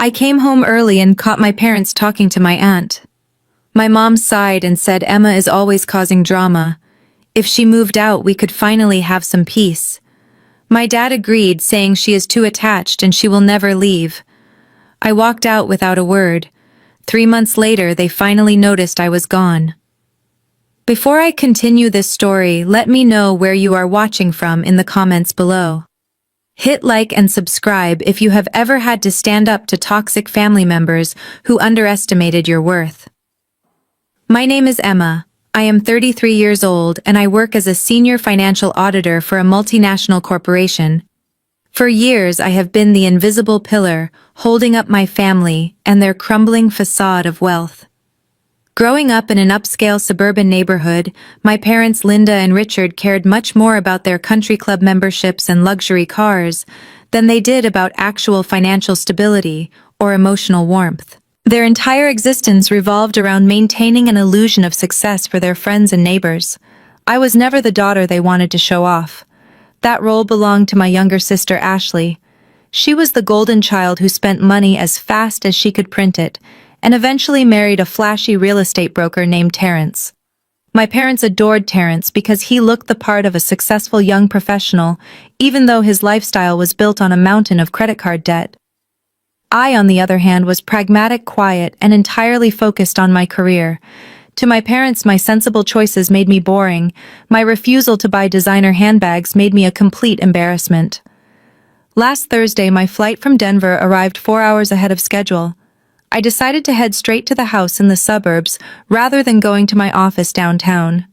I came home early and caught my parents talking to my aunt. My mom sighed and said Emma is always causing drama. If she moved out, we could finally have some peace. My dad agreed, saying she is too attached and she will never leave. I walked out without a word. 3 months later, they finally noticed I was gone. Before I continue this story, let me know where you are watching from in the comments below. Hit like and subscribe if you have ever had to stand up to toxic family members who underestimated your worth. My name is Emma. I am 33 years old and I work as a senior financial auditor for a multinational corporation. For years I have been the invisible pillar, holding up my family and their crumbling facade of wealth. Growing up in an upscale suburban neighborhood, my parents Linda and Richard cared much more about their country club memberships and luxury cars than they did about actual financial stability or emotional warmth. Their entire existence revolved around maintaining an illusion of success for their friends and neighbors. I was never the daughter they wanted to show off. That role belonged to my younger sister Ashley. She was the golden child who spent money as fast as she could print it, and eventually married a flashy real estate broker named Terrence. My parents adored Terrence because he looked the part of a successful young professional, even though his lifestyle was built on a mountain of credit card debt. I, on the other hand, was pragmatic, quiet, and entirely focused on my career. To my parents, my sensible choices made me boring. My refusal to buy designer handbags made me a complete embarrassment. Last Thursday, my flight from Denver arrived 4 hours ahead of schedule. I decided to head straight to the house in the suburbs rather than going to my office downtown.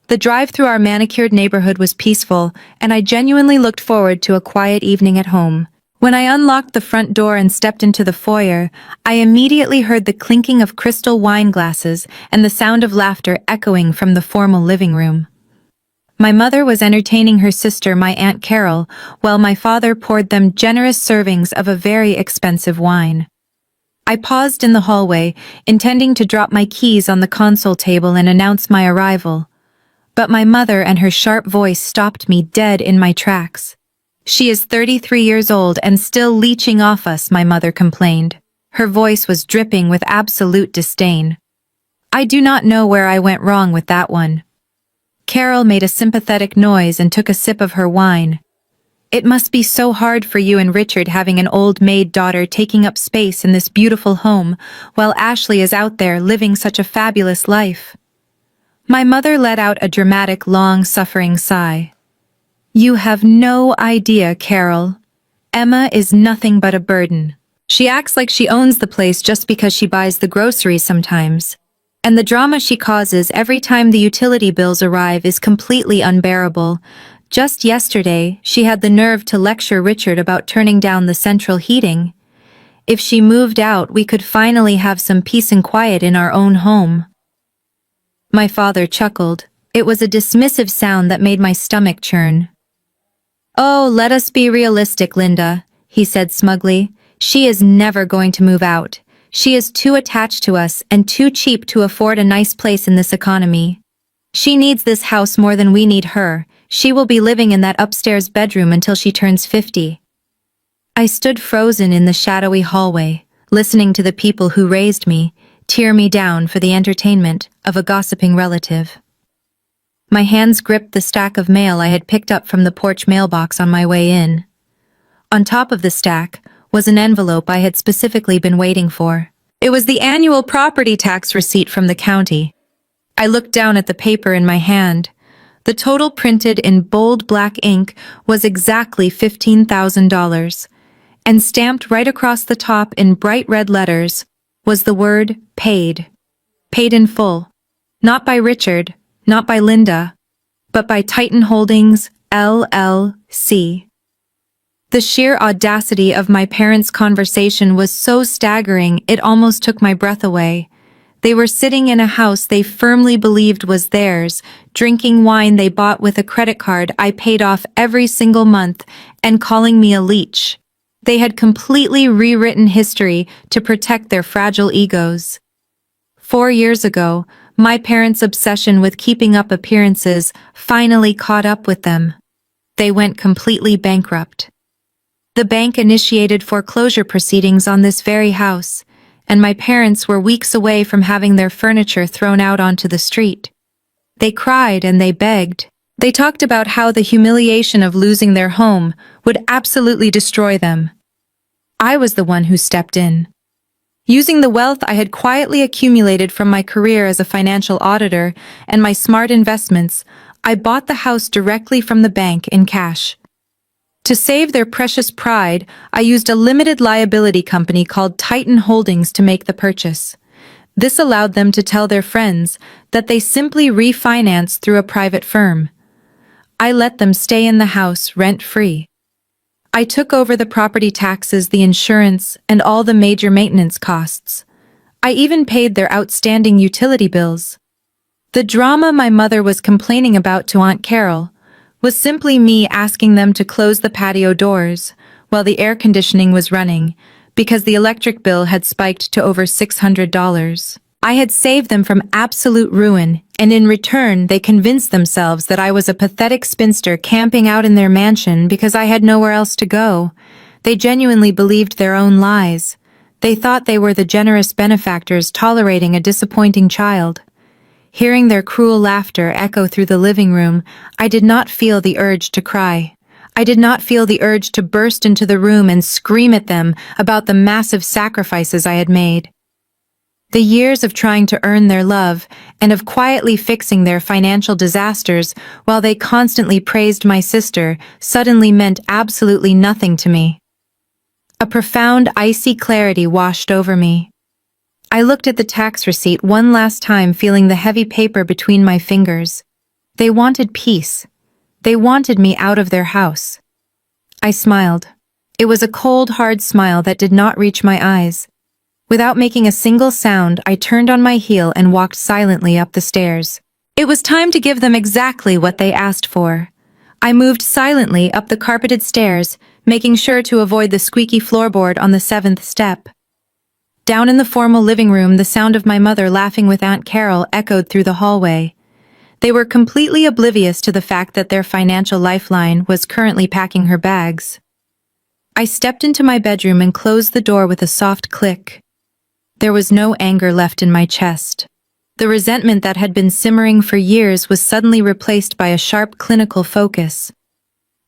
The drive through our manicured neighborhood was peaceful, and I genuinely looked forward to a quiet evening at home. When I unlocked the front door and stepped into the foyer, I immediately heard the clinking of crystal wine glasses and the sound of laughter echoing from the formal living room. My mother was entertaining her sister, my Aunt Carol, while my father poured them generous servings of a very expensive wine. I paused in the hallway, intending to drop my keys on the console table and announce my arrival. But my mother and her sharp voice stopped me dead in my tracks. "She is 33 years old and still leeching off us," my mother complained. Her voice was dripping with absolute disdain. I do not know where I went wrong with that one. Carol made a sympathetic noise and took a sip of her wine. "It must be so hard for you and Richard having an old maid daughter taking up space in this beautiful home, while Ashley is out there living such a fabulous life." My mother let out a dramatic, long-suffering sigh. "You have no idea, Carol. Emma is nothing but a burden. She acts like she owns the place just because she buys the groceries sometimes. And the drama she causes every time the utility bills arrive is completely unbearable. Just yesterday, she had the nerve to lecture Richard about turning down the central heating. If she moved out, we could finally have some peace and quiet in our own home." My father chuckled. It was a dismissive sound that made my stomach churn. "Oh, let us be realistic, Linda," he said smugly. "She is never going to move out. She is too attached to us and too cheap to afford a nice place in this economy. She needs this house more than we need her. She will be living in that upstairs bedroom until she turns 50. I stood frozen in the shadowy hallway, listening to the people who raised me tear me down for the entertainment of a gossiping relative. My hands gripped the stack of mail I had picked up from the porch mailbox on my way in. On top of the stack was an envelope I had specifically been waiting for. It was the annual property tax receipt from the county. I looked down at the paper in my hand. The total, printed in bold black ink, was exactly $15,000, and stamped right across the top in bright red letters was the word paid. Paid in full. Not by Richard, not by Linda, but by Titan Holdings, LLC. The sheer audacity of my parents' conversation was so staggering it almost took my breath away. They were sitting in a house they firmly believed was theirs, drinking wine they bought with a credit card I paid off every single month, and calling me a leech. They had completely rewritten history to protect their fragile egos. 4 years ago, my parents' obsession with keeping up appearances finally caught up with them. They went completely bankrupt. The bank initiated foreclosure proceedings on this very house, and my parents were weeks away from having their furniture thrown out onto the street. They cried and they begged. They talked about how the humiliation of losing their home would absolutely destroy them. I was the one who stepped in. Using the wealth I had quietly accumulated from my career as a financial auditor and my smart investments, I bought the house directly from the bank in cash. To save their precious pride, I used a limited liability company called Titan Holdings to make the purchase. This allowed them to tell their friends that they simply refinanced through a private firm. I let them stay in the house rent-free. I took over the property taxes, the insurance, and all the major maintenance costs. I even paid their outstanding utility bills. The drama my mother was complaining about to Aunt Carol was simply me asking them to close the patio doors while the air conditioning was running, because the electric bill had spiked to over $600. I had saved them from absolute ruin, and in return they convinced themselves that I was a pathetic spinster camping out in their mansion because I had nowhere else to go. They genuinely believed their own lies. They thought they were the generous benefactors tolerating a disappointing child. Hearing their cruel laughter echo through the living room, I did not feel the urge to cry. I did not feel the urge to burst into the room and scream at them about the massive sacrifices I had made. The years of trying to earn their love and of quietly fixing their financial disasters while they constantly praised my sister suddenly meant absolutely nothing to me. A profound, icy clarity washed over me. I looked at the tax receipt one last time, feeling the heavy paper between my fingers. They wanted peace. They wanted me out of their house. I smiled. It was a cold, hard smile that did not reach my eyes. Without making a single sound, I turned on my heel and walked silently up the stairs. It was time to give them exactly what they asked for. I moved silently up the carpeted stairs, making sure to avoid the squeaky floorboard on the 7th step. Down in the formal living room, the sound of my mother laughing with Aunt Carol echoed through the hallway. They were completely oblivious to the fact that their financial lifeline was currently packing her bags. I stepped into my bedroom and closed the door with a soft click. There was no anger left in my chest. The resentment that had been simmering for years was suddenly replaced by a sharp clinical focus.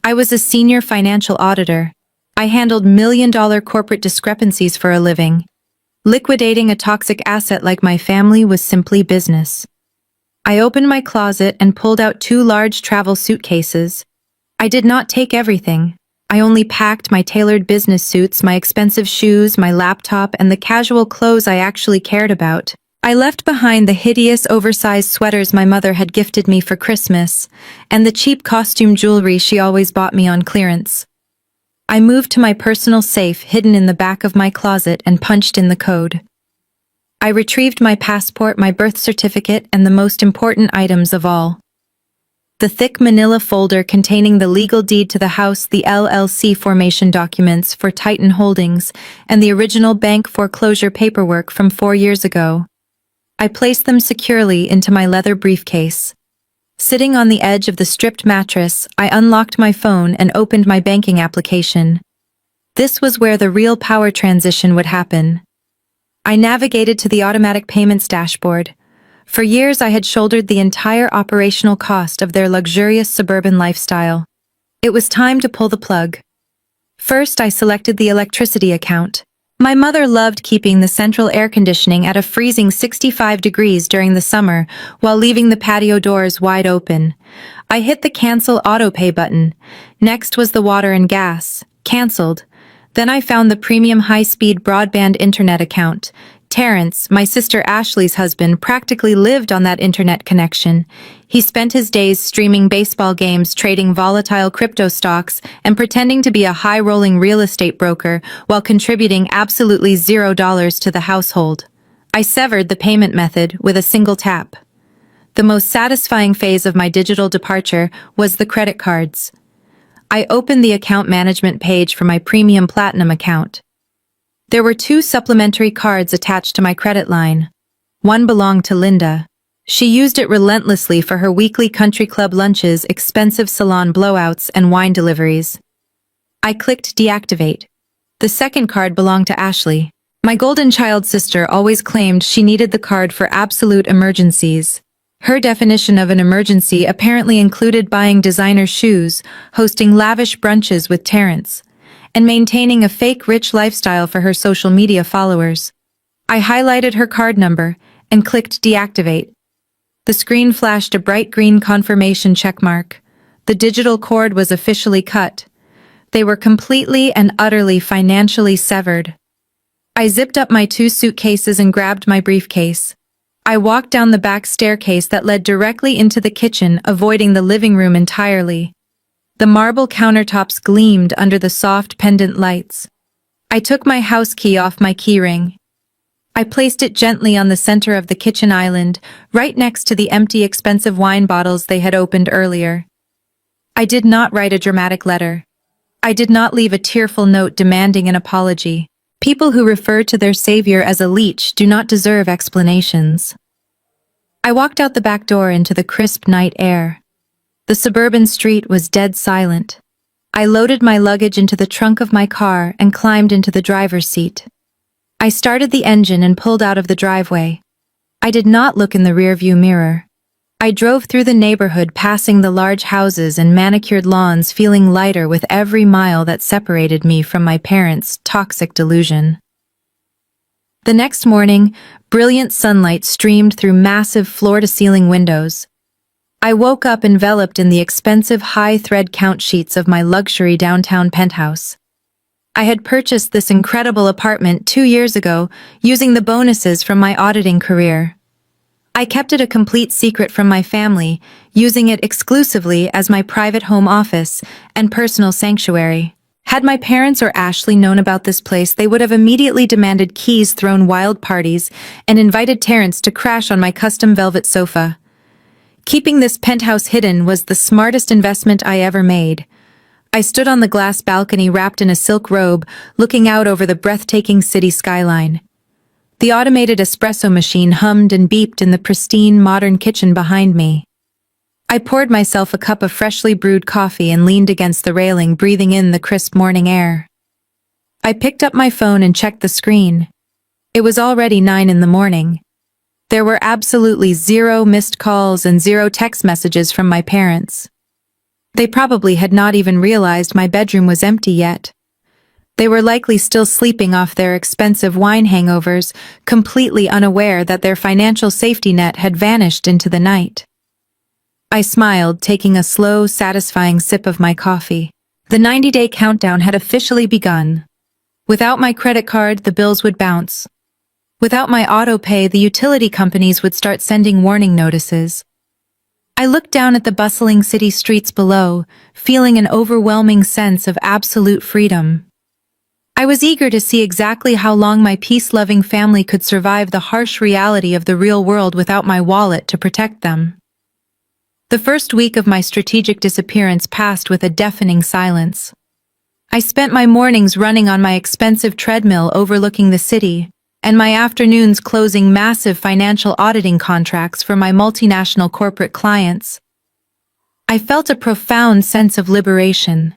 I was a senior financial auditor. I handled million-dollar corporate discrepancies for a living. Liquidating a toxic asset like my family was simply business. I opened my closet and pulled out 2 large travel suitcases. I did not take everything. I only packed my tailored business suits, my expensive shoes, my laptop, and the casual clothes I actually cared about. I left behind the hideous, oversized sweaters my mother had gifted me for Christmas, and the cheap costume jewelry she always bought me on clearance. I moved to my personal safe hidden in the back of my closet and punched in the code. I retrieved my passport, my birth certificate, and the most important items of all. The thick manila folder containing the legal deed to the house, the LLC formation documents for Titan Holdings, and the original bank foreclosure paperwork from 4 years ago. I placed them securely into my leather briefcase. Sitting on the edge of the stripped mattress, I unlocked my phone and opened my banking application. This was where the real power transition would happen. I navigated to the automatic payments dashboard. For years I had shouldered the entire operational cost of their luxurious suburban lifestyle. It was time to pull the plug. First, I selected the electricity account. My mother loved keeping the central air conditioning at a freezing 65 degrees during the summer while leaving the patio doors wide open. I hit the Cancel Autopay button. Next was the water and gas. Cancelled. Then I found the premium high-speed broadband internet account. Terrence, my sister Ashley's husband, practically lived on that internet connection. He spent his days streaming baseball games, trading volatile crypto stocks, and pretending to be a high-rolling real estate broker while contributing absolutely $0 to the household. I severed the payment method with a single tap. The most satisfying phase of my digital departure was the credit cards. I opened the account management page for my premium platinum account. There were 2 supplementary cards attached to my credit line. One belonged to Linda. She used it relentlessly for her weekly country club lunches, expensive salon blowouts, and wine deliveries. I clicked deactivate. The second card belonged to Ashley. My golden child sister always claimed she needed the card for absolute emergencies. Her definition of an emergency apparently included buying designer shoes, hosting lavish brunches with Terrence, and maintaining a fake rich lifestyle for her social media followers. I highlighted her card number and clicked deactivate. The screen flashed a bright green confirmation checkmark. The digital cord was officially cut. They were completely and utterly financially severed. I zipped up my 2 suitcases and grabbed my briefcase. I walked down the back staircase that led directly into the kitchen, avoiding the living room entirely. The marble countertops gleamed under the soft pendant lights. I took my house key off my keyring. I placed it gently on the center of the kitchen island, right next to the empty expensive wine bottles they had opened earlier. I did not write a dramatic letter. I did not leave a tearful note demanding an apology. People who refer to their savior as a leech do not deserve explanations. I walked out the back door into the crisp night air. The suburban street was dead silent. I loaded my luggage into the trunk of my car and climbed into the driver's seat. I started the engine and pulled out of the driveway. I did not look in the rearview mirror. I drove through the neighborhood, passing the large houses and manicured lawns, feeling lighter with every mile that separated me from my parents' toxic delusion. The next morning, brilliant sunlight streamed through massive floor-to-ceiling windows. I woke up enveloped in the expensive high-thread count sheets of my luxury downtown penthouse. I had purchased this incredible apartment 2 years ago, using the bonuses from my auditing career. I kept it a complete secret from my family, using it exclusively as my private home office and personal sanctuary. Had my parents or Ashley known about this place, they would have immediately demanded keys, thrown wild parties, and invited Terrence to crash on my custom velvet sofa. Keeping this penthouse hidden was the smartest investment I ever made. I stood on the glass balcony wrapped in a silk robe, looking out over the breathtaking city skyline. The automated espresso machine hummed and beeped in the pristine, modern kitchen behind me. I poured myself a cup of freshly brewed coffee and leaned against the railing, breathing in the crisp morning air. I picked up my phone and checked the screen. It was already 9 in the morning. There were absolutely 0 missed calls and 0 text messages from my parents. They probably had not even realized my bedroom was empty yet. They were likely still sleeping off their expensive wine hangovers, completely unaware that their financial safety net had vanished into the night. I smiled, taking a slow, satisfying sip of my coffee. The 90-day countdown had officially begun. Without my credit card, the bills would bounce. Without my auto-pay, the utility companies would start sending warning notices. I looked down at the bustling city streets below, feeling an overwhelming sense of absolute freedom. I was eager to see exactly how long my peace-loving family could survive the harsh reality of the real world without my wallet to protect them. The first week of my strategic disappearance passed with a deafening silence. I spent my mornings running on my expensive treadmill overlooking the city, and my afternoons closing massive financial auditing contracts for my multinational corporate clients. I felt a profound sense of liberation.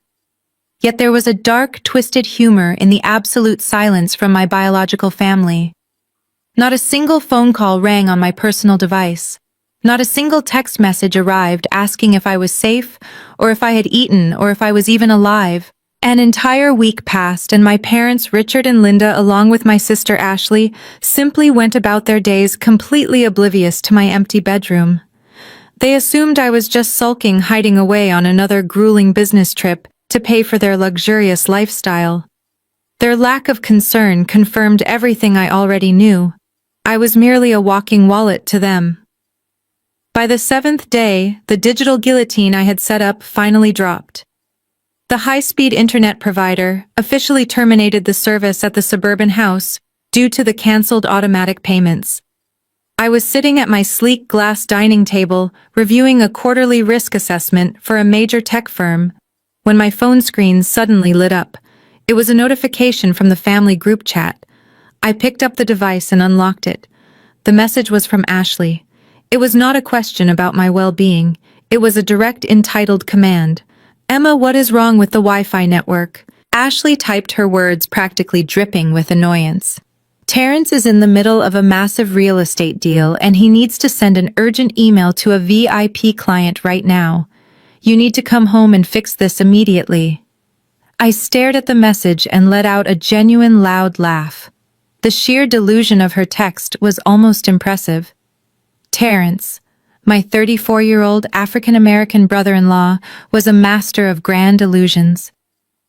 Yet there was a dark, twisted humor in the absolute silence from my biological family. Not a single phone call rang on my personal device. Not a single text message arrived asking if I was safe, or if I had eaten, or if I was even alive. An entire week passed, and my parents, Richard and Linda, along with my sister Ashley, simply went about their days completely oblivious to my empty bedroom. They assumed I was just sulking, hiding away on another grueling business trip to pay for their luxurious lifestyle. Their lack of concern confirmed everything I already knew. I was merely a walking wallet to them. By the 7th day, the digital guillotine I had set up finally dropped. The high-speed internet provider officially terminated the service at the suburban house due to the cancelled automatic payments. I was sitting at my sleek glass dining table, reviewing a quarterly risk assessment for a major tech firm, when my phone screen suddenly lit up. It was a notification from the family group chat. I picked up the device and unlocked it. The message was from Ashley. It was not a question about my well-being. It was a direct entitled command. "Emma, what is wrong with the Wi-Fi network? Ashley typed her words practically dripping with annoyance. Terrence is in the middle of a massive real estate deal and he needs to send an urgent email to a VIP client right now. You need to come home and fix this immediately. I stared at the message and let out a genuine loud laugh. The sheer delusion of her text was almost impressive. Terrence, my 34-year-old African-American brother-in-law, was a master of grand illusions.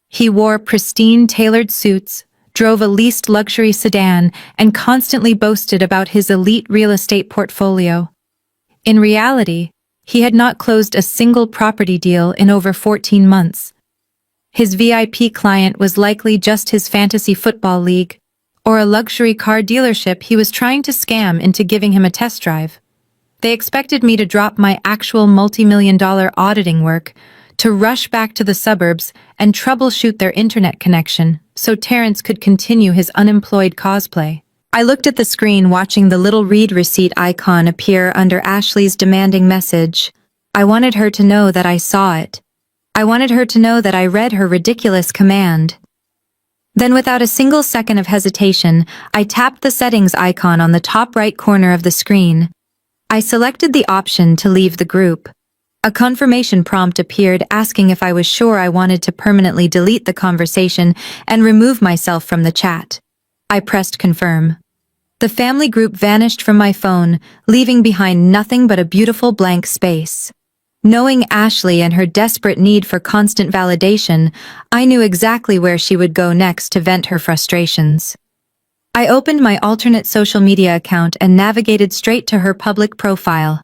He wore pristine tailored suits, drove a leased luxury sedan, and constantly boasted about his elite real estate portfolio. In reality, he had not closed a single property deal in over 14 months. His VIP client was likely just his fantasy football league, or a luxury car dealership he was trying to scam into giving him a test drive. They expected me to drop my actual multi-million-dollar auditing work, to rush back to the suburbs and troubleshoot their internet connection so Terrence could continue his unemployed cosplay. I looked at the screen watching the little read receipt icon appear under Ashley's demanding message. I wanted her to know that I saw it. I wanted her to know that I read her ridiculous command. Then without a single second of hesitation, I tapped the settings icon on the top right corner of the screen. I selected the option to leave the group. A confirmation prompt appeared asking if I was sure I wanted to permanently delete the conversation and remove myself from the chat. I pressed confirm. The family group vanished from my phone, leaving behind nothing but a beautiful blank space. Knowing Ashley and her desperate need for constant validation, I knew exactly where she would go next to vent her frustrations. I opened my alternate social media account and navigated straight to her public profile.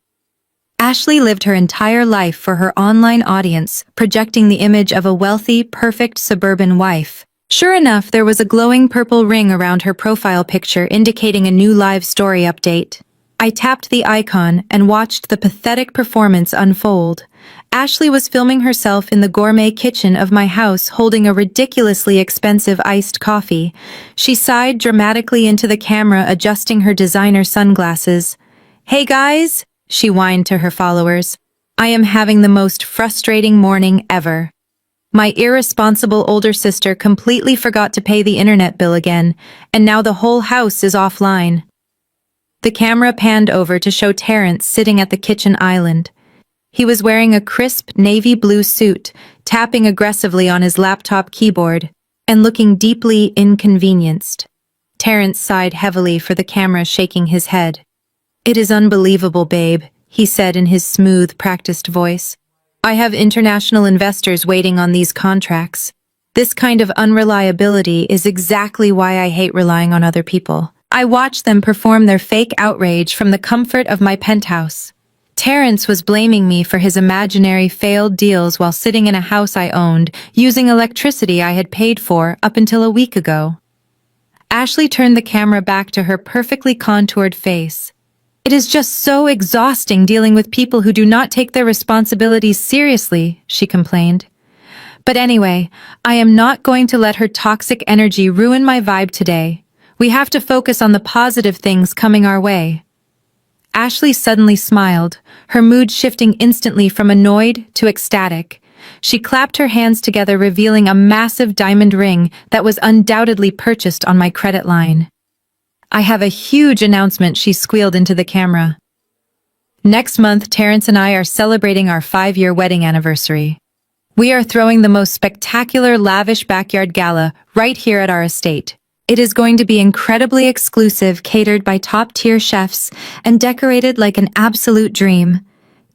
Ashley lived her entire life for her online audience, projecting the image of a wealthy, perfect suburban wife. Sure enough, there was a glowing purple ring around her profile picture indicating a new live story update. I tapped the icon and watched the pathetic performance unfold. Ashley was filming herself in the gourmet kitchen of my house holding a ridiculously expensive iced coffee. She sighed dramatically into the camera, adjusting her designer sunglasses. "Hey guys," she whined to her followers. "I am having the most frustrating morning ever. My irresponsible older sister completely forgot to pay the internet bill again, and now the whole house is offline." The camera panned over to show Terrence sitting at the kitchen island. He was wearing a crisp navy blue suit, tapping aggressively on his laptop keyboard, and looking deeply inconvenienced. Terrence sighed heavily for the camera, shaking his head. "It is unbelievable, babe," he said in his smooth, practiced voice. "I have international investors waiting on these contracts. This kind of unreliability is exactly why I hate relying on other people. I watch them perform their fake outrage from the comfort of my penthouse." Terrence was blaming me for his imaginary failed deals while sitting in a house I owned, using electricity I had paid for up until a week ago. Ashley turned the camera back to her perfectly contoured face. "It is just so exhausting dealing with people who do not take their responsibilities seriously," she complained. "But anyway, I am not going to let her toxic energy ruin my vibe today. We have to focus on the positive things coming our way." Ashley suddenly smiled, her mood shifting instantly from annoyed to ecstatic. She clapped her hands together, revealing a massive diamond ring that was undoubtedly purchased on my credit line. "I have a huge announcement," she squealed into the camera. "Next month, Terrence and I are celebrating our 5-year wedding anniversary. We are throwing the most spectacular, lavish backyard gala right here at our estate. It is going to be incredibly exclusive, catered by top-tier chefs, and decorated like an absolute dream.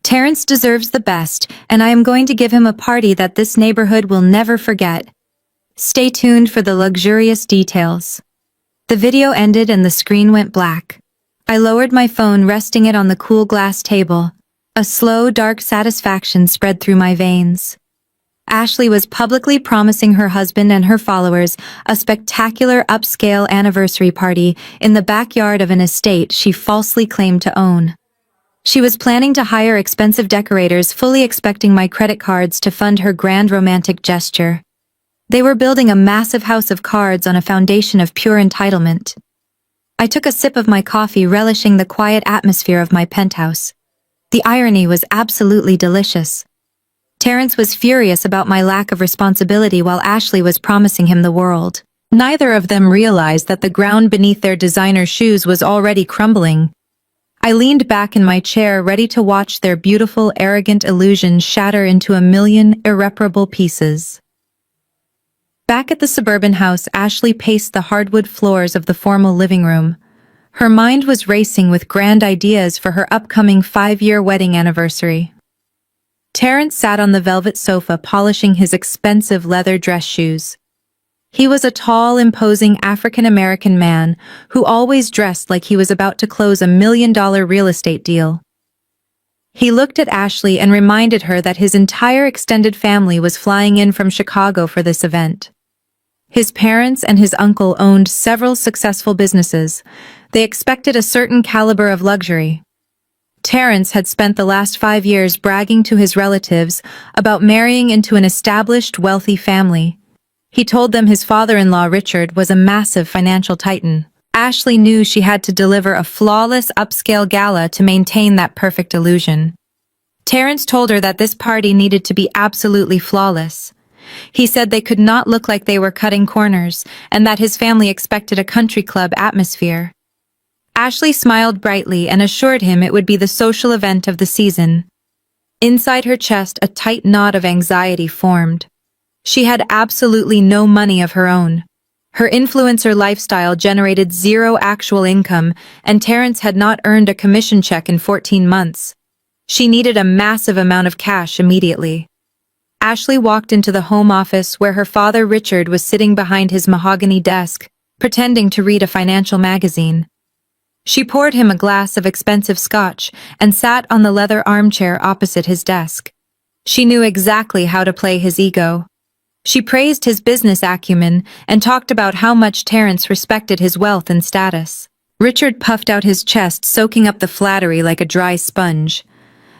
Terrence deserves the best, and I am going to give him a party that this neighborhood will never forget. Stay tuned for the luxurious details." The video ended and the screen went black. I lowered my phone, resting it on the cool glass table. A slow, dark satisfaction spread through my veins. Ashley was publicly promising her husband and her followers a spectacular upscale anniversary party in the backyard of an estate she falsely claimed to own. She was planning to hire expensive decorators, fully expecting my credit cards to fund her grand romantic gesture. They were building a massive house of cards on a foundation of pure entitlement. I took a sip of my coffee, relishing the quiet atmosphere of my penthouse. The irony was absolutely delicious. Terrence was furious about my lack of responsibility while Ashley was promising him the world. Neither of them realized that the ground beneath their designer shoes was already crumbling. I leaned back in my chair, ready to watch their beautiful, arrogant illusion shatter into a million irreparable pieces. Back at the suburban house, Ashley paced the hardwood floors of the formal living room. Her mind was racing with grand ideas for her upcoming 5-year wedding anniversary. Terrence sat on the velvet sofa polishing his expensive leather dress shoes. He was a tall, imposing African-American man who always dressed like he was about to close a $1 million real estate deal. He looked at Ashley and reminded her that his entire extended family was flying in from Chicago for this event. His parents and his uncle owned several successful businesses. They expected a certain caliber of luxury. Terrence had spent the last 5 years bragging to his relatives about marrying into an established, wealthy family. He told them his father-in-law, Richard, was a massive financial titan. Ashley knew she had to deliver a flawless, upscale gala to maintain that perfect illusion. Terrence told her that this party needed to be absolutely flawless. He said they could not look like they were cutting corners, and that his family expected a country club atmosphere. Ashley smiled brightly and assured him it would be the social event of the season. Inside her chest, a tight knot of anxiety formed. She had absolutely no money of her own. Her influencer lifestyle generated zero actual income, and Terrence had not earned a commission check in 14 months. She needed a massive amount of cash immediately. Ashley walked into the home office where her father Richard was sitting behind his mahogany desk, pretending to read a financial magazine. She poured him a glass of expensive scotch and sat on the leather armchair opposite his desk. She knew exactly how to play his ego. She praised his business acumen and talked about how much Terrence respected his wealth and status. Richard puffed out his chest, soaking up the flattery like a dry sponge.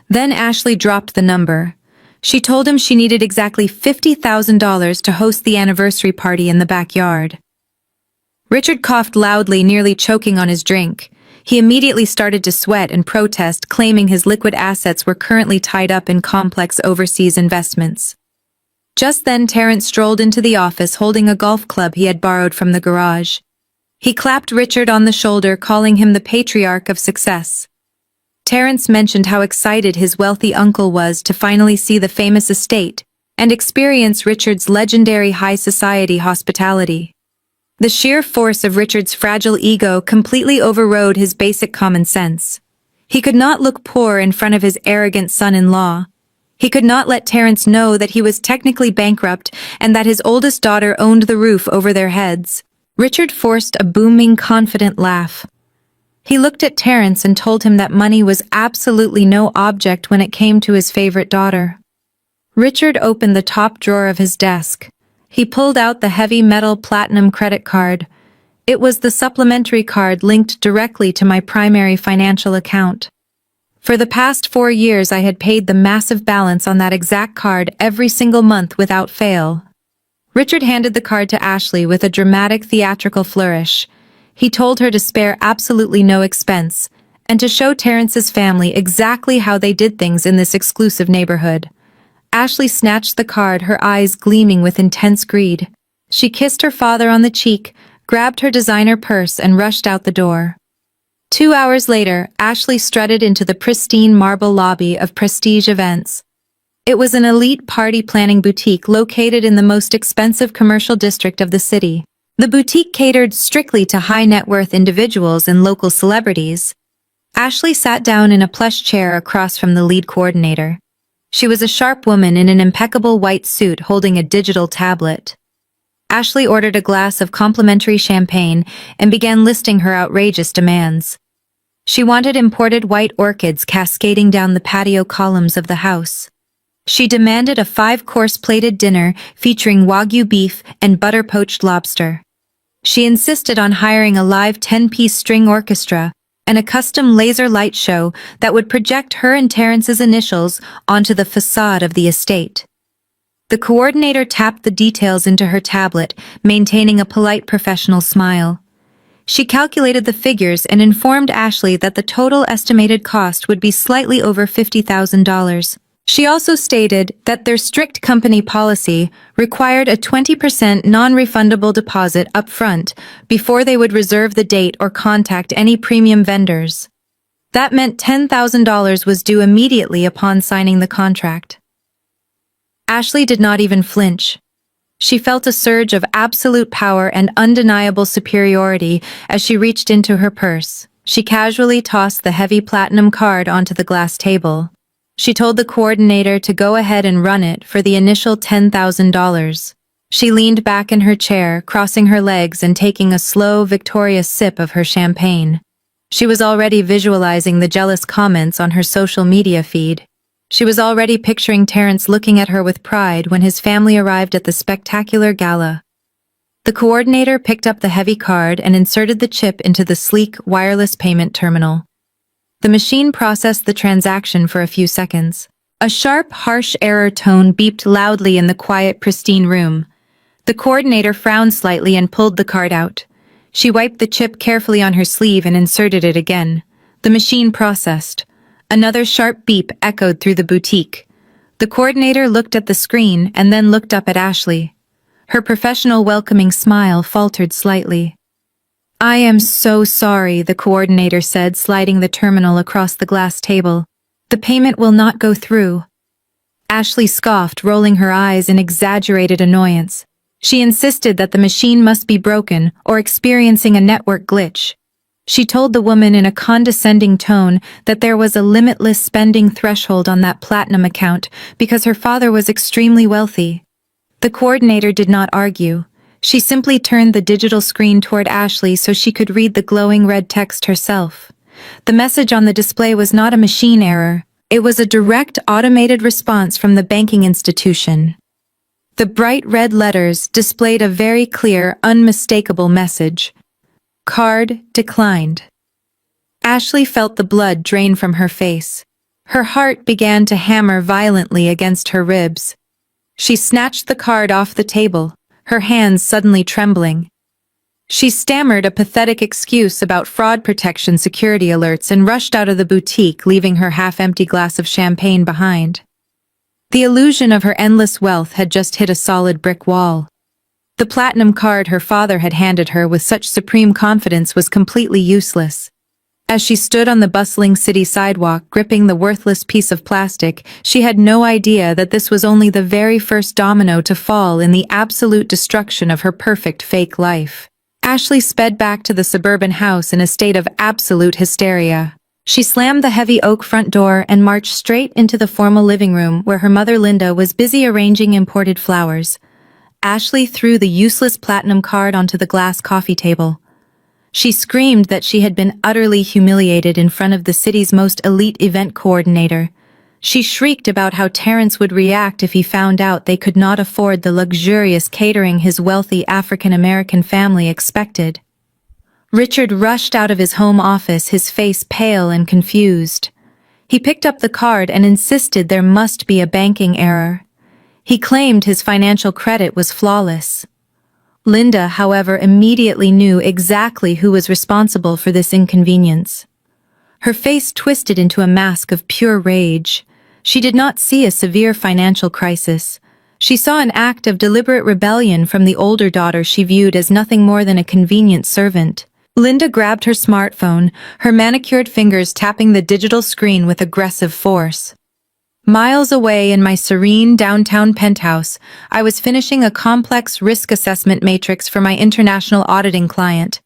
Then Ashley dropped the number. She told him she needed exactly $50,000 to host the anniversary party in the backyard. Richard coughed loudly, nearly choking on his drink. He immediately started to sweat and protest, claiming his liquid assets were currently tied up in complex overseas investments. Just then Terrence strolled into the office holding a golf club he had borrowed from the garage. He clapped Richard on the shoulder, calling him the patriarch of success. Terrence mentioned how excited his wealthy uncle was to finally see the famous estate and experience Richard's legendary high society hospitality. The sheer force of Richard's fragile ego completely overrode his basic common sense. He could not look poor in front of his arrogant son-in-law. He could not let Terrence know that he was technically bankrupt and that his oldest daughter owned the roof over their heads. Richard forced a booming, confident laugh. He looked at Terrence and told him that money was absolutely no object when it came to his favorite daughter. Richard opened the top drawer of his desk. He pulled out the heavy metal platinum credit card. It was the supplementary card linked directly to my primary financial account. For the past 4 years I had paid the massive balance on that exact card every single month without fail. Richard handed the card to Ashley with a dramatic theatrical flourish. He told her to spare absolutely no expense, and to show Terrence's family exactly how they did things in this exclusive neighborhood. Ashley snatched the card, her eyes gleaming with intense greed. She kissed her father on the cheek, grabbed her designer purse, and rushed out the door. 2 hours later, Ashley strutted into the pristine marble lobby of Prestige Events. It was an elite party planning boutique located in the most expensive commercial district of the city. The boutique catered strictly to high-net-worth individuals and local celebrities. Ashley sat down in a plush chair across from the lead coordinator. She was a sharp woman in an impeccable white suit holding a digital tablet. Ashley ordered a glass of complimentary champagne and began listing her outrageous demands. She wanted imported white orchids cascading down the patio columns of the house. She demanded a 5-course plated dinner featuring Wagyu beef and butter-poached lobster. She insisted on hiring a live 10-piece string orchestra and a custom laser light show that would project her and Terrence's initials onto the facade of the estate. The coordinator tapped the details into her tablet, maintaining a polite professional smile. She calculated the figures and informed Ashley that the total estimated cost would be slightly over $50,000. She also stated that their strict company policy required a 20% non-refundable deposit upfront before they would reserve the date or contact any premium vendors. That meant $10,000 was due immediately upon signing the contract. Ashley did not even flinch. She felt a surge of absolute power and undeniable superiority as she reached into her purse. She casually tossed the heavy platinum card onto the glass table. She told the coordinator to go ahead and run it for the initial $10,000. She leaned back in her chair, crossing her legs and taking a slow, victorious sip of her champagne. She was already visualizing the jealous comments on her social media feed. She was already picturing Terrence looking at her with pride when his family arrived at the spectacular gala. The coordinator picked up the heavy card and inserted the chip into the sleek, wireless payment terminal. The machine processed the transaction for a few seconds. A sharp, harsh error tone beeped loudly in the quiet, pristine room. The coordinator frowned slightly and pulled the card out. She wiped the chip carefully on her sleeve and inserted it again. The machine processed. Another sharp beep echoed through the boutique. The coordinator looked at the screen and then looked up at Ashley. Her professional, welcoming smile faltered slightly. "I am so sorry," the coordinator said, sliding the terminal across the glass table. "The payment will not go through." Ashley scoffed, rolling her eyes in exaggerated annoyance. She insisted that the machine must be broken or experiencing a network glitch. She told the woman in a condescending tone that there was a limitless spending threshold on that platinum account because her father was extremely wealthy. The coordinator did not argue. She simply turned the digital screen toward Ashley so she could read the glowing red text herself. The message on the display was not a machine error. It was a direct automated response from the banking institution. The bright red letters displayed a very clear, unmistakable message. Card declined. Ashley felt the blood drain from her face. Her heart began to hammer violently against her ribs. She snatched the card off the table, her hands suddenly trembling. She stammered a pathetic excuse about fraud protection security alerts and rushed out of the boutique, leaving her half-empty glass of champagne behind. The illusion of her endless wealth had just hit a solid brick wall. The platinum card her father had handed her with such supreme confidence was completely useless. As she stood on the bustling city sidewalk, gripping the worthless piece of plastic, she had no idea that this was only the very first domino to fall in the absolute destruction of her perfect fake life. Ashley sped back to the suburban house in a state of absolute hysteria. She slammed the heavy oak front door and marched straight into the formal living room where her mother Linda was busy arranging imported flowers. Ashley threw the useless platinum card onto the glass coffee table. She screamed that she had been utterly humiliated in front of the city's most elite event coordinator. She shrieked about how Terrence would react if he found out they could not afford the luxurious catering his wealthy African-American family expected. Richard rushed out of his home office, his face pale and confused. He picked up the card and insisted there must be a banking error. He claimed his financial credit was flawless. Linda, however, immediately knew exactly who was responsible for this inconvenience. Her face twisted into a mask of pure rage. She did not see a severe financial crisis. She saw an act of deliberate rebellion from the older daughter she viewed as nothing more than a convenient servant. Linda grabbed her smartphone, her manicured fingers tapping the digital screen with aggressive force. Miles away in my serene downtown penthouse, I was finishing a complex risk assessment matrix for my international auditing client.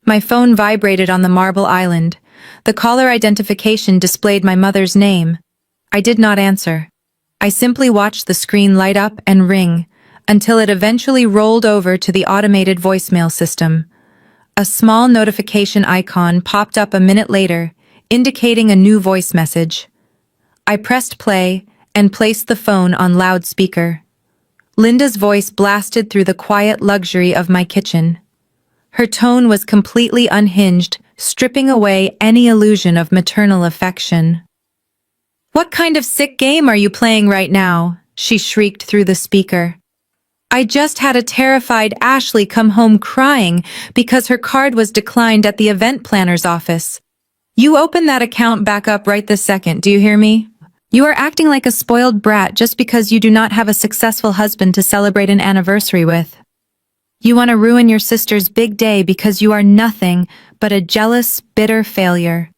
My phone vibrated on the Marble Island. The caller identification displayed my mother's name. I did not answer. I simply watched the screen light up and ring, until it eventually rolled over to the automated voicemail system. A small notification icon popped up a minute later, indicating a new voice message. I pressed play and placed the phone on loudspeaker. Linda's voice blasted through the quiet luxury of my kitchen. Her tone was completely unhinged, stripping away any illusion of maternal affection. "What kind of sick game are you playing right now?" she shrieked through the speaker. "I just had a terrified Ashley come home crying because her card was declined at the event planner's office. You open that account back up right this second, do you hear me? You are acting like a spoiled brat just because you do not have a successful husband to celebrate an anniversary with. You want to ruin your sister's big day because you are nothing but a jealous, bitter failure.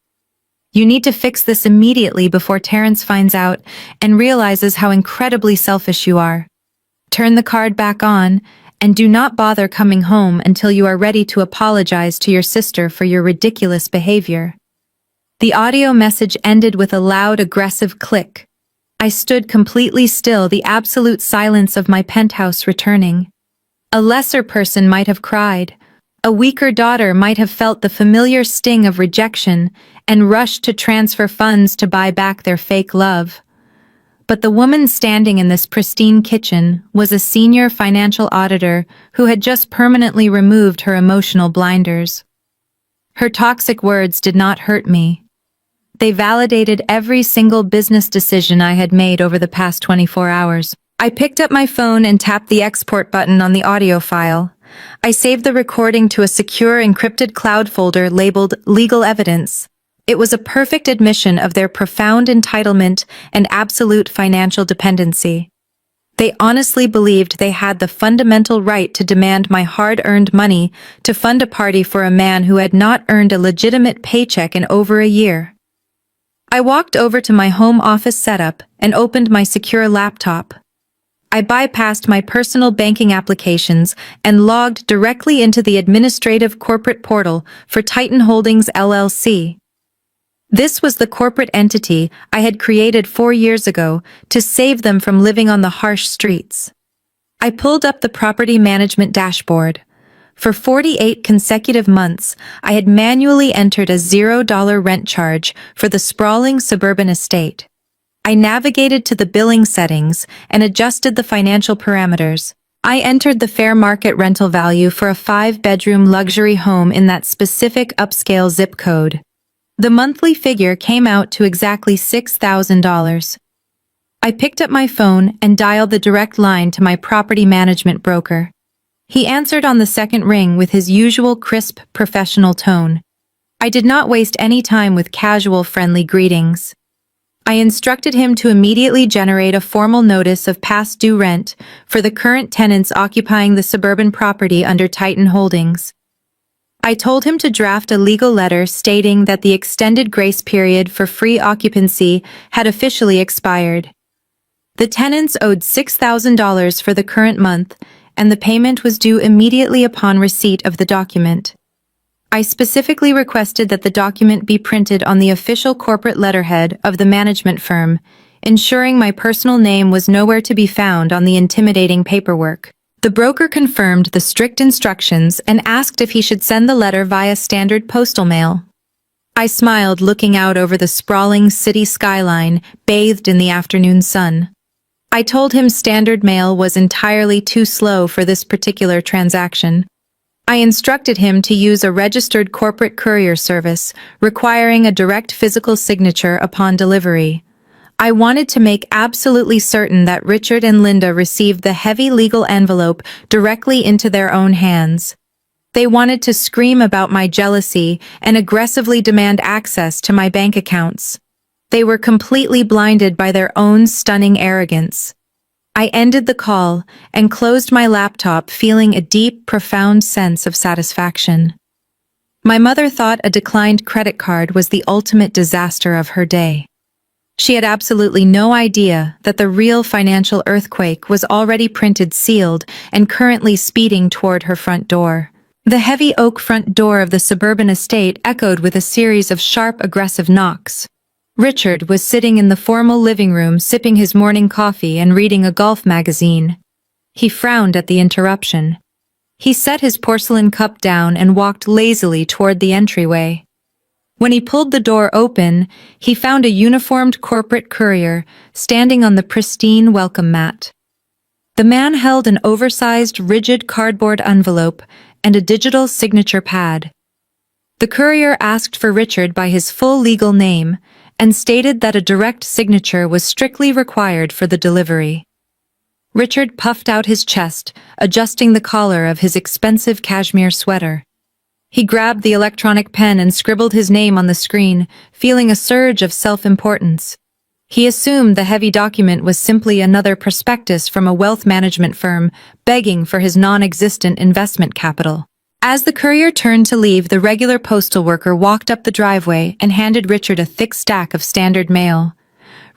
You need to fix this immediately before Terrence finds out and realizes how incredibly selfish you are. Turn the card back on, and do not bother coming home until you are ready to apologize to your sister for your ridiculous behavior. The audio message ended with a loud, aggressive click. I stood completely still, the absolute silence of my penthouse returning. A lesser person might have cried. A weaker daughter might have felt the familiar sting of rejection and rushed to transfer funds to buy back their fake love. But the woman standing in this pristine kitchen was a senior financial auditor who had just permanently removed her emotional blinders. Her toxic words did not hurt me. They validated every single business decision I had made over the past 24 hours. I picked up my phone and tapped the export button on the audio file. I saved the recording to a secure encrypted cloud folder labeled Legal Evidence. It was a perfect admission of their profound entitlement and absolute financial dependency. They honestly believed they had the fundamental right to demand my hard-earned money to fund a party for a man who had not earned a legitimate paycheck in over a year. I walked over to my home office setup and opened my secure laptop. I bypassed my personal banking applications and logged directly into the administrative corporate portal for Titan Holdings LLC. This was the corporate entity I had created 4 years ago to save them from living on the harsh streets. I pulled up the property management dashboard. For 48 consecutive months, I had manually entered a $0 rent charge for the sprawling suburban estate. I navigated to the billing settings and adjusted the financial parameters. I entered the fair market rental value for a 5-bedroom luxury home in that specific upscale zip code. The monthly figure came out to exactly $6,000. I picked up my phone and dialed the direct line to my property management broker. He answered on the second ring with his usual crisp, professional tone. I did not waste any time with casual, friendly greetings. I instructed him to immediately generate a formal notice of past due rent for the current tenants occupying the suburban property under Titan Holdings. I told him to draft a legal letter stating that the extended grace period for free occupancy had officially expired. The tenants owed $6,000 for the current month, and the payment was due immediately upon receipt of the document. I specifically requested that the document be printed on the official corporate letterhead of the management firm, ensuring my personal name was nowhere to be found on the intimidating paperwork. The broker confirmed the strict instructions and asked if he should send the letter via standard postal mail. I smiled, looking out over the sprawling city skyline, bathed in the afternoon sun. I told him standard mail was entirely too slow for this particular transaction. I instructed him to use a registered corporate courier service, requiring a direct physical signature upon delivery. I wanted to make absolutely certain that Richard and Linda received the heavy legal envelope directly into their own hands. They wanted to scream about my jealousy and aggressively demand access to my bank accounts. They were completely blinded by their own stunning arrogance. I ended the call and closed my laptop, feeling a deep, profound sense of satisfaction. My mother thought a declined credit card was the ultimate disaster of her day. She had absolutely no idea that the real financial earthquake was already printed, sealed, and currently speeding toward her front door. The heavy oak front door of the suburban estate echoed with a series of sharp, aggressive knocks. Richard was sitting in the formal living room, sipping his morning coffee and reading a golf magazine. He frowned at the interruption. He set his porcelain cup down and walked lazily toward the entryway. When he pulled the door open, he found a uniformed corporate courier standing on the pristine welcome mat. The man held an oversized, rigid cardboard envelope and a digital signature pad. The courier asked for Richard by his full legal name and stated that a direct signature was strictly required for the delivery. Richard puffed out his chest, adjusting the collar of his expensive cashmere sweater. He grabbed the electronic pen and scribbled his name on the screen, feeling a surge of self-importance. He assumed the heavy document was simply another prospectus from a wealth management firm begging for his non-existent investment capital. As the courier turned to leave, the regular postal worker walked up the driveway and handed Richard a thick stack of standard mail.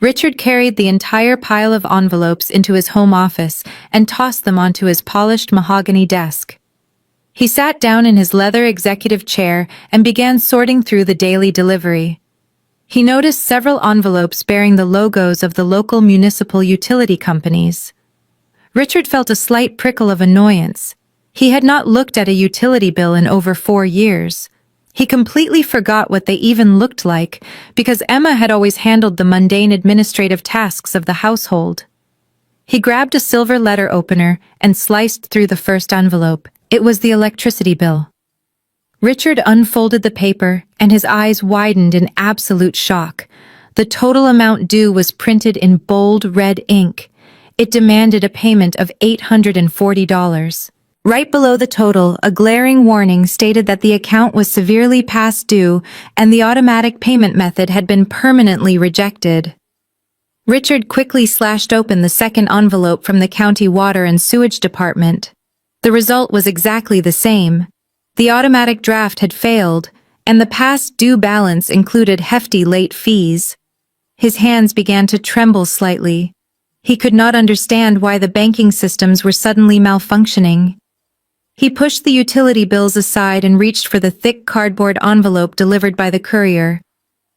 Richard carried the entire pile of envelopes into his home office and tossed them onto his polished mahogany desk. He sat down in his leather executive chair and began sorting through the daily delivery. He noticed several envelopes bearing the logos of the local municipal utility companies. Richard felt a slight prickle of annoyance. He had not looked at a utility bill in over 4 years. He completely forgot what they even looked like, because Emma had always handled the mundane administrative tasks of the household. He grabbed a silver letter opener and sliced through the first envelope. It was the electricity bill. Richard unfolded the paper, and his eyes widened in absolute shock. The total amount due was printed in bold red ink. It demanded a payment of $840. Right below the total, a glaring warning stated that the account was severely past due and the automatic payment method had been permanently rejected. Richard quickly slashed open the second envelope from the county water and sewage department. The result was exactly the same. The automatic draft had failed, and the past due balance included hefty late fees. His hands began to tremble slightly. He could not understand why the banking systems were suddenly malfunctioning. He pushed the utility bills aside and reached for the thick cardboard envelope delivered by the courier.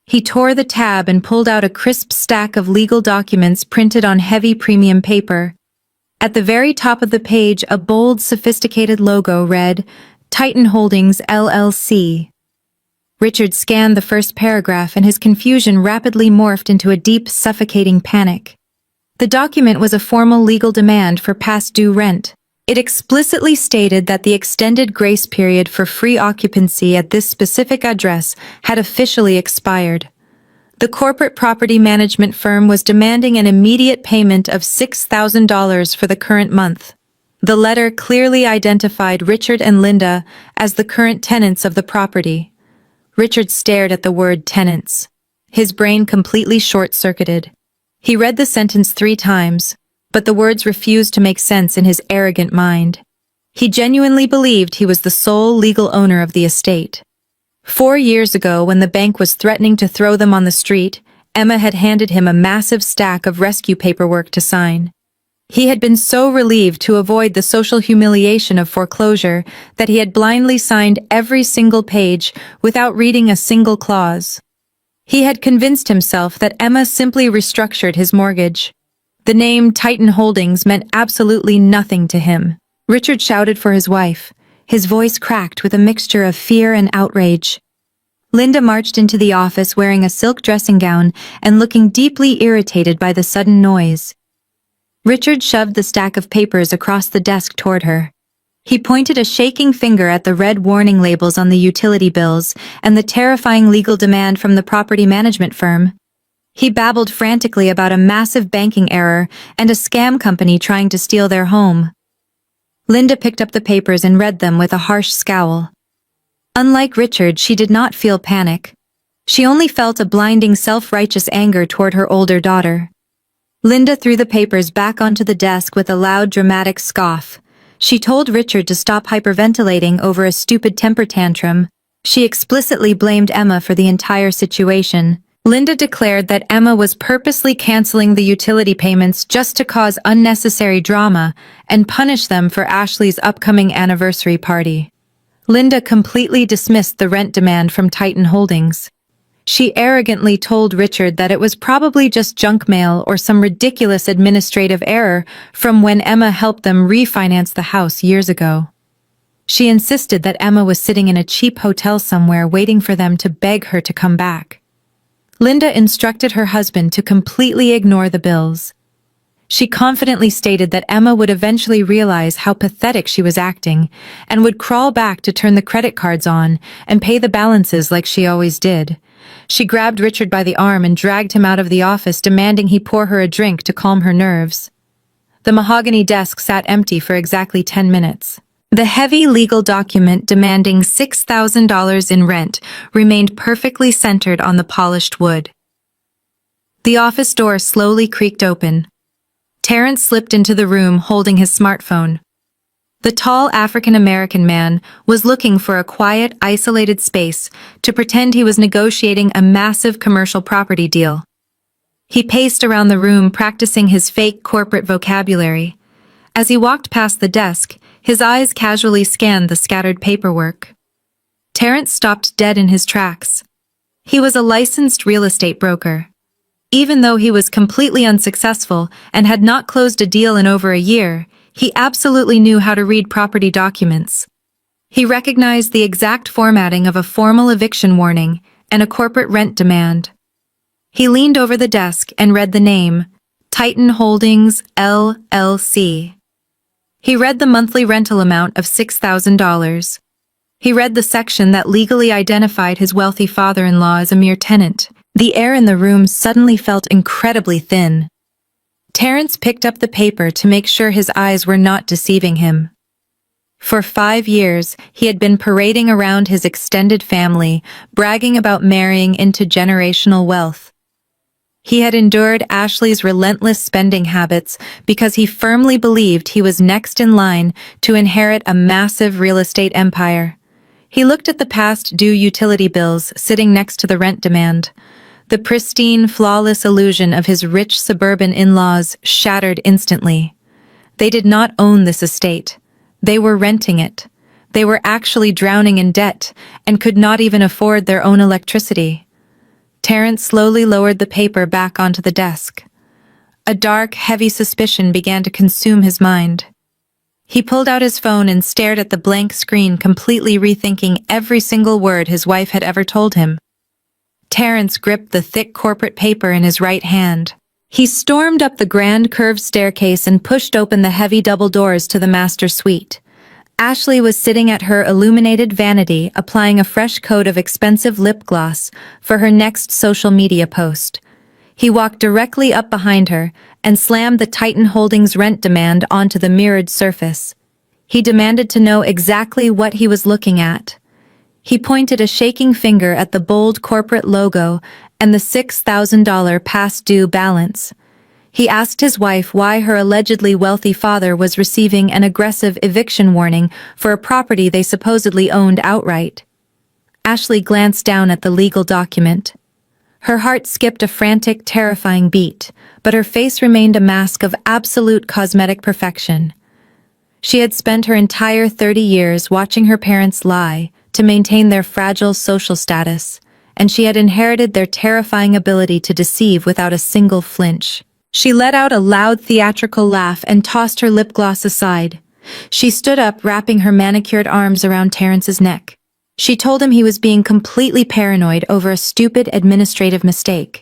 He tore the tab and pulled out a crisp stack of legal documents printed on heavy premium paper. At the very top of the page, a bold, sophisticated logo read, Titan Holdings, LLC. Richard scanned the first paragraph and his confusion rapidly morphed into a deep, suffocating panic. The document was a formal legal demand for past due rent. It explicitly stated that the extended grace period for free occupancy at this specific address had officially expired. The corporate property management firm was demanding an immediate payment of $6,000 for the current month. The letter clearly identified Richard and Linda as the current tenants of the property. Richard stared at the word tenants. His brain completely short-circuited. He read the sentence 3 times, but the words refused to make sense in his arrogant mind. He genuinely believed he was the sole legal owner of the estate. 4 years ago, when the bank was threatening to throw them on the street, Emma had handed him a massive stack of rescue paperwork to sign. He had been so relieved to avoid the social humiliation of foreclosure that he had blindly signed every single page without reading a single clause. He had convinced himself that Emma simply restructured his mortgage. The name Titan Holdings meant absolutely nothing to him. Richard shouted for his wife. His voice cracked with a mixture of fear and outrage. Linda marched into the office wearing a silk dressing gown and looking deeply irritated by the sudden noise. Richard shoved the stack of papers across the desk toward her. He pointed a shaking finger at the red warning labels on the utility bills and the terrifying legal demand from the property management firm. He babbled frantically about a massive banking error and a scam company trying to steal their home. Linda picked up the papers and read them with a harsh scowl. Unlike Richard, she did not feel panic. She only felt a blinding self-righteous anger toward her older daughter. Linda threw the papers back onto the desk with a loud, dramatic scoff. She told Richard to stop hyperventilating over a stupid temper tantrum. She explicitly blamed Emma for the entire situation. Linda declared that Emma was purposely canceling the utility payments just to cause unnecessary drama and punish them for Ashley's upcoming anniversary party. Linda completely dismissed the rent demand from Titan Holdings. She arrogantly told Richard that it was probably just junk mail or some ridiculous administrative error from when Emma helped them refinance the house years ago. She insisted that Emma was sitting in a cheap hotel somewhere waiting for them to beg her to come back. Linda instructed her husband to completely ignore the bills. She confidently stated that Emma would eventually realize how pathetic she was acting and would crawl back to turn the credit cards on and pay the balances like she always did. She grabbed Richard by the arm and dragged him out of the office, demanding he pour her a drink to calm her nerves. The mahogany desk sat empty for exactly 10 minutes. The heavy legal document demanding $6,000 in rent remained perfectly centered on the polished wood. The office door slowly creaked open. Terrence slipped into the room holding his smartphone. The tall African-American man was looking for a quiet, isolated space to pretend he was negotiating a massive commercial property deal. He paced around the room practicing his fake corporate vocabulary. As he walked past the desk, his eyes casually scanned the scattered paperwork. Terrence stopped dead in his tracks. He was a licensed real estate broker. Even though he was completely unsuccessful and had not closed a deal in over a year, he absolutely knew how to read property documents. He recognized the exact formatting of a formal eviction warning and a corporate rent demand. He leaned over the desk and read the name, Titan Holdings, LLC. He read the monthly rental amount of $6,000. He read the section that legally identified his wealthy father-in-law as a mere tenant. The air in the room suddenly felt incredibly thin. Terrence picked up the paper to make sure his eyes were not deceiving him. For 5 years, he had been parading around his extended family, bragging about marrying into generational wealth. He had endured Ashley's relentless spending habits because he firmly believed he was next in line to inherit a massive real estate empire. He looked at the past due utility bills sitting next to the rent demand. The pristine, flawless illusion of his rich suburban in-laws shattered instantly. They did not own this estate. They were renting it. They were actually drowning in debt and could not even afford their own electricity. Terrence slowly lowered the paper back onto the desk. A dark, heavy suspicion began to consume his mind. He pulled out his phone and stared at the blank screen, completely rethinking every single word his wife had ever told him. Terrence gripped the thick corporate paper in his right hand. He stormed up the grand curved staircase and pushed open the heavy double doors to the master suite. Ashley was sitting at her illuminated vanity, applying a fresh coat of expensive lip gloss for her next social media post. He walked directly up behind her and slammed the Titan Holdings rent demand onto the mirrored surface. He demanded to know exactly what he was looking at. He pointed a shaking finger at the bold corporate logo and the $6,000 past due balance. He asked his wife why her allegedly wealthy father was receiving an aggressive eviction warning for a property they supposedly owned outright. Ashley glanced down at the legal document. Her heart skipped a frantic, terrifying beat, but her face remained a mask of absolute cosmetic perfection. She had spent her entire 30 years watching her parents lie to maintain their fragile social status, and she had inherited their terrifying ability to deceive without a single flinch. She let out a loud theatrical laugh and tossed her lip gloss aside. She stood up, wrapping her manicured arms around Terrence's neck. She told him he was being completely paranoid over a stupid administrative mistake.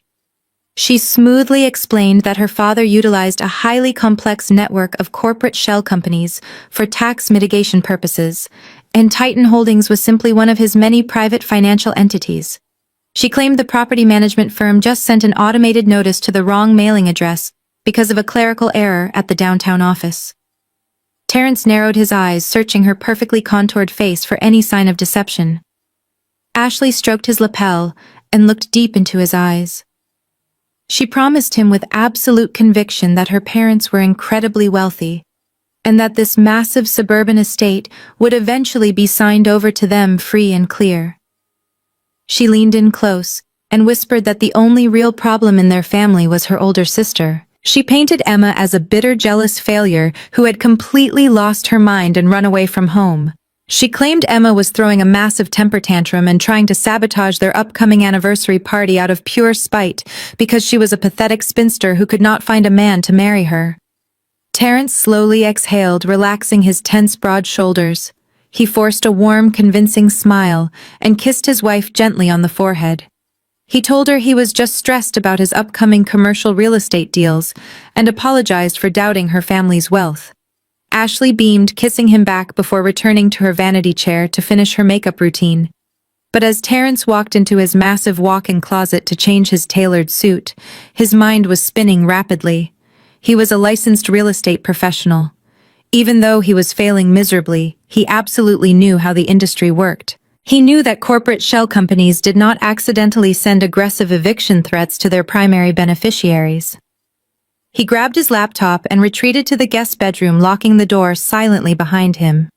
She smoothly explained that her father utilized a highly complex network of corporate shell companies for tax mitigation purposes, and Titan Holdings was simply one of his many private financial entities. She claimed the property management firm just sent an automated notice to the wrong mailing address because of a clerical error at the downtown office. Terrence narrowed his eyes, searching her perfectly contoured face for any sign of deception. Ashley stroked his lapel and looked deep into his eyes. She promised him with absolute conviction that her parents were incredibly wealthy, and that this massive suburban estate would eventually be signed over to them free and clear. She leaned in close and whispered that the only real problem in their family was her older sister. She painted Emma as a bitter, jealous failure who had completely lost her mind and run away from home. She claimed Emma was throwing a massive temper tantrum and trying to sabotage their upcoming anniversary party out of pure spite because she was a pathetic spinster who could not find a man to marry her. Terrence slowly exhaled, relaxing his tense, broad shoulders. He forced a warm, convincing smile and kissed his wife gently on the forehead. He told her he was just stressed about his upcoming commercial real estate deals and apologized for doubting her family's wealth. Ashley beamed, kissing him back before returning to her vanity chair to finish her makeup routine. But as Terrence walked into his massive walk-in closet to change his tailored suit, his mind was spinning rapidly. He was a licensed real estate professional. Even though he was failing miserably, he absolutely knew how the industry worked. He knew that corporate shell companies did not accidentally send aggressive eviction threats to their primary beneficiaries. He grabbed his laptop and retreated to the guest bedroom, locking the door silently behind him.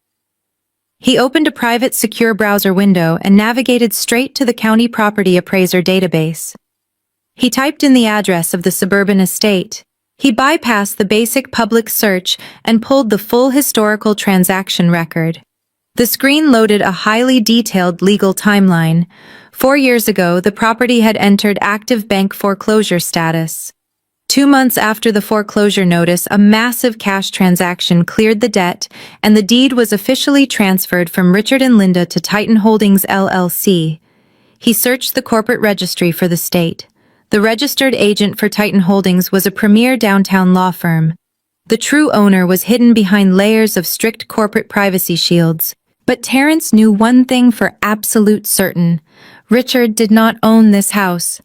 He opened a private secure browser window and navigated straight to the county property appraiser database. He typed in the address of the suburban estate. He bypassed the basic public search and pulled the full historical transaction record. The screen loaded a highly detailed legal timeline. 4 years ago, the property had entered active bank foreclosure status. 2 months after the foreclosure notice, a massive cash transaction cleared the debt, and the deed was officially transferred from Richard and Linda to Titan Holdings LLC. He searched the corporate registry for the state. The registered agent for Titan Holdings was a premier downtown law firm. The true owner was hidden behind layers of strict corporate privacy shields. But Terrence knew one thing for absolute certain. Richard did not own this house.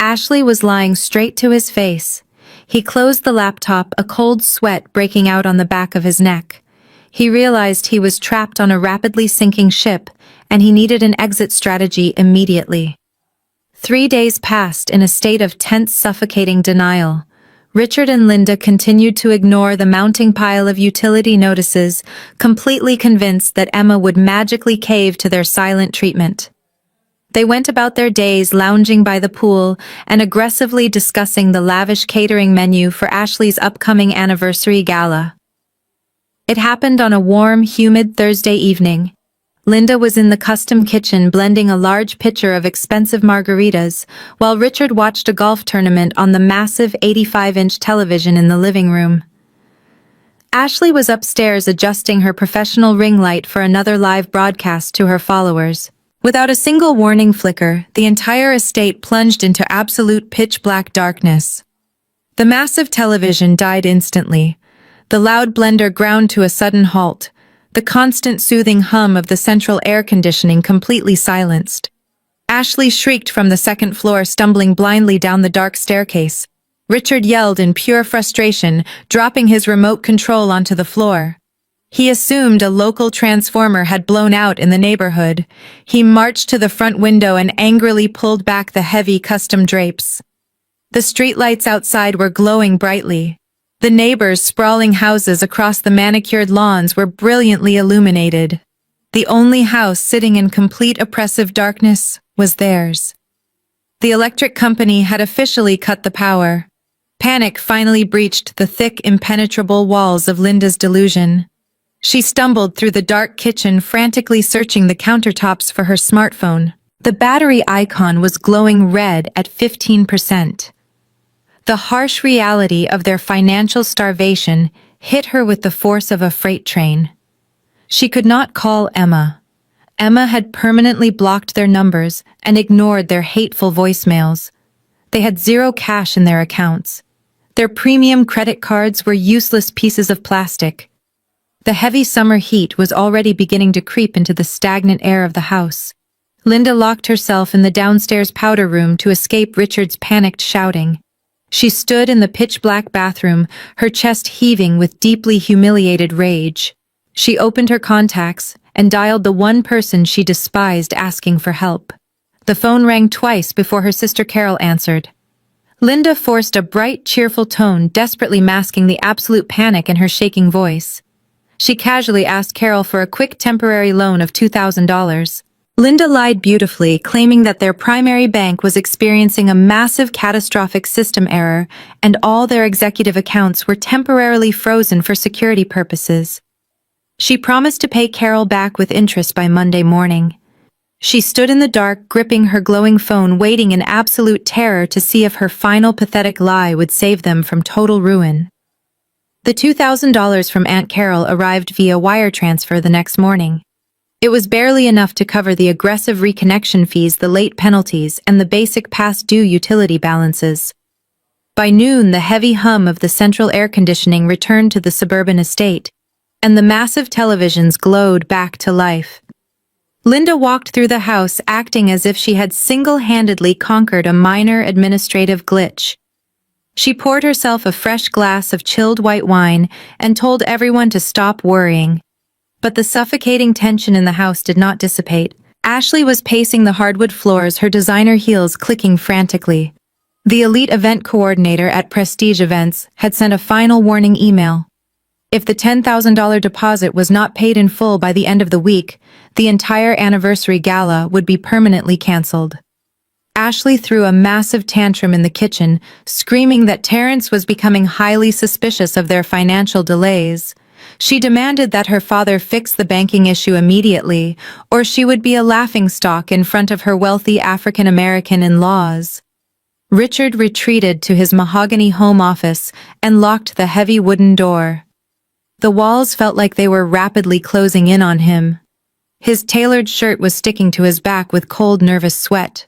Ashley was lying straight to his face. He closed the laptop, a cold sweat breaking out on the back of his neck. He realized he was trapped on a rapidly sinking ship, and he needed an exit strategy immediately. 3 days passed in a state of tense, suffocating denial. Richard and Linda continued to ignore the mounting pile of utility notices, completely convinced that Emma would magically cave to their silent treatment. They went about their days lounging by the pool and aggressively discussing the lavish catering menu for Ashley's upcoming anniversary gala. It happened on a warm, humid Thursday evening. Linda was in the custom kitchen blending a large pitcher of expensive margaritas, while Richard watched a golf tournament on the massive 85-inch television in the living room. Ashley was upstairs adjusting her professional ring light for another live broadcast to her followers. Without a single warning flicker, the entire estate plunged into absolute pitch-black darkness. The massive television died instantly. The loud blender ground to a sudden halt. The constant soothing hum of the central air conditioning completely silenced. Ashley shrieked from the second floor, stumbling blindly down the dark staircase. Richard yelled in pure frustration, dropping his remote control onto the floor. He assumed a local transformer had blown out in the neighborhood. He marched to the front window and angrily pulled back the heavy custom drapes. The streetlights outside were glowing brightly. The neighbors' sprawling houses across the manicured lawns were brilliantly illuminated. The only house sitting in complete oppressive darkness was theirs. The electric company had officially cut the power. Panic finally breached the thick, impenetrable walls of Linda's delusion. She stumbled through the dark kitchen, frantically searching the countertops for her smartphone. The battery icon was glowing red at 15%. The harsh reality of their financial starvation hit her with the force of a freight train. She could not call Emma. Emma had permanently blocked their numbers and ignored their hateful voicemails. They had zero cash in their accounts. Their premium credit cards were useless pieces of plastic. The heavy summer heat was already beginning to creep into the stagnant air of the house. Linda locked herself in the downstairs powder room to escape Richard's panicked shouting. She stood in the pitch-black bathroom, her chest heaving with deeply humiliated rage. She opened her contacts and dialed the one person she despised, asking for help. The phone rang twice before her sister Carol answered. Linda forced a bright, cheerful tone, desperately masking the absolute panic in her shaking voice. She casually asked Carol for a quick temporary loan of $2,000. Linda lied beautifully, claiming that their primary bank was experiencing a massive catastrophic system error and all their executive accounts were temporarily frozen for security purposes. She promised to pay Carol back with interest by Monday morning. She stood in the dark, gripping her glowing phone, waiting in absolute terror to see if her final pathetic lie would save them from total ruin. The $2,000 from Aunt Carol arrived via wire transfer the next morning. It was barely enough to cover the aggressive reconnection fees, the late penalties, and the basic past due utility balances. By noon, the heavy hum of the central air conditioning returned to the suburban estate, and the massive televisions glowed back to life. Linda walked through the house acting as if she had single-handedly conquered a minor administrative glitch. She poured herself a fresh glass of chilled white wine and told everyone to stop worrying. But the suffocating tension in the house did not dissipate. Ashley was pacing the hardwood floors, her designer heels clicking frantically. The elite event coordinator at Prestige Events had sent a final warning email. If the $10,000 deposit was not paid in full by the end of the week, the entire anniversary gala would be permanently canceled. Ashley threw a massive tantrum in the kitchen, screaming that Terrence was becoming highly suspicious of their financial delays. She demanded that her father fix the banking issue immediately, or she would be a laughingstock in front of her wealthy African-American in-laws. Richard retreated to his mahogany home office and locked the heavy wooden door. The walls felt like they were rapidly closing in on him. His tailored shirt was sticking to his back with cold, nervous sweat.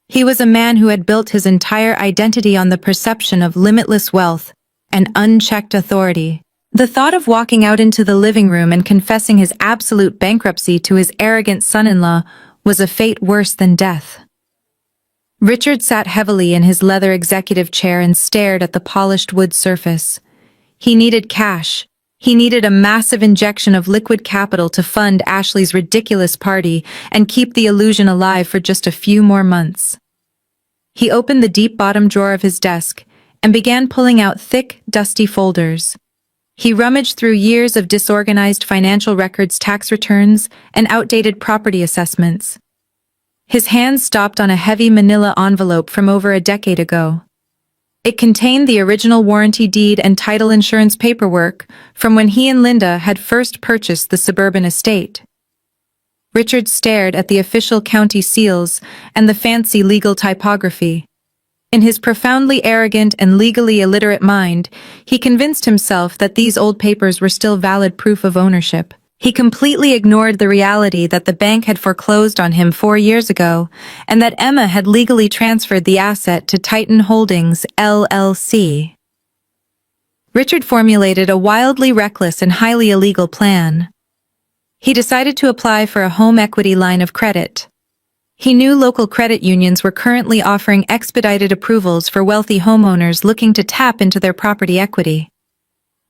He was a man who had built his entire identity on the perception of limitless wealth and unchecked authority. The thought of walking out into the living room and confessing his absolute bankruptcy to his arrogant son-in-law was a fate worse than death. Richard sat heavily in his leather executive chair and stared at the polished wood surface. He needed cash. He needed a massive injection of liquid capital to fund Ashley's ridiculous party and keep the illusion alive for just a few more months. He opened the deep bottom drawer of his desk and began pulling out thick, dusty folders. He rummaged through years of disorganized financial records, tax returns, and outdated property assessments. His hands stopped on a heavy manila envelope from over a decade ago. It contained the original warranty deed and title insurance paperwork from when he and Linda had first purchased the suburban estate. Richard stared at the official county seals and the fancy legal typography. In his profoundly arrogant and legally illiterate mind, he convinced himself that these old papers were still valid proof of ownership. He completely ignored the reality that the bank had foreclosed on him 4 years ago, and that Emma had legally transferred the asset to Titan Holdings, LLC. Richard formulated a wildly reckless and highly illegal plan. He decided to apply for a home equity line of credit. He knew local credit unions were currently offering expedited approvals for wealthy homeowners looking to tap into their property equity.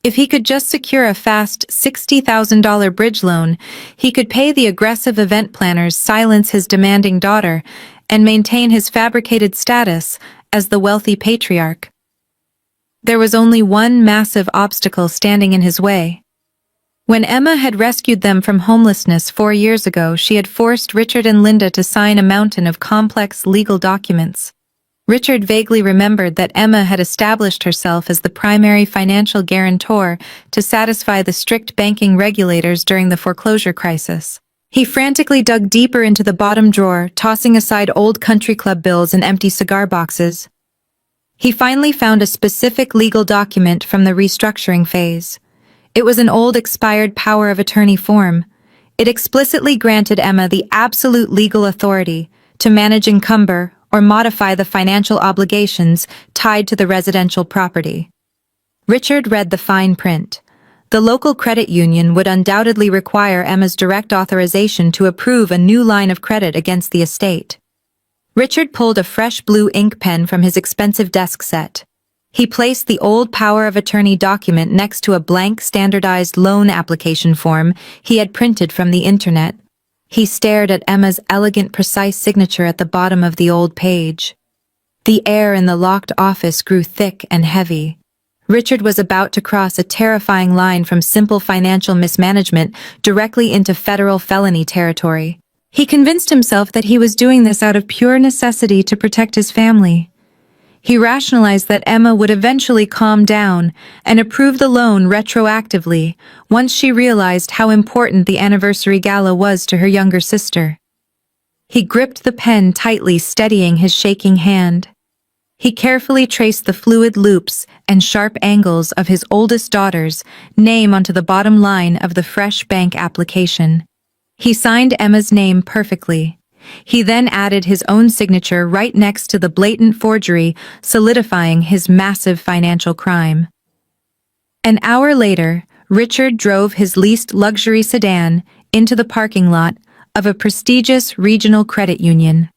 If he could just secure a fast $60,000 bridge loan, he could pay the aggressive event planners, silence his demanding daughter, and maintain his fabricated status as the wealthy patriarch. There was only one massive obstacle standing in his way. When Emma had rescued them from homelessness 4 years ago, she had forced Richard and Linda to sign a mountain of complex legal documents. Richard vaguely remembered that Emma had established herself as the primary financial guarantor to satisfy the strict banking regulators during the foreclosure crisis. He frantically dug deeper into the bottom drawer, tossing aside old country club bills and empty cigar boxes. He finally found a specific legal document from the restructuring phase. It was an old expired power of attorney form. It explicitly granted Emma the absolute legal authority to manage, encumber, or modify the financial obligations tied to the residential property. Richard read the fine print. The local credit union would undoubtedly require Emma's direct authorization to approve a new line of credit against the estate. Richard pulled a fresh blue ink pen from his expensive desk set. He placed the old power of attorney document next to a blank standardized loan application form he had printed from the internet. He stared at Emma's elegant, precise signature at the bottom of the old page. The air in the locked office grew thick and heavy. Richard was about to cross a terrifying line from simple financial mismanagement directly into federal felony territory. He convinced himself that he was doing this out of pure necessity to protect his family. He rationalized that Emma would eventually calm down and approve the loan retroactively once she realized how important the anniversary gala was to her younger sister. He gripped the pen tightly, steadying his shaking hand. He carefully traced the fluid loops and sharp angles of his oldest daughter's name onto the bottom line of the fresh bank application. He signed Emma's name perfectly. He then added his own signature right next to the blatant forgery, solidifying his massive financial crime. An hour later, Richard drove his leased luxury sedan into the parking lot of a prestigious regional credit union.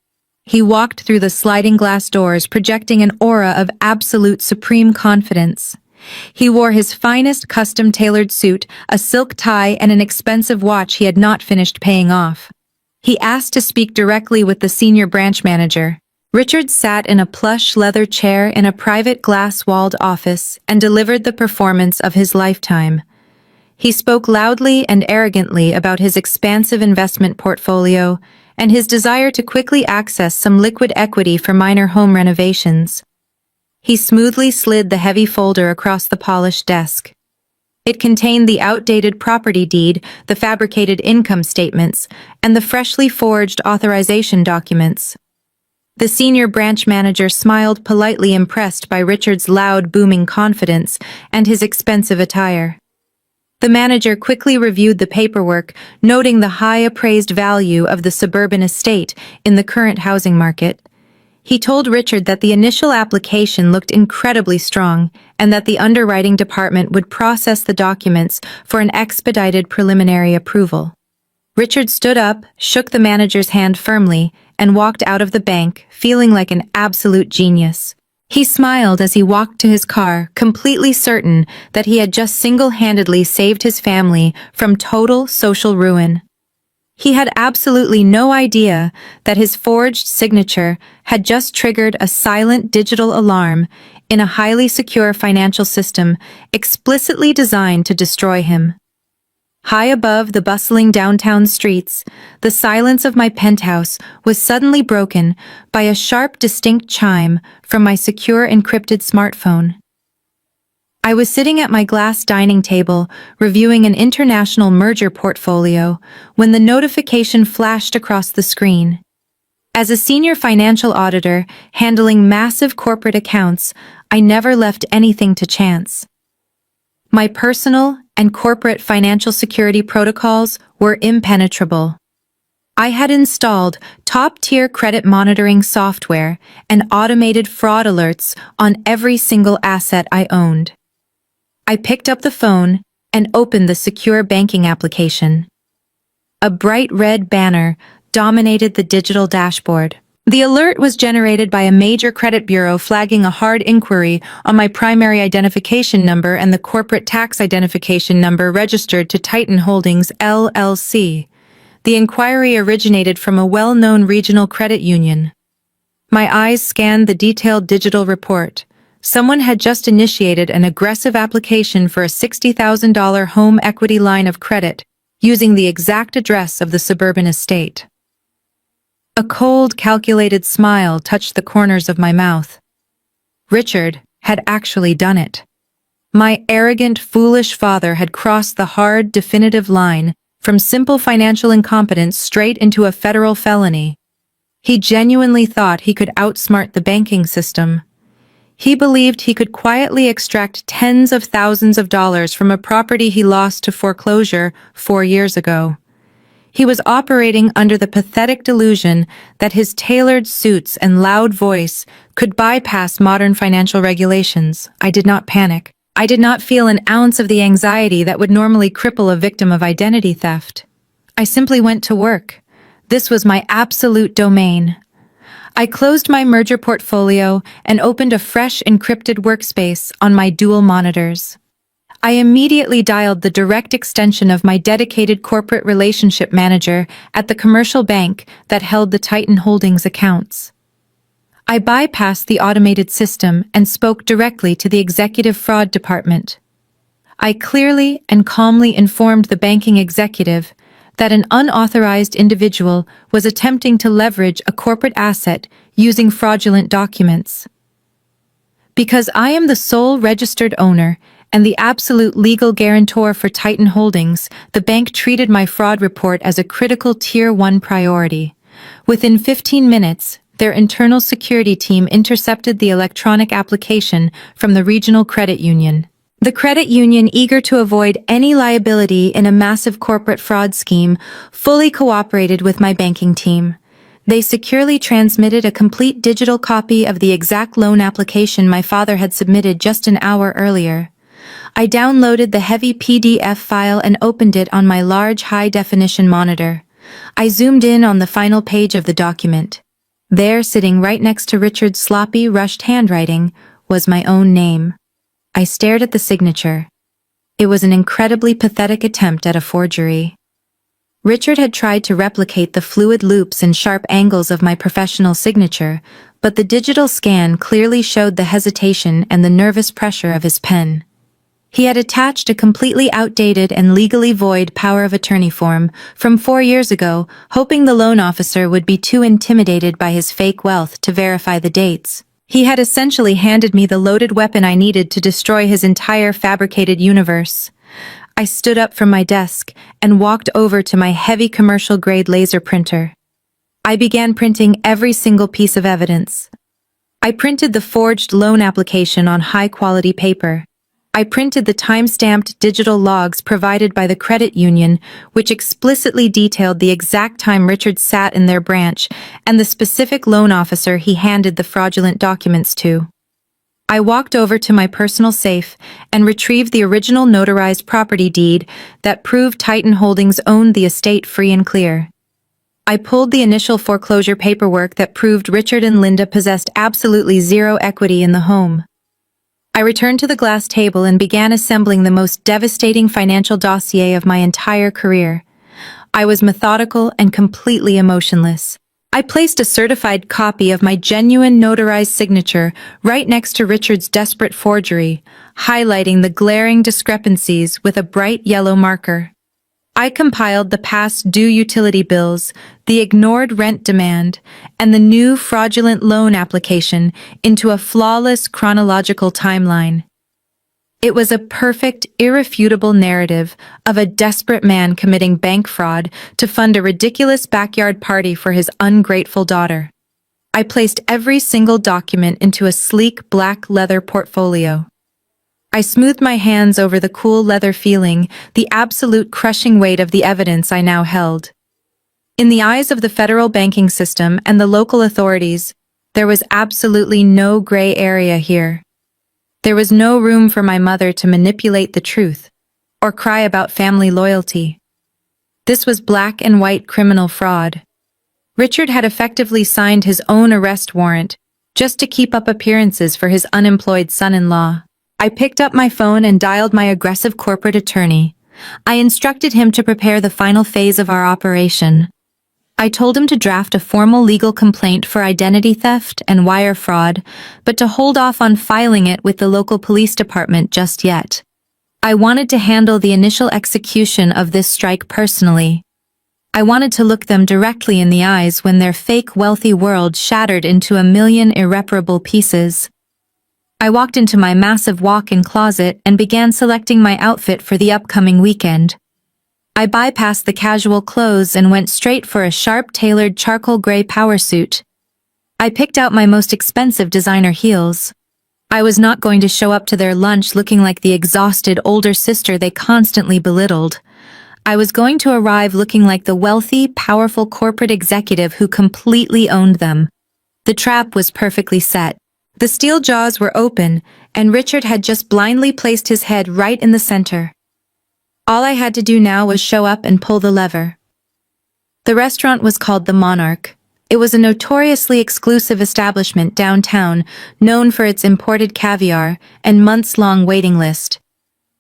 He walked through the sliding glass doors, projecting an aura of absolute supreme confidence. He wore his finest custom-tailored suit, a silk tie, and an expensive watch he had not finished paying off. He asked to speak directly with the senior branch manager. Richard sat in a plush leather chair in a private glass-walled office and delivered the performance of his lifetime. He spoke loudly and arrogantly about his expansive investment portfolio and his desire to quickly access some liquid equity for minor home renovations. He smoothly slid the heavy folder across the polished desk. It contained the outdated property deed, the fabricated income statements, and the freshly forged authorization documents. The senior branch manager smiled, politely impressed by Richard's loud, booming confidence and his expensive attire. The manager quickly reviewed the paperwork, noting the high appraised value of the suburban estate in the current housing market. He told Richard that the initial application looked incredibly strong and that the underwriting department would process the documents for an expedited preliminary approval. Richard stood up, shook the manager's hand firmly, and walked out of the bank, feeling like an absolute genius. He smiled as he walked to his car, completely certain that he had just single-handedly saved his family from total social ruin. He had absolutely no idea that his forged signature had just triggered a silent digital alarm in a highly secure financial system explicitly designed to destroy him. High above the bustling downtown streets, the silence of my penthouse was suddenly broken by a sharp, distinct chime from my secure encrypted smartphone. I was sitting at my glass dining table, reviewing an international merger portfolio, when the notification flashed across the screen. As a senior financial auditor handling massive corporate accounts, I never left anything to chance. My personal and corporate financial security protocols were impenetrable. I had installed top-tier credit monitoring software and automated fraud alerts on every single asset I owned. I picked up the phone and opened the secure banking application. A bright red banner dominated the digital dashboard. The alert was generated by a major credit bureau flagging a hard inquiry on my primary identification number and the corporate tax identification number registered to Titan Holdings, LLC. The inquiry originated from a well-known regional credit union. My eyes scanned the detailed digital report. Someone had just initiated an aggressive application for a $60,000 home equity line of credit, using the exact address of the suburban estate. A cold, calculated smile touched the corners of my mouth. Richard had actually done it. My arrogant, foolish father had crossed the hard, definitive line from simple financial incompetence straight into a federal felony. He genuinely thought he could outsmart the banking system. He believed he could quietly extract tens of thousands of dollars from a property he lost to foreclosure 4 years ago. He was operating under the pathetic delusion that his tailored suits and loud voice could bypass modern financial regulations. I did not panic. I did not feel an ounce of the anxiety that would normally cripple a victim of identity theft. I simply went to work. This was my absolute domain. I closed my merger portfolio and opened a fresh encrypted workspace on my dual monitors. I immediately dialed the direct extension of my dedicated corporate relationship manager at the commercial bank that held the Titan Holdings accounts. I bypassed the automated system and spoke directly to the executive fraud department. I clearly and calmly informed the banking executive that an unauthorized individual was attempting to leverage a corporate asset using fraudulent documents. Because I am the sole registered owner and the absolute legal guarantor for Titan Holdings, the bank treated my fraud report as a critical Tier 1 priority. Within 15 minutes, their internal security team intercepted the electronic application from the regional credit union. The credit union, eager to avoid any liability in a massive corporate fraud scheme, fully cooperated with my banking team. They securely transmitted a complete digital copy of the exact loan application my father had submitted just an hour earlier. I downloaded the heavy PDF file and opened it on my large high-definition monitor. I zoomed in on the final page of the document. There, sitting right next to Richard's sloppy, rushed handwriting, was my own name. I stared at the signature. It was an incredibly pathetic attempt at a forgery. Richard had tried to replicate the fluid loops and sharp angles of my professional signature, but the digital scan clearly showed the hesitation and the nervous pressure of his pen. He had attached a completely outdated and legally void power of attorney form from 4 years ago, hoping the loan officer would be too intimidated by his fake wealth to verify the dates. He had essentially handed me the loaded weapon I needed to destroy his entire fabricated universe. I stood up from my desk and walked over to my heavy commercial-grade laser printer. I began printing every single piece of evidence. I printed the forged loan application on high-quality paper. I printed the time-stamped digital logs provided by the credit union, which explicitly detailed the exact time Richard sat in their branch and the specific loan officer he handed the fraudulent documents to. I walked over to my personal safe and retrieved the original notarized property deed that proved Titan Holdings owned the estate free and clear. I pulled the initial foreclosure paperwork that proved Richard and Linda possessed absolutely zero equity in the home. I returned to the glass table and began assembling the most devastating financial dossier of my entire career. I was methodical and completely emotionless. I placed a certified copy of my genuine notarized signature right next to Richard's desperate forgery, highlighting the glaring discrepancies with a bright yellow marker. I compiled the past due utility bills, the ignored rent demand, and the new fraudulent loan application into a flawless chronological timeline. It was a perfect, irrefutable narrative of a desperate man committing bank fraud to fund a ridiculous backyard party for his ungrateful daughter. I placed every single document into a sleek black leather portfolio. I smoothed my hands over the cool leather feeling, the absolute crushing weight of the evidence I now held. In the eyes of the federal banking system and the local authorities, there was absolutely no gray area here. There was no room for my mother to manipulate the truth or cry about family loyalty. This was black and white criminal fraud. Richard had effectively signed his own arrest warrant just to keep up appearances for his unemployed son-in-law. I picked up my phone and dialed my aggressive corporate attorney. I instructed him to prepare the final phase of our operation. I told him to draft a formal legal complaint for identity theft and wire fraud, but to hold off on filing it with the local police department just yet. I wanted to handle the initial execution of this strike personally. I wanted to look them directly in the eyes when their fake wealthy world shattered into a million irreparable pieces. I walked into my massive walk-in closet and began selecting my outfit for the upcoming weekend. I bypassed the casual clothes and went straight for a sharp-tailored charcoal gray power suit. I picked out my most expensive designer heels. I was not going to show up to their lunch looking like the exhausted older sister they constantly belittled. I was going to arrive looking like the wealthy, powerful corporate executive who completely owned them. The trap was perfectly set. The steel jaws were open, and Richard had just blindly placed his head right in the center. All I had to do now was show up and pull the lever. The restaurant was called the Monarch. It was a notoriously exclusive establishment downtown, known for its imported caviar and months-long waiting list.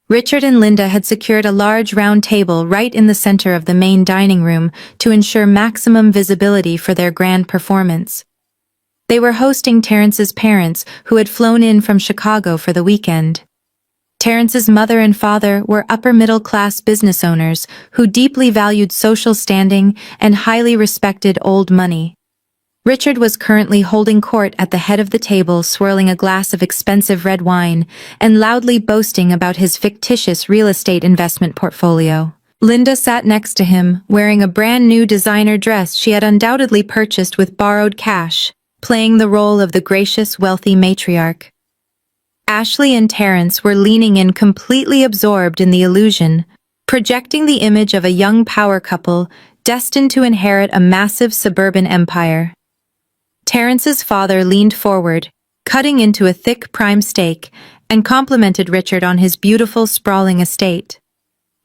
Richard and Linda had secured a large round table right in the center of the main dining room to ensure maximum visibility for their grand performance. They were hosting Terrence's parents, who had flown in from Chicago for the weekend. Terrence's mother and father were upper-middle-class business owners who deeply valued social standing and highly respected old money. Richard was currently holding court at the head of the table, swirling a glass of expensive red wine and loudly boasting about his fictitious real estate investment portfolio. Linda sat next to him, wearing a brand-new designer dress she had undoubtedly purchased with borrowed cash, playing the role of the gracious, wealthy matriarch. Ashley and Terrence were leaning in, completely absorbed in the illusion, projecting the image of a young power couple destined to inherit a massive suburban empire. Terrence's father leaned forward, cutting into a thick prime steak, and complimented Richard on his beautiful, sprawling estate.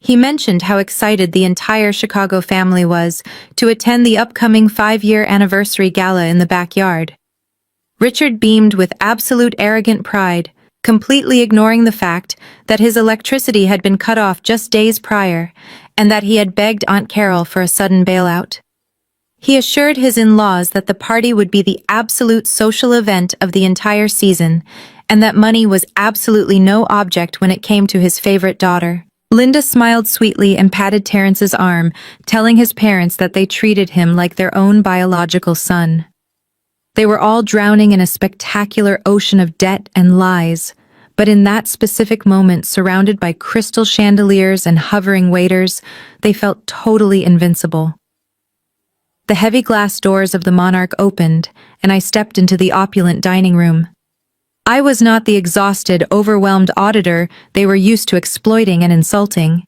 He mentioned how excited the entire Chicago family was to attend the upcoming 5-year anniversary gala in the backyard. Richard beamed with absolute arrogant pride, completely ignoring the fact that his electricity had been cut off just days prior, and that he had begged Aunt Carol for a sudden bailout. He assured his in-laws that the party would be the absolute social event of the entire season, and that money was absolutely no object when it came to his favorite daughter. Linda smiled sweetly and patted Terrence's arm, telling his parents that they treated him like their own biological son. They were all drowning in a spectacular ocean of debt and lies, but in that specific moment, surrounded by crystal chandeliers and hovering waiters, they felt totally invincible. The heavy glass doors of the Monarch opened, and I stepped into the opulent dining room. I was not the exhausted, overwhelmed auditor they were used to exploiting and insulting.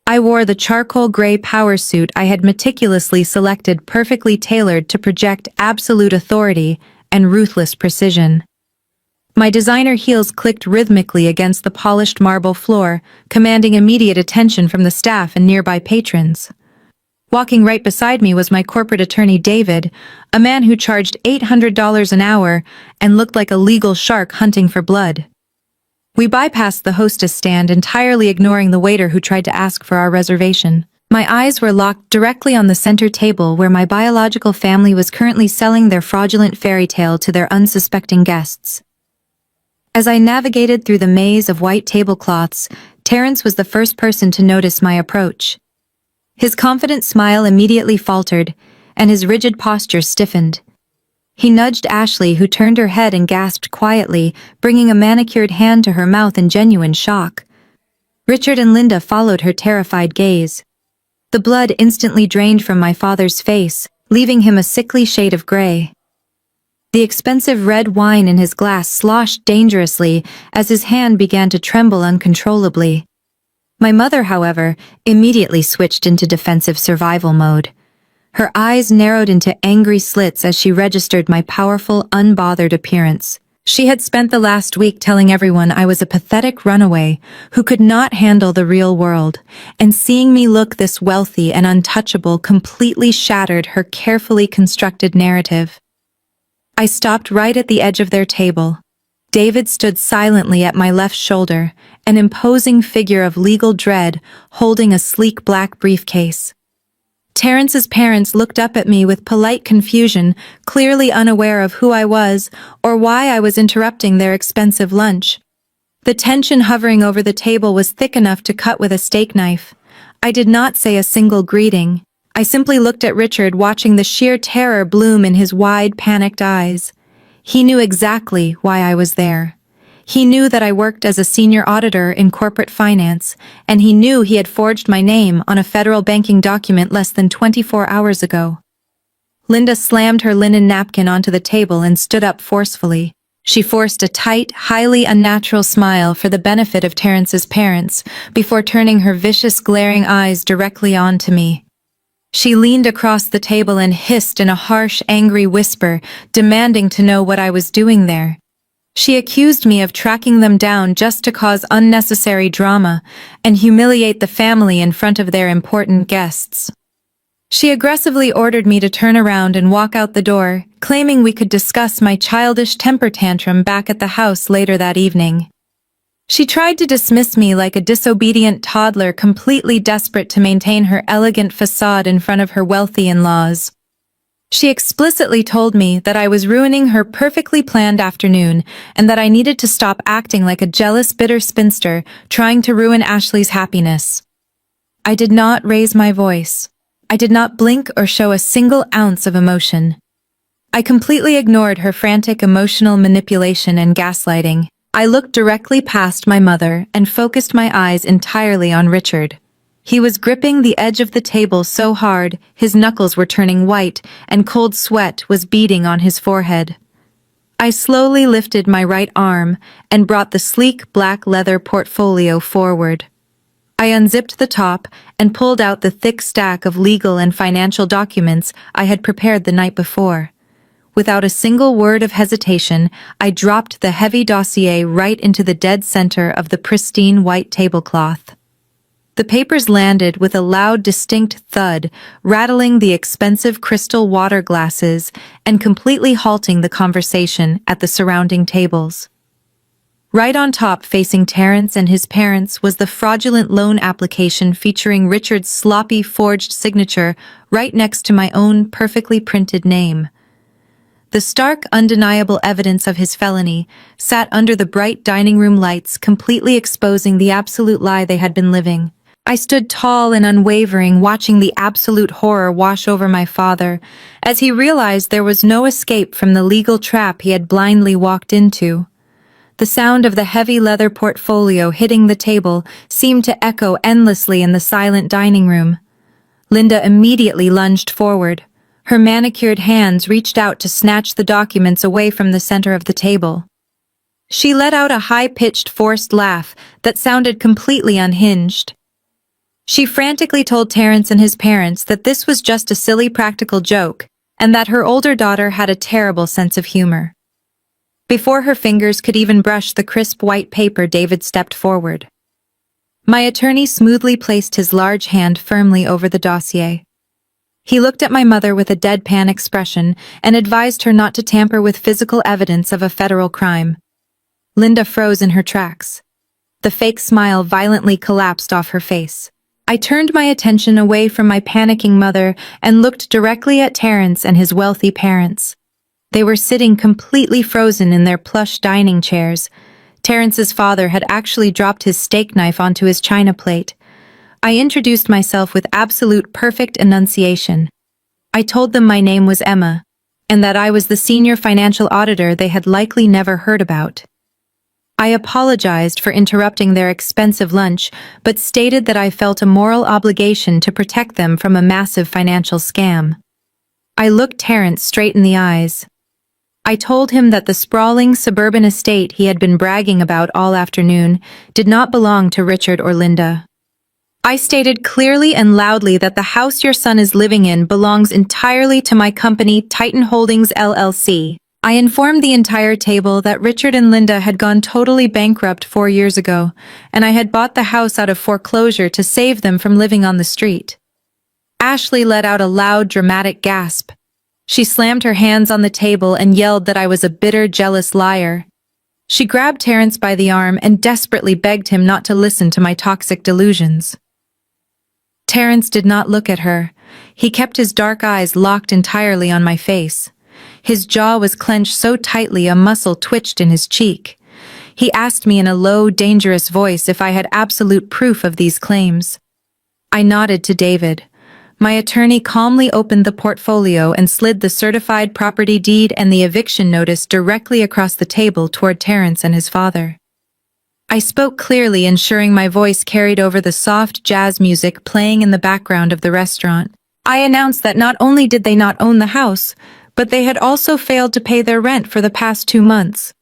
I wore the charcoal gray power suit I had meticulously selected, perfectly tailored to project absolute authority and ruthless precision. My designer heels clicked rhythmically against the polished marble floor, commanding immediate attention from the staff and nearby patrons. Walking right beside me was my corporate attorney David, a man who charged $800 an hour and looked like a legal shark hunting for blood. We bypassed the hostess stand, entirely ignoring the waiter who tried to ask for our reservation. My eyes were locked directly on the center table where my biological family was currently selling their fraudulent fairy tale to their unsuspecting guests. As I navigated through the maze of white tablecloths, Terrence was the first person to notice my approach. His confident smile immediately faltered, and his rigid posture stiffened. He nudged Ashley, who turned her head and gasped quietly, bringing a manicured hand to her mouth in genuine shock. Richard and Linda followed her terrified gaze. The blood instantly drained from my father's face, leaving him a sickly shade of gray. The expensive red wine in his glass sloshed dangerously as his hand began to tremble uncontrollably. My mother, however, immediately switched into defensive survival mode. Her eyes narrowed into angry slits as she registered my powerful, unbothered appearance. She had spent the last week telling everyone I was a pathetic runaway who could not handle the real world, and seeing me look this wealthy and untouchable completely shattered her carefully constructed narrative. I stopped right at the edge of their table. David stood silently at my left shoulder, an imposing figure of legal dread, holding a sleek black briefcase. Terrence's parents looked up at me with polite confusion, clearly unaware of who I was or why I was interrupting their expensive lunch. The tension hovering over the table was thick enough to cut with a steak knife. I did not say a single greeting. I simply looked at Richard, watching the sheer terror bloom in his wide, panicked eyes. He knew exactly why I was there. He knew that I worked as a senior auditor in corporate finance, and he knew he had forged my name on a federal banking document less than 24 hours ago. Linda slammed her linen napkin onto the table and stood up forcefully. She forced a tight, highly unnatural smile for the benefit of Terrence's parents before turning her vicious, glaring eyes directly onto me. She leaned across the table and hissed in a harsh, angry whisper, demanding to know what I was doing there. She accused me of tracking them down just to cause unnecessary drama and humiliate the family in front of their important guests. She aggressively ordered me to turn around and walk out the door, claiming we could discuss my childish temper tantrum back at the house later that evening. She tried to dismiss me like a disobedient toddler completely desperate to maintain her elegant facade in front of her wealthy in-laws. She explicitly told me that I was ruining her perfectly planned afternoon and that I needed to stop acting like a jealous, bitter spinster trying to ruin Ashley's happiness. I did not raise my voice. I did not blink or show a single ounce of emotion. I completely ignored her frantic emotional manipulation and gaslighting. I looked directly past my mother and focused my eyes entirely on Richard. He was gripping the edge of the table so hard, his knuckles were turning white and cold sweat was beading on his forehead. I slowly lifted my right arm and brought the sleek black leather portfolio forward. I unzipped the top and pulled out the thick stack of legal and financial documents I had prepared the night before. Without a single word of hesitation, I dropped the heavy dossier right into the dead center of the pristine white tablecloth. The papers landed with a loud, distinct thud, rattling the expensive crystal water glasses and completely halting the conversation at the surrounding tables. Right on top, facing Terrence and his parents, was the fraudulent loan application featuring Richard's sloppy forged signature right next to my own perfectly printed name. The stark, undeniable evidence of his felony sat under the bright dining room lights, completely exposing the absolute lie they had been living. I stood tall and unwavering, watching the absolute horror wash over my father, as he realized there was no escape from the legal trap he had blindly walked into. The sound of the heavy leather portfolio hitting the table seemed to echo endlessly in the silent dining room. Linda immediately lunged forward. Her manicured hands reached out to snatch the documents away from the center of the table. She let out a high-pitched, forced laugh that sounded completely unhinged. She frantically told Terrence and his parents that this was just a silly practical joke, and that her older daughter had a terrible sense of humor. Before her fingers could even brush the crisp white paper, David stepped forward. My attorney smoothly placed his large hand firmly over the dossier. He looked at my mother with a deadpan expression and advised her not to tamper with physical evidence of a federal crime. Linda froze in her tracks. The fake smile violently collapsed off her face. I turned my attention away from my panicking mother and looked directly at Terrence and his wealthy parents. They were sitting completely frozen in their plush dining chairs. Terrence's father had actually dropped his steak knife onto his china plate. I introduced myself with absolute perfect enunciation. I told them my name was Emma, and that I was the senior financial auditor they had likely never heard about. I apologized for interrupting their expensive lunch, but stated that I felt a moral obligation to protect them from a massive financial scam. I looked Terrence straight in the eyes. I told him that the sprawling suburban estate he had been bragging about all afternoon did not belong to Richard or Linda. I stated clearly and loudly that the house your son is living in belongs entirely to my company, Titan Holdings LLC. I informed the entire table that Richard and Linda had gone totally bankrupt 4 years ago, and I had bought the house out of foreclosure to save them from living on the street. Ashley let out a loud, dramatic gasp. She slammed her hands on the table and yelled that I was a bitter, jealous liar. She grabbed Terrence by the arm and desperately begged him not to listen to my toxic delusions. Terrence did not look at her. He kept his dark eyes locked entirely on my face. His jaw was clenched so tightly a muscle twitched in his cheek. He asked me in a low, dangerous voice if I had absolute proof of these claims. I nodded to David. My attorney calmly opened the portfolio and slid the certified property deed and the eviction notice directly across the table toward Terrence and his father. I spoke clearly, ensuring my voice carried over the soft jazz music playing in the background of the restaurant. I announced that not only did they not own the house, but they had also failed to pay their rent for the past 2 months.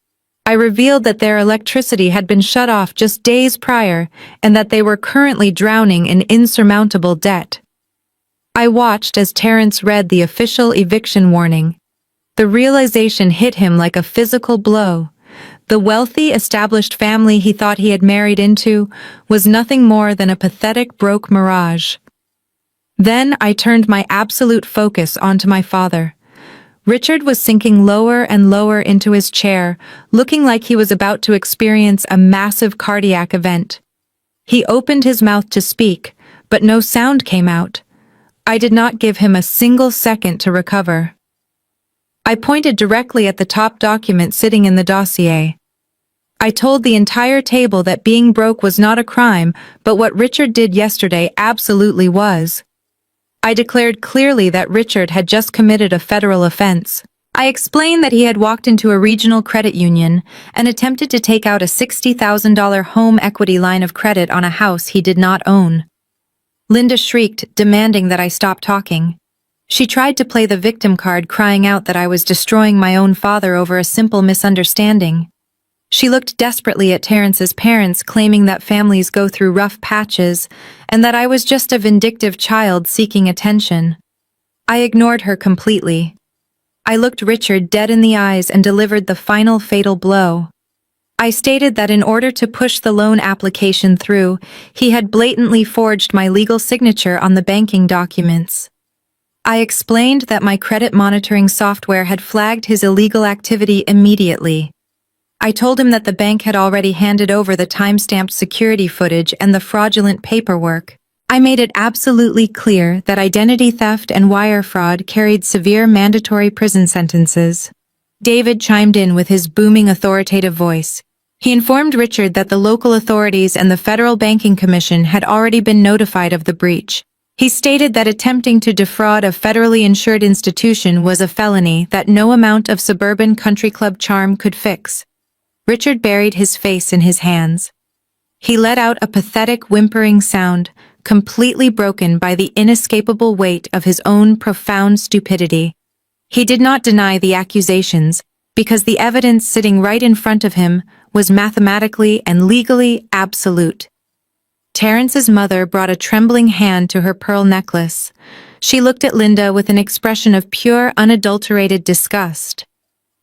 I revealed that their electricity had been shut off just days prior and that they were currently drowning in insurmountable debt. I watched as Terrence read the official eviction warning. The realization hit him like a physical blow. The wealthy, established family he thought he had married into was nothing more than a pathetic, broke mirage. Then I turned my absolute focus onto my father. Richard was sinking lower and lower into his chair, looking like he was about to experience a massive cardiac event. He opened his mouth to speak, but no sound came out. I did not give him a single second to recover. I pointed directly at the top document sitting in the dossier. I told the entire table that being broke was not a crime, but what Richard did yesterday absolutely was. I declared clearly that Richard had just committed a federal offense. I explained that he had walked into a regional credit union and attempted to take out a $60,000 home equity line of credit on a house he did not own. Linda shrieked, demanding that I stop talking. She tried to play the victim card, crying out that I was destroying my own father over a simple misunderstanding. She looked desperately at Terrence's parents, claiming that families go through rough patches and that I was just a vindictive child seeking attention. I ignored her completely. I looked Richard dead in the eyes and delivered the final fatal blow. I stated that in order to push the loan application through, he had blatantly forged my legal signature on the banking documents. I explained that my credit monitoring software had flagged his illegal activity immediately. I told him that the bank had already handed over the time-stamped security footage and the fraudulent paperwork. I made it absolutely clear that identity theft and wire fraud carried severe mandatory prison sentences. David chimed in with his booming authoritative voice. He informed Richard that the local authorities and the Federal Banking Commission had already been notified of the breach. He stated that attempting to defraud a federally insured institution was a felony that no amount of suburban country club charm could fix. Richard buried his face in his hands. He let out a pathetic whimpering sound, completely broken by the inescapable weight of his own profound stupidity. He did not deny the accusations, because the evidence sitting right in front of him was mathematically and legally absolute. Terrence's mother brought a trembling hand to her pearl necklace. She looked at Linda with an expression of pure, unadulterated disgust.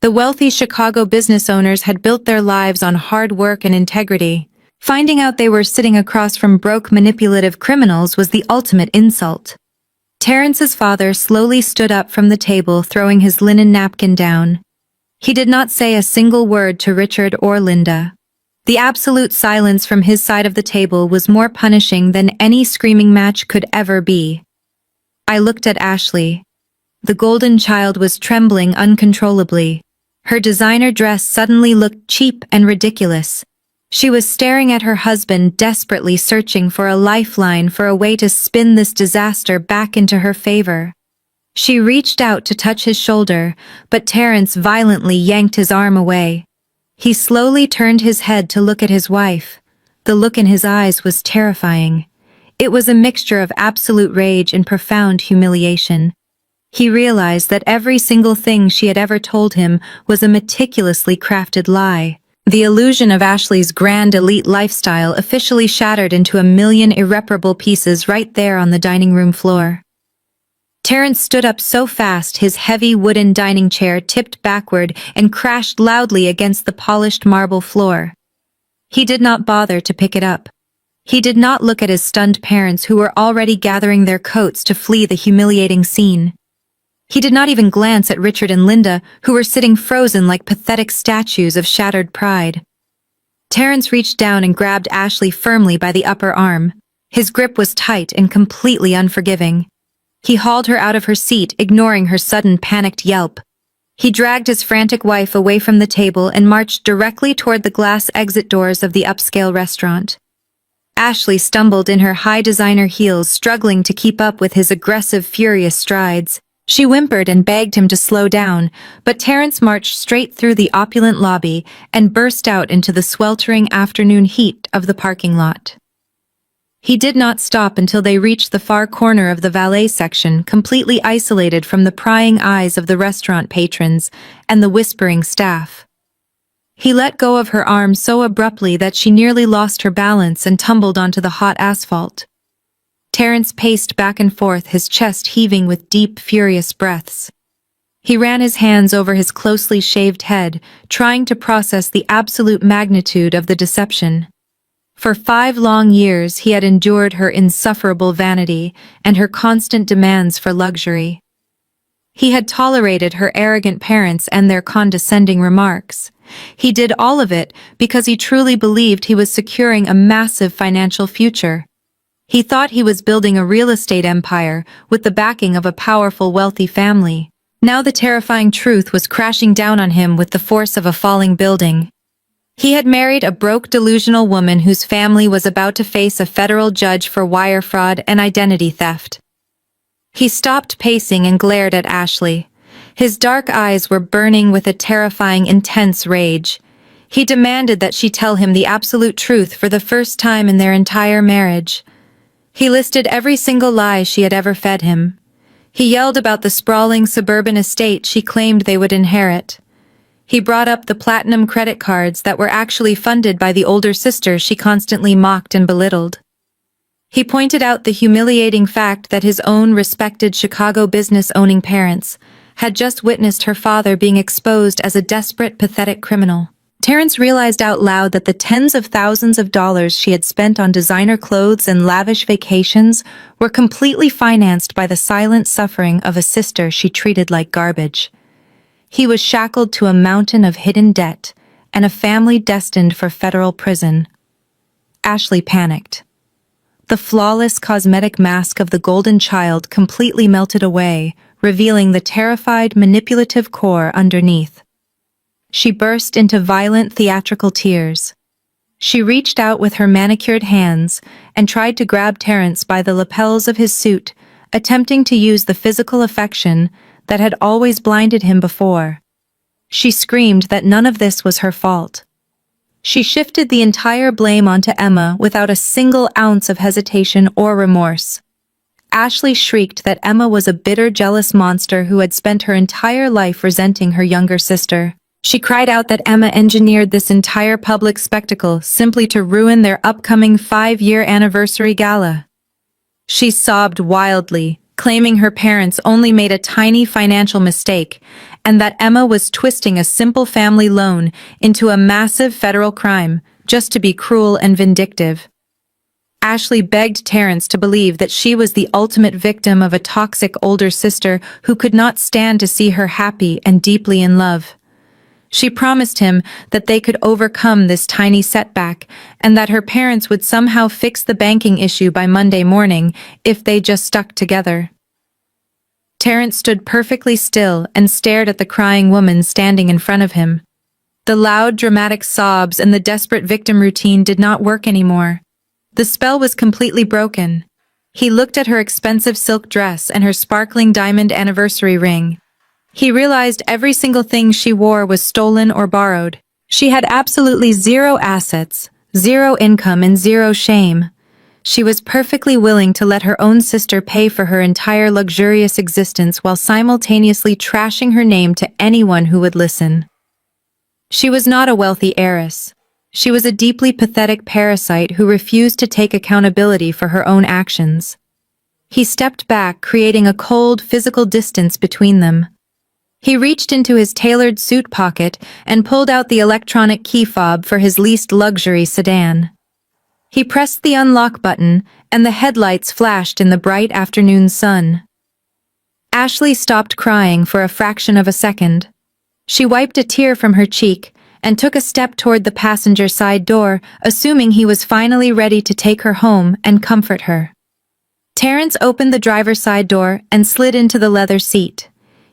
The wealthy Chicago business owners had built their lives on hard work and integrity. Finding out they were sitting across from broke, manipulative criminals was the ultimate insult. Terrence's father slowly stood up from the table, throwing his linen napkin down. He did not say a single word to Richard or Linda. The absolute silence from his side of the table was more punishing than any screaming match could ever be. I looked at Ashley. The golden child was trembling uncontrollably. Her designer dress suddenly looked cheap and ridiculous. She was staring at her husband, desperately searching for a lifeline, for a way to spin this disaster back into her favor. She reached out to touch his shoulder, but Terrence violently yanked his arm away. He slowly turned his head to look at his wife. The look in his eyes was terrifying. It was a mixture of absolute rage and profound humiliation. He realized that every single thing she had ever told him was a meticulously crafted lie. The illusion of Ashley's grand elite lifestyle officially shattered into a million irreparable pieces right there on the dining room floor. Terrence stood up so fast his heavy wooden dining chair tipped backward and crashed loudly against the polished marble floor. He did not bother to pick it up. He did not look at his stunned parents, who were already gathering their coats to flee the humiliating scene. He did not even glance at Richard and Linda, who were sitting frozen like pathetic statues of shattered pride. Terrence reached down and grabbed Ashley firmly by the upper arm. His grip was tight and completely unforgiving. He hauled her out of her seat, ignoring her sudden panicked yelp. He dragged his frantic wife away from the table and marched directly toward the glass exit doors of the upscale restaurant. Ashley stumbled in her high designer heels, struggling to keep up with his aggressive, furious strides. She whimpered and begged him to slow down, but Terrence marched straight through the opulent lobby and burst out into the sweltering afternoon heat of the parking lot. He did not stop until they reached the far corner of the valet section, completely isolated from the prying eyes of the restaurant patrons and the whispering staff. He let go of her arm so abruptly that she nearly lost her balance and tumbled onto the hot asphalt. Terrence paced back and forth, his chest heaving with deep, furious breaths. He ran his hands over his closely shaved head, trying to process the absolute magnitude of the deception. For 5 long years he had endured her insufferable vanity and her constant demands for luxury. He had tolerated her arrogant parents and their condescending remarks. He did all of it because he truly believed he was securing a massive financial future. He thought he was building a real estate empire with the backing of a powerful, wealthy family. Now the terrifying truth was crashing down on him with the force of a falling building. He had married a broke, delusional woman whose family was about to face a federal judge for wire fraud and identity theft. He stopped pacing and glared at Ashley. His dark eyes were burning with a terrifying, intense rage. He demanded that she tell him the absolute truth for the first time in their entire marriage. He listed every single lie she had ever fed him. He yelled about the sprawling suburban estate she claimed they would inherit. He brought up the platinum credit cards that were actually funded by the older sister she constantly mocked and belittled. He pointed out the humiliating fact that his own respected Chicago business-owning parents had just witnessed her father being exposed as a desperate, pathetic criminal. Terrence realized out loud that the tens of thousands of dollars she had spent on designer clothes and lavish vacations were completely financed by the silent suffering of a sister she treated like garbage. He was shackled to a mountain of hidden debt, and a family destined for federal prison. Ashley panicked. The flawless cosmetic mask of the golden child completely melted away, revealing the terrified, manipulative core underneath. She burst into violent theatrical tears. She reached out with her manicured hands and tried to grab Terrence by the lapels of his suit, attempting to use the physical affection that had always blinded him before. She screamed that none of this was her fault. She shifted the entire blame onto Emma without a single ounce of hesitation or remorse. Ashley shrieked that Emma was a bitter, jealous monster who had spent her entire life resenting her younger sister. She cried out that Emma engineered this entire public spectacle simply to ruin their upcoming 5-year anniversary gala. She sobbed wildly, claiming her parents only made a tiny financial mistake, and that Emma was twisting a simple family loan into a massive federal crime, just to be cruel and vindictive. Ashley begged Terrence to believe that she was the ultimate victim of a toxic older sister who could not stand to see her happy and deeply in love. She promised him that they could overcome this tiny setback and that her parents would somehow fix the banking issue by Monday morning if they just stuck together. Terrence stood perfectly still and stared at the crying woman standing in front of him. The loud, dramatic sobs and the desperate victim routine did not work anymore. The spell was completely broken. He looked at her expensive silk dress and her sparkling diamond anniversary ring. He realized every single thing she wore was stolen or borrowed. She had absolutely zero assets, zero income, and zero shame. She was perfectly willing to let her own sister pay for her entire luxurious existence while simultaneously trashing her name to anyone who would listen. She was not a wealthy heiress. She was a deeply pathetic parasite who refused to take accountability for her own actions. He stepped back, creating a cold, physical distance between them. He reached into his tailored suit pocket and pulled out the electronic key fob for his least luxury sedan. He pressed the unlock button, and the headlights flashed in the bright afternoon sun. Ashley stopped crying for a fraction of a second. She wiped a tear from her cheek and took a step toward the passenger side door, assuming he was finally ready to take her home and comfort her. Terrence opened the driver's side door and slid into the leather seat.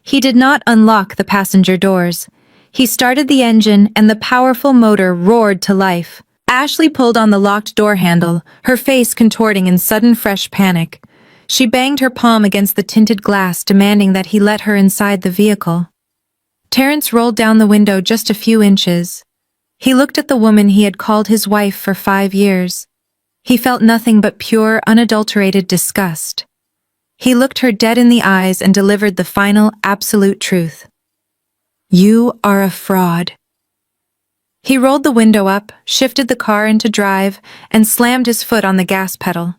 He did not unlock the passenger doors. He started the engine and the powerful motor roared to life. Ashley pulled on the locked door handle, her face contorting in sudden fresh panic. She banged her palm against the tinted glass, demanding that he let her inside the vehicle. Terrence rolled down the window just a few inches. He looked at the woman he had called his wife for 5 years. He felt nothing but pure, unadulterated disgust. He looked her dead in the eyes and delivered the final, absolute truth. "You are a fraud." He rolled the window up, shifted the car into drive, and slammed his foot on the gas pedal.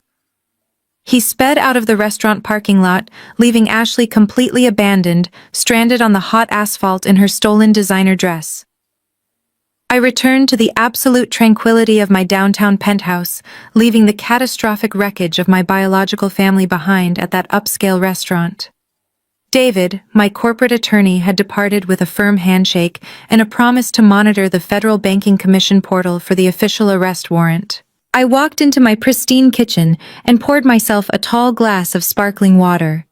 He sped out of the restaurant parking lot, leaving Ashley completely abandoned, stranded on the hot asphalt in her stolen designer dress. I returned to the absolute tranquility of my downtown penthouse, leaving the catastrophic wreckage of my biological family behind at that upscale restaurant. David, my corporate attorney, had departed with a firm handshake and a promise to monitor the Federal Banking Commission portal for the official arrest warrant. I walked into my pristine kitchen and poured myself a tall glass of sparkling water.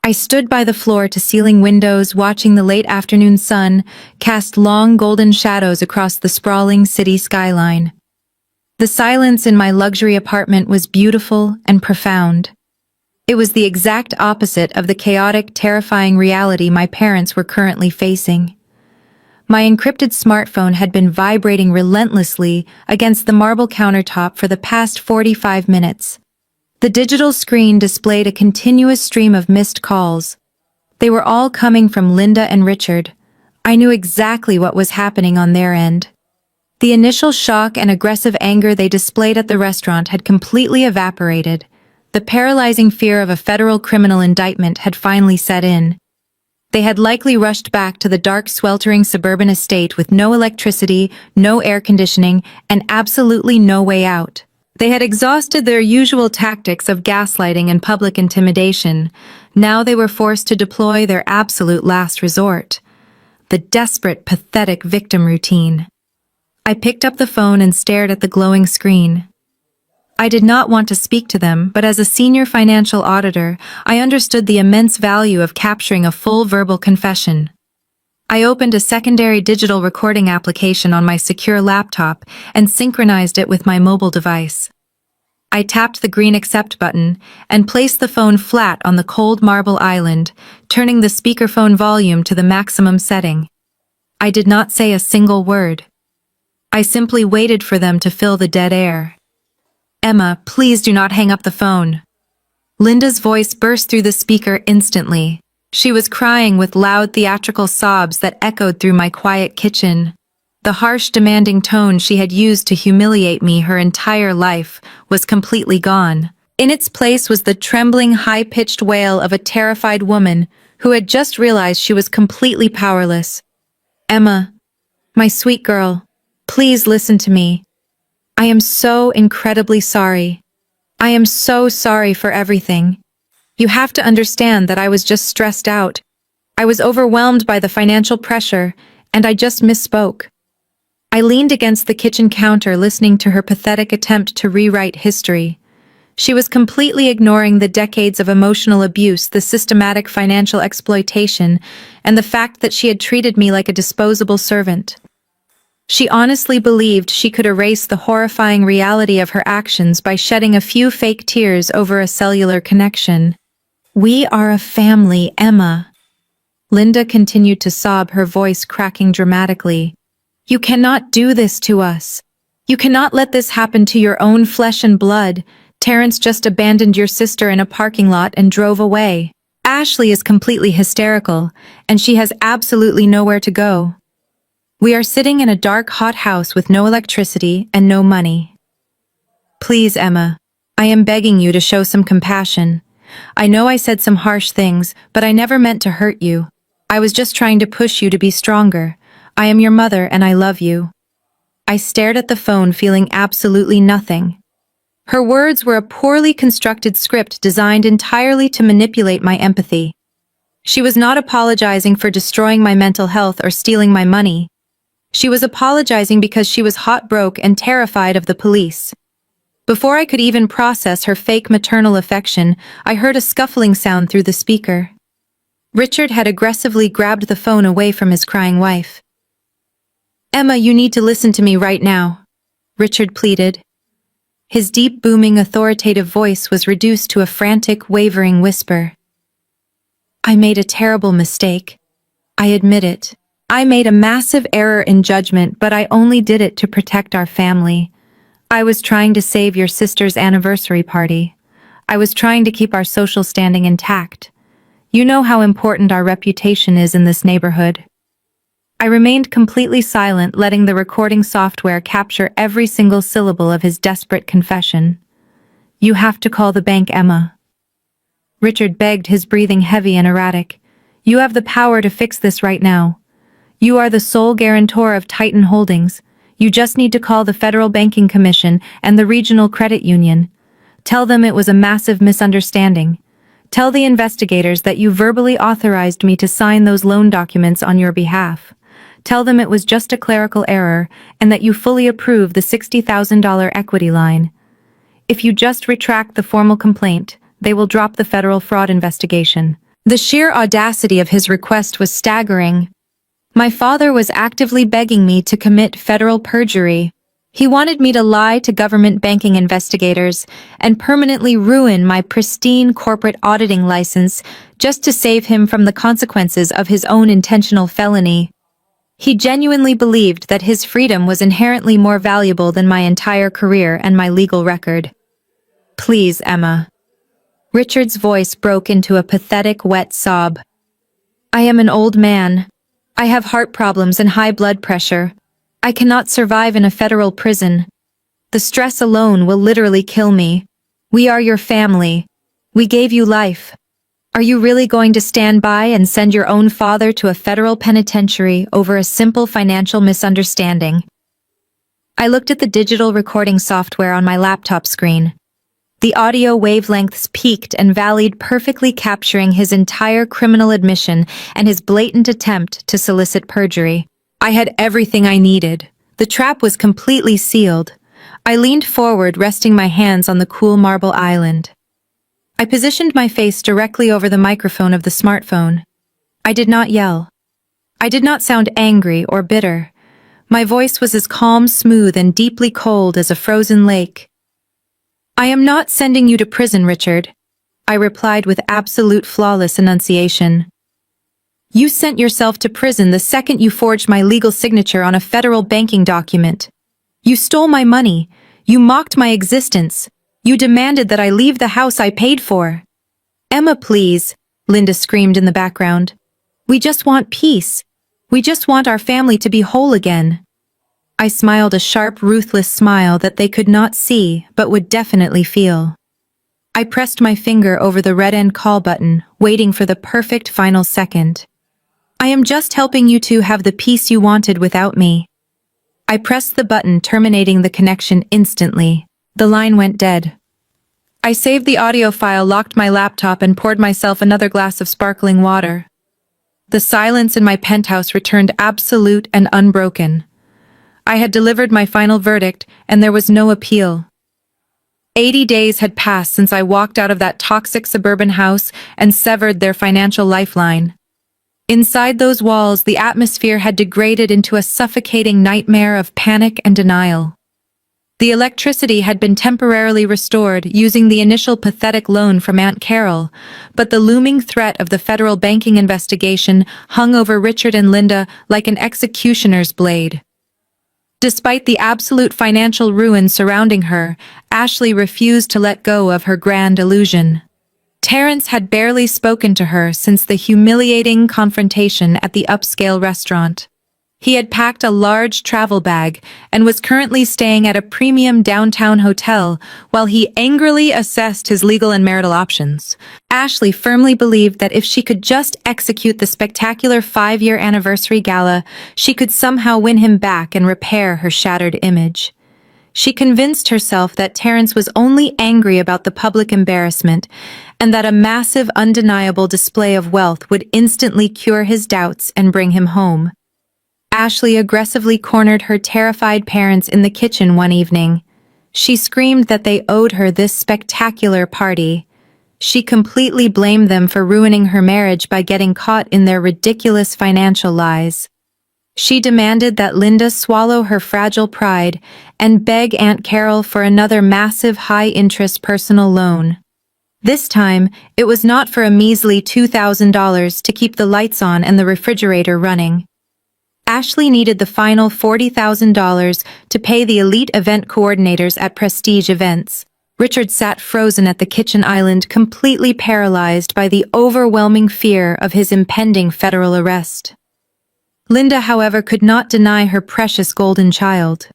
I stood by the floor-to-ceiling windows, watching the late afternoon sun cast long golden shadows across the sprawling city skyline. The silence in my luxury apartment was beautiful and profound. It was the exact opposite of the chaotic, terrifying reality my parents were currently facing. My encrypted smartphone had been vibrating relentlessly against the marble countertop for the past 45 minutes. The digital screen displayed a continuous stream of missed calls. They were all coming from Linda and Richard. I knew exactly what was happening on their end. The initial shock and aggressive anger they displayed at the restaurant had completely evaporated. The paralyzing fear of a federal criminal indictment had finally set in. They had likely rushed back to the dark, sweltering suburban estate with no electricity, no air conditioning, and absolutely no way out. They had exhausted their usual tactics of gaslighting and public intimidation. Now they were forced to deploy their absolute last resort: the desperate, pathetic victim routine. I picked up the phone and stared at the glowing screen. I did not want to speak to them, but as a senior financial auditor, I understood the immense value of capturing a full verbal confession. I opened a secondary digital recording application on my secure laptop and synchronized it with my mobile device. I tapped the green accept button and placed the phone flat on the cold marble island, turning the speakerphone volume to the maximum setting. I did not say a single word. I simply waited for them to fill the dead air. "Emma, please do not hang up the phone." Linda's voice burst through the speaker instantly. She was crying with loud theatrical sobs that echoed through my quiet kitchen. The harsh, demanding tone she had used to humiliate me her entire life was completely gone. In its place was the trembling, high-pitched wail of a terrified woman who had just realized she was completely powerless. "Emma, my sweet girl, please listen to me. I am so incredibly sorry. I am so sorry for everything. You have to understand that I was just stressed out. I was overwhelmed by the financial pressure, and I just misspoke." I leaned against the kitchen counter listening to her pathetic attempt to rewrite history. She was completely ignoring the decades of emotional abuse, the systematic financial exploitation, and the fact that she had treated me like a disposable servant. She honestly believed she could erase the horrifying reality of her actions by shedding a few fake tears over a cellular connection. "We are a family, Emma." Linda continued to sob, her voice cracking dramatically. "You cannot do this to us. You cannot let this happen to your own flesh and blood. Terrence just abandoned your sister in a parking lot and drove away. Ashley is completely hysterical, and she has absolutely nowhere to go. We are sitting in a dark, hot house with no electricity and no money. Please, Emma, I am begging you to show some compassion. I know I said some harsh things, but I never meant to hurt you. I was just trying to push you to be stronger. I am your mother and I love you." I stared at the phone, feeling absolutely nothing. Her words were a poorly constructed script designed entirely to manipulate my empathy. She was not apologizing for destroying my mental health or stealing my money. She was apologizing because she was hot broke and terrified of the police. Before I could even process her fake maternal affection, I heard a scuffling sound through the speaker. Richard had aggressively grabbed the phone away from his crying wife. "Emma, you need to listen to me right now," Richard pleaded. His deep, booming, authoritative voice was reduced to a frantic, wavering whisper. "I made a terrible mistake. I admit it. I made a massive error in judgment, but I only did it to protect our family. I was trying to save your sister's anniversary party. I was trying to keep our social standing intact. You know how important our reputation is in this neighborhood." I remained completely silent, letting the recording software capture every single syllable of his desperate confession. "You have to call the bank, Emma." Richard begged, his breathing heavy and erratic. "You have the power to fix this right now. You are the sole guarantor of Titan Holdings. You just need to call the Federal Banking Commission and the Regional Credit Union. Tell them it was a massive misunderstanding. Tell the investigators that you verbally authorized me to sign those loan documents on your behalf. Tell them it was just a clerical error and that you fully approve the $60,000 equity line. If you just retract the formal complaint, they will drop the federal fraud investigation." The sheer audacity of his request was staggering. My father was actively begging me to commit federal perjury. He wanted me to lie to government banking investigators and permanently ruin my pristine corporate auditing license just to save him from the consequences of his own intentional felony. He genuinely believed that his freedom was inherently more valuable than my entire career and my legal record. "Please, Emma." Richard's voice broke into a pathetic, wet sob. "I am an old man. I have heart problems and high blood pressure. I cannot survive in a federal prison. The stress alone will literally kill me. We are your family. We gave you life. Are you really going to stand by and send your own father to a federal penitentiary over a simple financial misunderstanding?" I looked at the digital recording software on my laptop screen. The audio wavelengths peaked and valleyed, perfectly capturing his entire criminal admission and his blatant attempt to solicit perjury. I had everything I needed: The trap was completely sealed. I leaned forward, resting my hands on the cool marble island. I positioned my face directly over the microphone of the smartphone. I did not yell. I did not sound angry or bitter. My voice was as calm, smooth, and deeply cold as a frozen lake. "I am not sending you to prison, Richard," I replied with absolute flawless enunciation. "You sent yourself to prison the second you forged my legal signature on a federal banking document. You stole my money. You mocked my existence. You demanded that I leave the house I paid for." "Emma, please," Linda screamed in the background. "We just want peace. We just want our family to be whole again." I smiled a sharp, ruthless smile that they could not see but would definitely feel. I pressed my finger over the red end call button, waiting for the perfect final second. "I am just helping you two have the peace you wanted without me." I pressed the button, terminating the connection instantly. The line went dead. I saved the audio file, locked my laptop, and poured myself another glass of sparkling water. The silence in my penthouse returned absolute and unbroken. I had delivered my final verdict, and there was no appeal. 80 days had passed since I walked out of that toxic suburban house and severed their financial lifeline. Inside those walls, the atmosphere had degraded into a suffocating nightmare of panic and denial. The electricity had been temporarily restored using the initial pathetic loan from Aunt Carol, but the looming threat of the federal banking investigation hung over Richard and Linda like an executioner's blade. Despite the absolute financial ruin surrounding her, Ashley refused to let go of her grand illusion. Terrence had barely spoken to her since the humiliating confrontation at the upscale restaurant. He had packed a large travel bag and was currently staying at a premium downtown hotel while he angrily assessed his legal and marital options. Ashley firmly believed that if she could just execute the spectacular 5-year anniversary gala, she could somehow win him back and repair her shattered image. She convinced herself that Terrence was only angry about the public embarrassment and that a massive, undeniable display of wealth would instantly cure his doubts and bring him home. Ashley aggressively cornered her terrified parents in the kitchen one evening. She screamed that they owed her this spectacular party. She completely blamed them for ruining her marriage by getting caught in their ridiculous financial lies. She demanded that Linda swallow her fragile pride and beg Aunt Carol for another massive high-interest personal loan. This time, it was not for a measly $2,000 to keep the lights on and the refrigerator running. Ashley needed the final $40,000 to pay the elite event coordinators at Prestige Events. Richard sat frozen at the kitchen island, completely paralyzed by the overwhelming fear of his impending federal arrest. Linda, however, could not deny her precious golden child.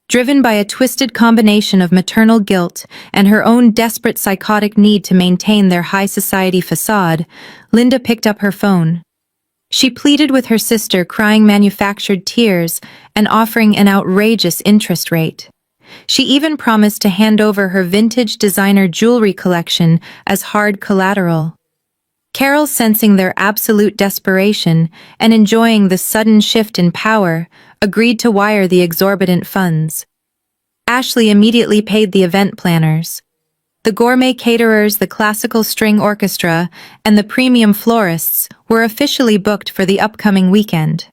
Driven by a twisted combination of maternal guilt and her own desperate psychotic need to maintain their high society facade, Linda picked up her phone. She pleaded with her sister, crying manufactured tears and offering an outrageous interest rate. She even promised to hand over her vintage designer jewelry collection as hard collateral. Carol, sensing their absolute desperation and enjoying the sudden shift in power, agreed to wire the exorbitant funds. Ashley immediately paid the event planners. The gourmet caterers, the classical string orchestra, and the premium florists were officially booked for the upcoming weekend.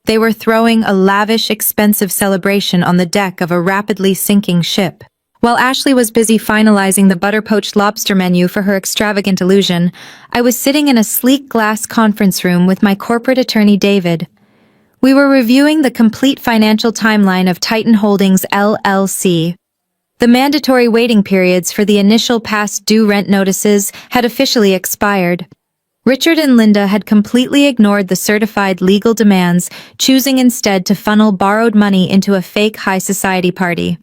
They were throwing a lavish, expensive celebration on the deck of a rapidly sinking ship. While Ashley was busy finalizing the butter-poached lobster menu for her extravagant illusion, I was sitting in a sleek glass conference room with my corporate attorney, David. We were reviewing the complete financial timeline of Titan Holdings LLC. The mandatory waiting periods for the initial past due rent notices had officially expired. Richard and Linda had completely ignored the certified legal demands, choosing instead to funnel borrowed money into a fake high society party.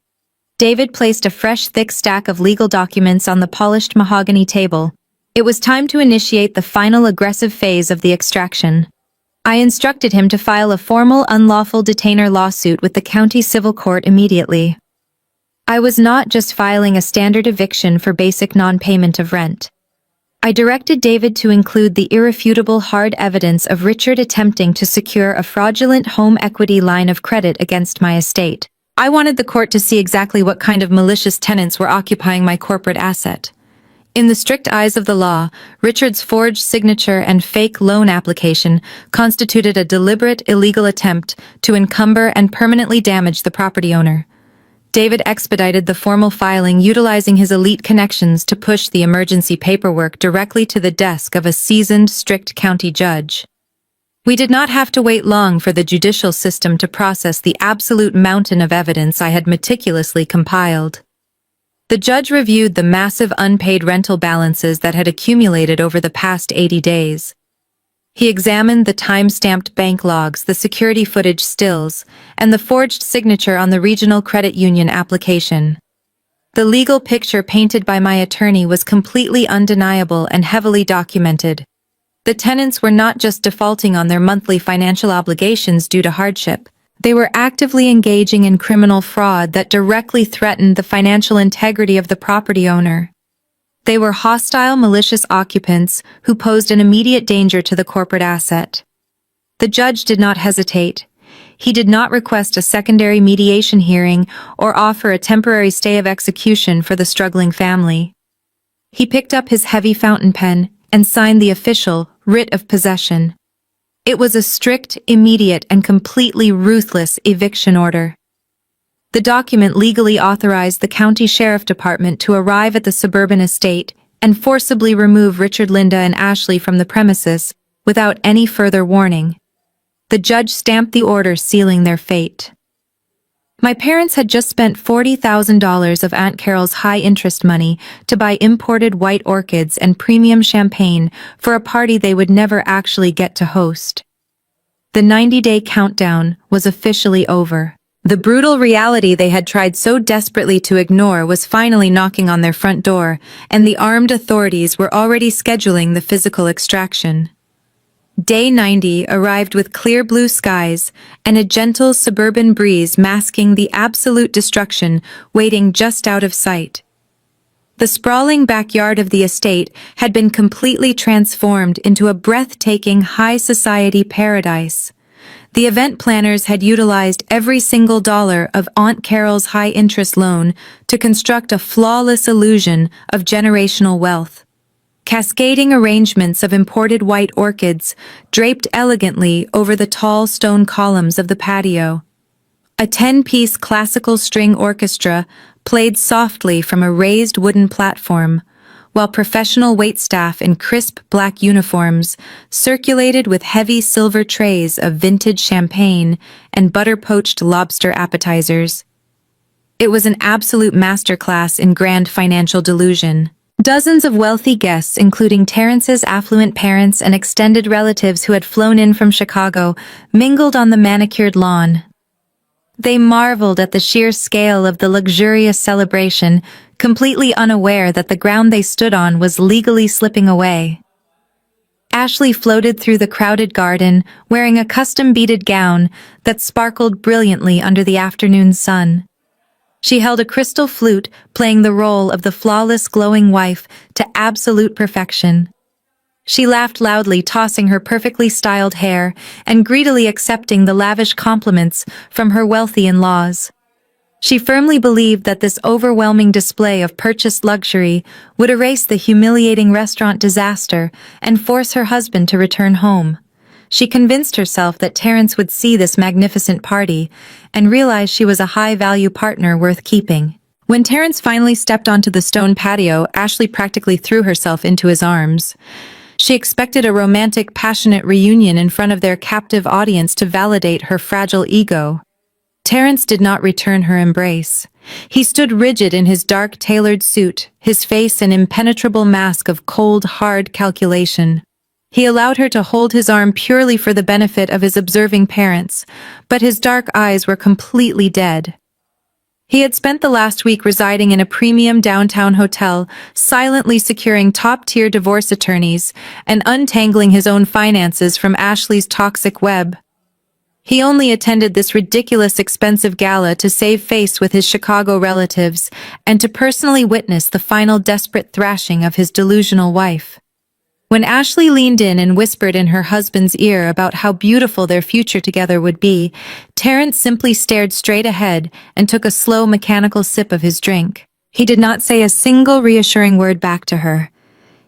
David placed a fresh, thick stack of legal documents on the polished mahogany table. It was time to initiate the final aggressive phase of the extraction. I instructed him to file a formal unlawful detainer lawsuit with the county civil court immediately. I was not just filing a standard eviction for basic non-payment of rent. I directed David to include the irrefutable hard evidence of Richard attempting to secure a fraudulent home equity line of credit against my estate. I wanted the court to see exactly what kind of malicious tenants were occupying my corporate asset. In the strict eyes of the law, Richard's forged signature and fake loan application constituted a deliberate, illegal attempt to encumber and permanently damage the property owner. David expedited the formal filing, utilizing his elite connections to push the emergency paperwork directly to the desk of a seasoned, strict county judge. We did not have to wait long for the judicial system to process the absolute mountain of evidence I had meticulously compiled. The judge reviewed the massive unpaid rental balances that had accumulated over the past 80 days. He examined the time-stamped bank logs, the security footage stills, and the forged signature on the regional credit union application. The legal picture painted by my attorney was completely undeniable and heavily documented. The tenants were not just defaulting on their monthly financial obligations due to hardship. They were actively engaging in criminal fraud that directly threatened the financial integrity of the property owner. They were hostile, malicious occupants who posed an immediate danger to the corporate asset. The judge did not hesitate. He did not request a secondary mediation hearing or offer a temporary stay of execution for the struggling family. He picked up his heavy fountain pen and signed the official writ of possession. It was a strict, immediate, and completely ruthless eviction order. The document legally authorized the county sheriff department to arrive at the suburban estate and forcibly remove Richard, Linda, and Ashley from the premises without any further warning. The judge stamped the order, sealing their fate. My parents had just spent $40,000 of Aunt Carol's high-interest money to buy imported white orchids and premium champagne for a party they would never actually get to host. The 90-day countdown was officially over. The brutal reality they had tried so desperately to ignore was finally knocking on their front door, and the armed authorities were already scheduling the physical extraction. Day 90 arrived with clear blue skies and a gentle suburban breeze masking the absolute destruction waiting just out of sight. The sprawling backyard of the estate had been completely transformed into a breathtaking high society paradise. The event planners had utilized every single dollar of Aunt Carol's high-interest loan to construct a flawless illusion of generational wealth. Cascading arrangements of imported white orchids draped elegantly over the tall stone columns of the patio. A 10-piece classical string orchestra played softly from a raised wooden platform, while professional waitstaff in crisp black uniforms circulated with heavy silver trays of vintage champagne and butter-poached lobster appetizers. It was an absolute masterclass in grand financial delusion. Dozens of wealthy guests, including Terrence's affluent parents and extended relatives who had flown in from Chicago, mingled on the manicured lawn. They marveled at the sheer scale of the luxurious celebration, completely unaware that the ground they stood on was legally slipping away. Ashley floated through the crowded garden, wearing a custom-beaded gown that sparkled brilliantly under the afternoon sun. She held a crystal flute, playing the role of the flawless, glowing wife to absolute perfection. She laughed loudly, tossing her perfectly styled hair and greedily accepting the lavish compliments from her wealthy in-laws. She firmly believed that this overwhelming display of purchased luxury would erase the humiliating restaurant disaster and force her husband to return home. She convinced herself that Terrence would see this magnificent party and realize she was a high-value partner worth keeping. When Terrence finally stepped onto the stone patio, Ashley practically threw herself into his arms. She expected a romantic, passionate reunion in front of their captive audience to validate her fragile ego. Terrence did not return her embrace. He stood rigid in his dark, tailored suit, his face an impenetrable mask of cold, hard calculation. He allowed her to hold his arm purely for the benefit of his observing parents, but his dark eyes were completely dead. He had spent the last week residing in a premium downtown hotel, silently securing top-tier divorce attorneys and untangling his own finances from Ashley's toxic web. He only attended this ridiculous expensive gala to save face with his Chicago relatives and to personally witness the final desperate thrashing of his delusional wife. When Ashley leaned in and whispered in her husband's ear about how beautiful their future together would be, Terrence simply stared straight ahead and took a slow mechanical sip of his drink. He did not say a single reassuring word back to her.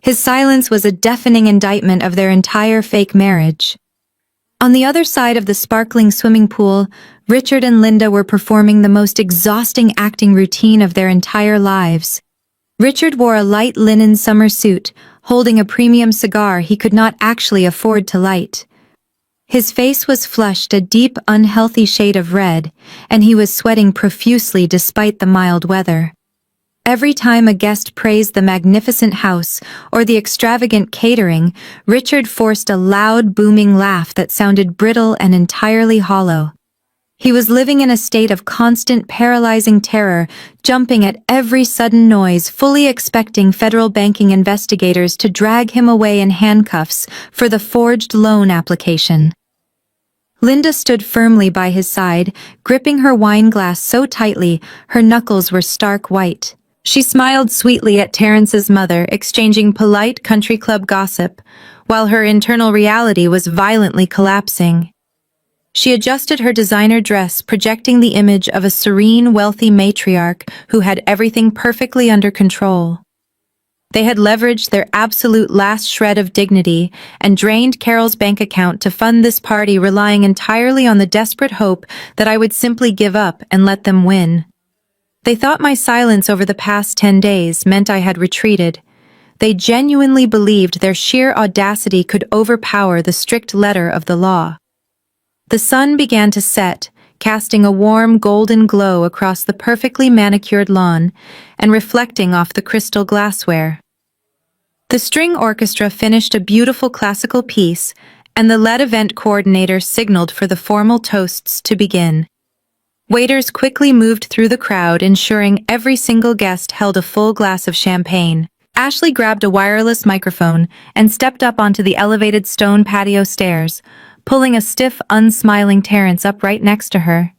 His silence was a deafening indictment of their entire fake marriage. On the other side of the sparkling swimming pool, Richard and Linda were performing the most exhausting acting routine of their entire lives. Richard wore a light linen summer suit, holding a premium cigar he could not actually afford to light. His face was flushed a deep, unhealthy shade of red, and he was sweating profusely despite the mild weather. Every time a guest praised the magnificent house or the extravagant catering, Richard forced a loud, booming laugh that sounded brittle and entirely hollow. He was living in a state of constant paralyzing terror, jumping at every sudden noise, fully expecting federal banking investigators to drag him away in handcuffs for the forged loan application. Linda stood firmly by his side, gripping her wine glass so tightly her knuckles were stark white. She smiled sweetly at Terrence's mother, exchanging polite country club gossip, while her internal reality was violently collapsing. She adjusted her designer dress, projecting the image of a serene, wealthy matriarch who had everything perfectly under control. They had leveraged their absolute last shred of dignity and drained Carol's bank account to fund this party, relying entirely on the desperate hope that I would simply give up and let them win. They thought my silence over the past 10 days meant I had retreated. They genuinely believed their sheer audacity could overpower the strict letter of the law. The sun began to set, casting a warm golden glow across the perfectly manicured lawn and reflecting off the crystal glassware. The string orchestra finished a beautiful classical piece, and the lead event coordinator signaled for the formal toasts to begin. Waiters quickly moved through the crowd, ensuring every single guest held a full glass of champagne. Ashley grabbed a wireless microphone and stepped up onto the elevated stone patio stairs, pulling a stiff, unsmiling Terrence up right next to her.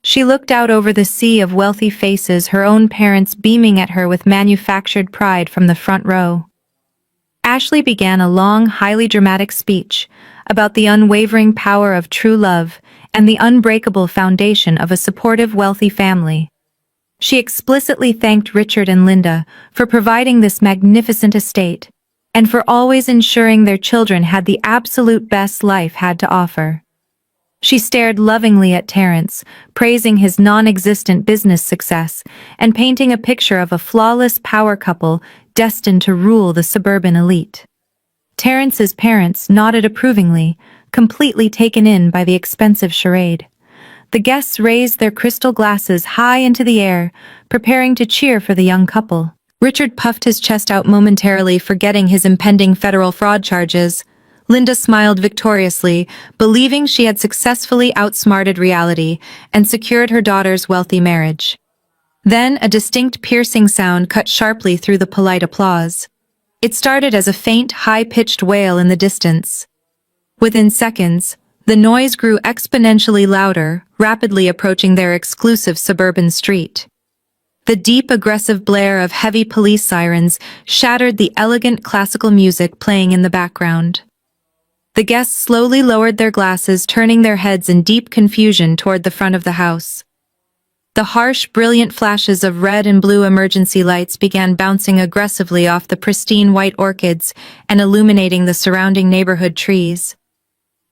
She looked out over the sea of wealthy faces, her own parents beaming at her with manufactured pride from the front row. Ashley began a long, highly dramatic speech about the unwavering power of true love and the unbreakable foundation of a supportive, wealthy family. She explicitly thanked Richard and Linda for providing this magnificent estate, and for always ensuring their children had the absolute best life had to offer. She stared lovingly at Terrence, praising his non-existent business success and painting a picture of a flawless power couple destined to rule the suburban elite. Terrence's parents nodded approvingly, completely taken in by the expensive charade. The guests raised their crystal glasses high into the air, preparing to cheer for the young couple. Richard puffed his chest out momentarily, forgetting his impending federal fraud charges. Linda smiled victoriously, believing she had successfully outsmarted reality and secured her daughter's wealthy marriage. Then a distinct piercing sound cut sharply through the polite applause. It started as a faint, high-pitched wail in the distance. Within seconds, the noise grew exponentially louder, rapidly approaching their exclusive suburban street. The deep, aggressive blare of heavy police sirens shattered the elegant classical music playing in the background. The guests slowly lowered their glasses, turning their heads in deep confusion toward the front of the house. The harsh, brilliant flashes of red and blue emergency lights began bouncing aggressively off the pristine white orchids and illuminating the surrounding neighborhood trees.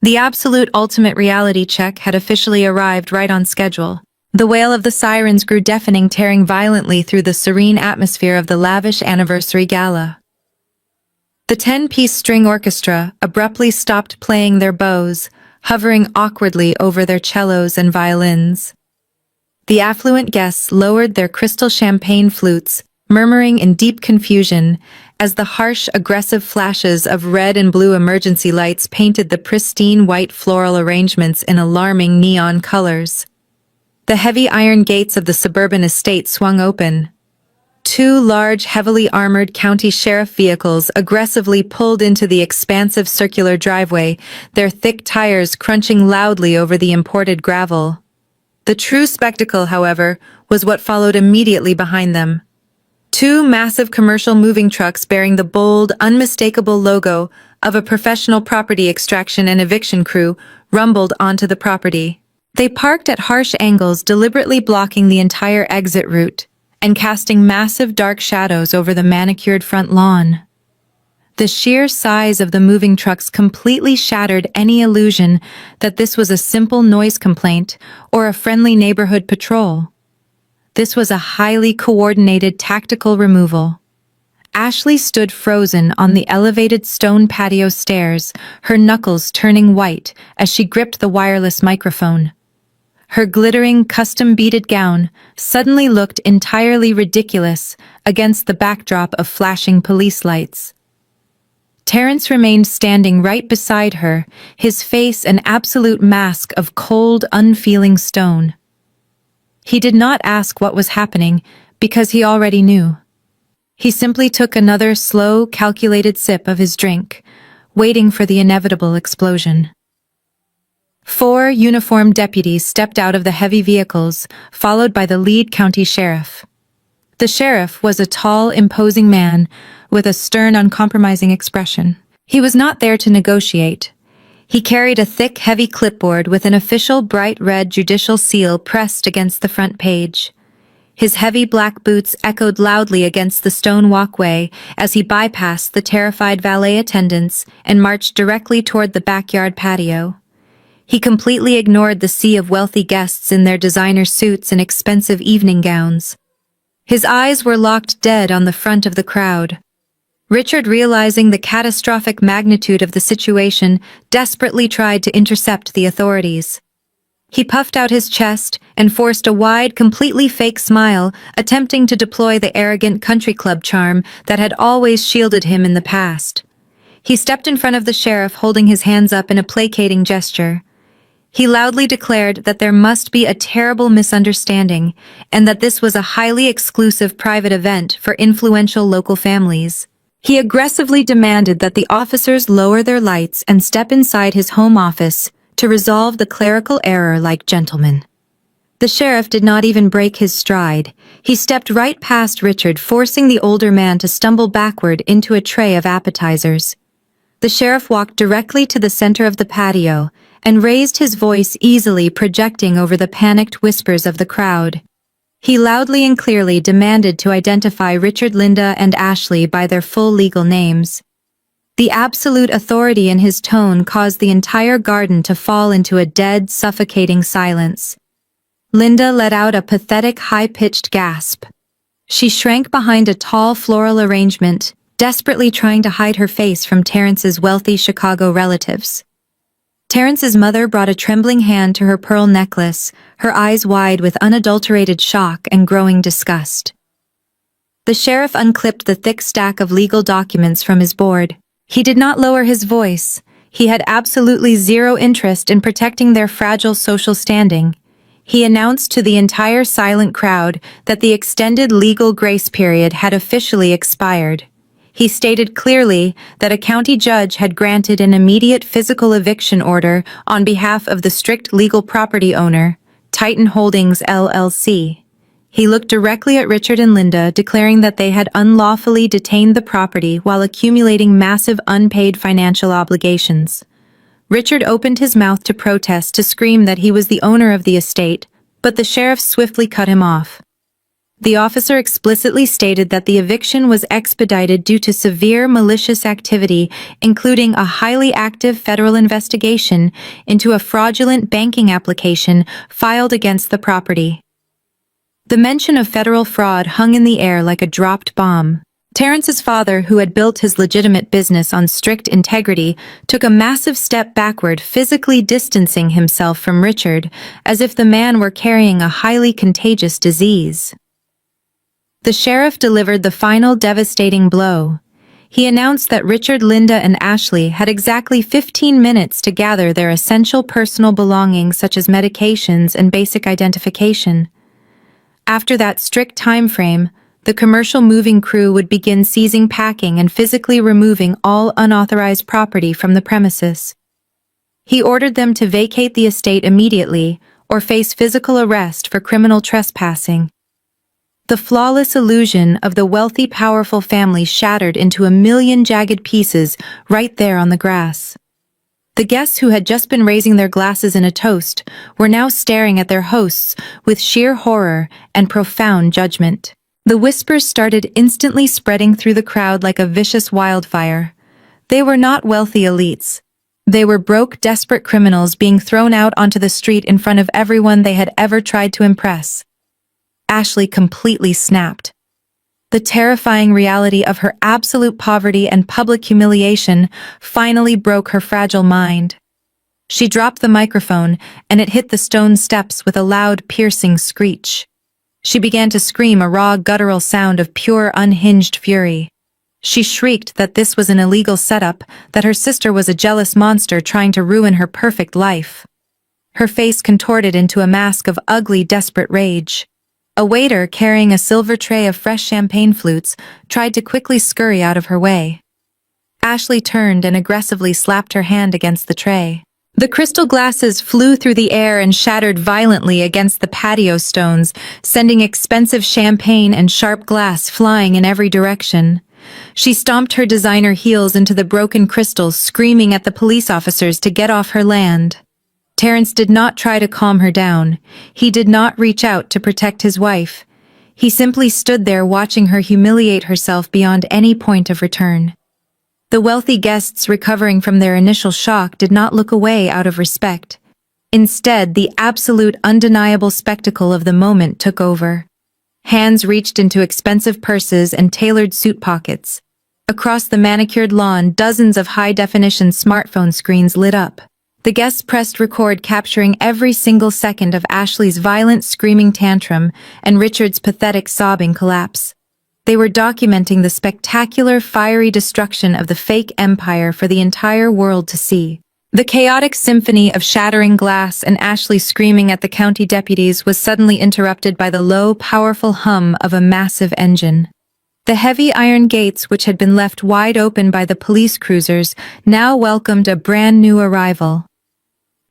The absolute ultimate reality check had officially arrived right on schedule. The wail of the sirens grew deafening, tearing violently through the serene atmosphere of the lavish anniversary gala. The 10-piece string orchestra abruptly stopped playing their bows, hovering awkwardly over their cellos and violins. The affluent guests lowered their crystal champagne flutes, murmuring in deep confusion, as the harsh, aggressive flashes of red and blue emergency lights painted the pristine white floral arrangements in alarming neon colors. The heavy iron gates of the suburban estate swung open. Two large, heavily armored county sheriff vehicles aggressively pulled into the expansive circular driveway, their thick tires crunching loudly over the imported gravel. The true spectacle, however, was what followed immediately behind them. Two massive commercial moving trucks bearing the bold, unmistakable logo of a professional property extraction and eviction crew rumbled onto the property. They parked at harsh angles, deliberately blocking the entire exit route and casting massive dark shadows over the manicured front lawn. The sheer size of the moving trucks completely shattered any illusion that this was a simple noise complaint or a friendly neighborhood patrol. This was a highly coordinated tactical removal. Ashley stood frozen on the elevated stone patio stairs, her knuckles turning white as she gripped the wireless microphone. Her glittering, custom-beaded gown suddenly looked entirely ridiculous against the backdrop of flashing police lights. Terrence remained standing right beside her, his face an absolute mask of cold, unfeeling stone. He did not ask what was happening because he already knew. He simply took another slow, calculated sip of his drink, waiting for the inevitable explosion. 4 uniformed deputies stepped out of the heavy vehicles, followed by the lead county sheriff. The sheriff was a tall, imposing man with a stern, uncompromising expression. He was not there to negotiate. He carried a thick, heavy clipboard with an official bright red judicial seal pressed against the front page. His heavy black boots echoed loudly against the stone walkway as he bypassed the terrified valet attendants and marched directly toward the backyard patio. He completely ignored the sea of wealthy guests in their designer suits and expensive evening gowns. His eyes were locked dead on the front of the crowd. Richard, realizing the catastrophic magnitude of the situation, desperately tried to intercept the authorities. He puffed out his chest and forced a wide, completely fake smile, attempting to deploy the arrogant country club charm that had always shielded him in the past. He stepped in front of the sheriff, holding his hands up in a placating gesture. He loudly declared that there must be a terrible misunderstanding and that this was a highly exclusive private event for influential local families. He aggressively demanded that the officers lower their lights and step inside his home office to resolve the clerical error like gentlemen. The sheriff did not even break his stride. He stepped right past Richard, forcing the older man to stumble backward into a tray of appetizers. The sheriff walked directly to the center of the patio and raised his voice easily, projecting over the panicked whispers of the crowd. He loudly and clearly demanded to identify Richard, Linda, and Ashley by their full legal names. The absolute authority in his tone caused the entire garden to fall into a dead, suffocating silence. Linda let out a pathetic, high-pitched gasp. She shrank behind a tall floral arrangement, desperately trying to hide her face from Terrence's wealthy Chicago relatives. Terrence's mother brought a trembling hand to her pearl necklace, her eyes wide with unadulterated shock and growing disgust. The sheriff unclipped the thick stack of legal documents from his board. He did not lower his voice. He had absolutely zero interest in protecting their fragile social standing. He announced to the entire silent crowd that the extended legal grace period had officially expired. He stated clearly that a county judge had granted an immediate physical eviction order on behalf of the strict legal property owner, Titan Holdings LLC. He looked directly at Richard and Linda, declaring that they had unlawfully detained the property while accumulating massive unpaid financial obligations. Richard opened his mouth to protest, to scream that he was the owner of the estate, but the sheriff swiftly cut him off. The officer explicitly stated that the eviction was expedited due to severe malicious activity, including a highly active federal investigation into a fraudulent banking application filed against the property. The mention of federal fraud hung in the air like a dropped bomb. Terrence's father, who had built his legitimate business on strict integrity, took a massive step backward, physically distancing himself from Richard, as if the man were carrying a highly contagious disease. The sheriff delivered the final devastating blow. He announced that Richard, Linda, and Ashley had exactly 15 minutes to gather their essential personal belongings such as medications and basic identification. After that strict time frame, the commercial moving crew would begin seizing, packing, and physically removing all unauthorized property from the premises. He ordered them to vacate the estate immediately or face physical arrest for criminal trespassing. The flawless illusion of the wealthy, powerful family shattered into a million jagged pieces right there on the grass. The guests who had just been raising their glasses in a toast were now staring at their hosts with sheer horror and profound judgment. The whispers started instantly spreading through the crowd like a vicious wildfire. They were not wealthy elites. They were broke, desperate criminals being thrown out onto the street in front of everyone they had ever tried to impress. Ashley completely snapped. The terrifying reality of her absolute poverty and public humiliation finally broke her fragile mind. She dropped the microphone, and it hit the stone steps with a loud, piercing screech. She began to scream a raw, guttural sound of pure, unhinged fury. She shrieked that this was an illegal setup, that her sister was a jealous monster trying to ruin her perfect life. Her face contorted into a mask of ugly, desperate rage. A waiter carrying a silver tray of fresh champagne flutes tried to quickly scurry out of her way. Ashley turned and aggressively slapped her hand against the tray. The crystal glasses flew through the air and shattered violently against the patio stones, sending expensive champagne and sharp glass flying in every direction. She stomped her designer heels into the broken crystals, screaming at the police officers to get off her land. Terrence did not try to calm her down. He did not reach out to protect his wife. He simply stood there watching her humiliate herself beyond any point of return. The wealthy guests recovering from their initial shock did not look away out of respect. Instead, the absolute undeniable spectacle of the moment took over. Hands reached into expensive purses and tailored suit pockets. Across the manicured lawn, dozens of high-definition smartphone screens lit up. The guests pressed record, capturing every single second of Ashley's violent screaming tantrum and Richard's pathetic sobbing collapse. They were documenting the spectacular, fiery destruction of the fake empire for the entire world to see. The chaotic symphony of shattering glass and Ashley screaming at the county deputies was suddenly interrupted by the low, powerful hum of a massive engine. The heavy iron gates, which had been left wide open by the police cruisers, now welcomed a brand new arrival.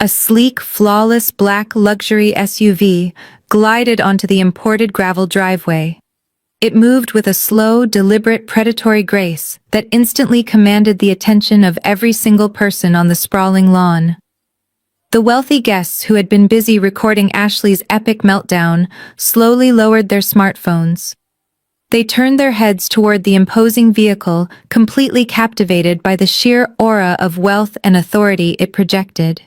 A sleek, flawless black luxury SUV glided onto the imported gravel driveway. It moved with a slow, deliberate, predatory grace that instantly commanded the attention of every single person on the sprawling lawn. The wealthy guests who had been busy recording Ashley's epic meltdown slowly lowered their smartphones. They turned their heads toward the imposing vehicle, completely captivated by the sheer aura of wealth and authority it projected.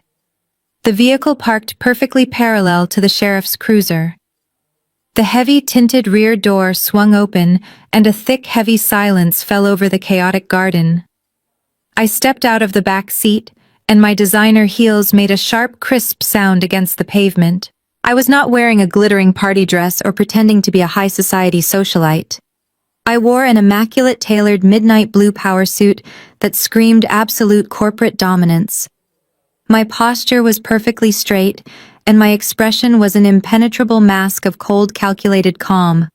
The vehicle parked perfectly parallel to the sheriff's cruiser. The heavy tinted rear door swung open, and a thick, heavy silence fell over the chaotic garden. I stepped out of the back seat, and my designer heels made a sharp, crisp sound against the pavement. I was not wearing a glittering party dress or pretending to be a high society socialite. I wore an immaculate tailored midnight blue power suit that screamed absolute corporate dominance. My posture was perfectly straight, and my expression was an impenetrable mask of cold, calculated calm.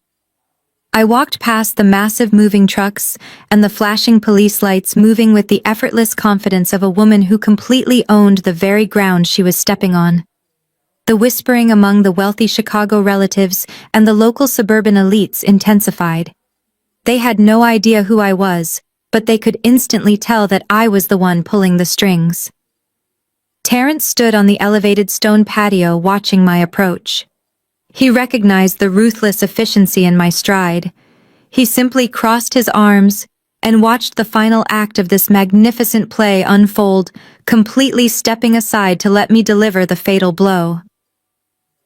I walked past the massive moving trucks and the flashing police lights, moving with the effortless confidence of a woman who completely owned the very ground she was stepping on. The whispering among the wealthy Chicago relatives and the local suburban elites intensified. They had no idea who I was, but they could instantly tell that I was the one pulling the strings. Terrence stood on the elevated stone patio watching my approach. He recognized the ruthless efficiency in my stride. He simply crossed his arms and watched the final act of this magnificent play unfold, completely stepping aside to let me deliver the fatal blow.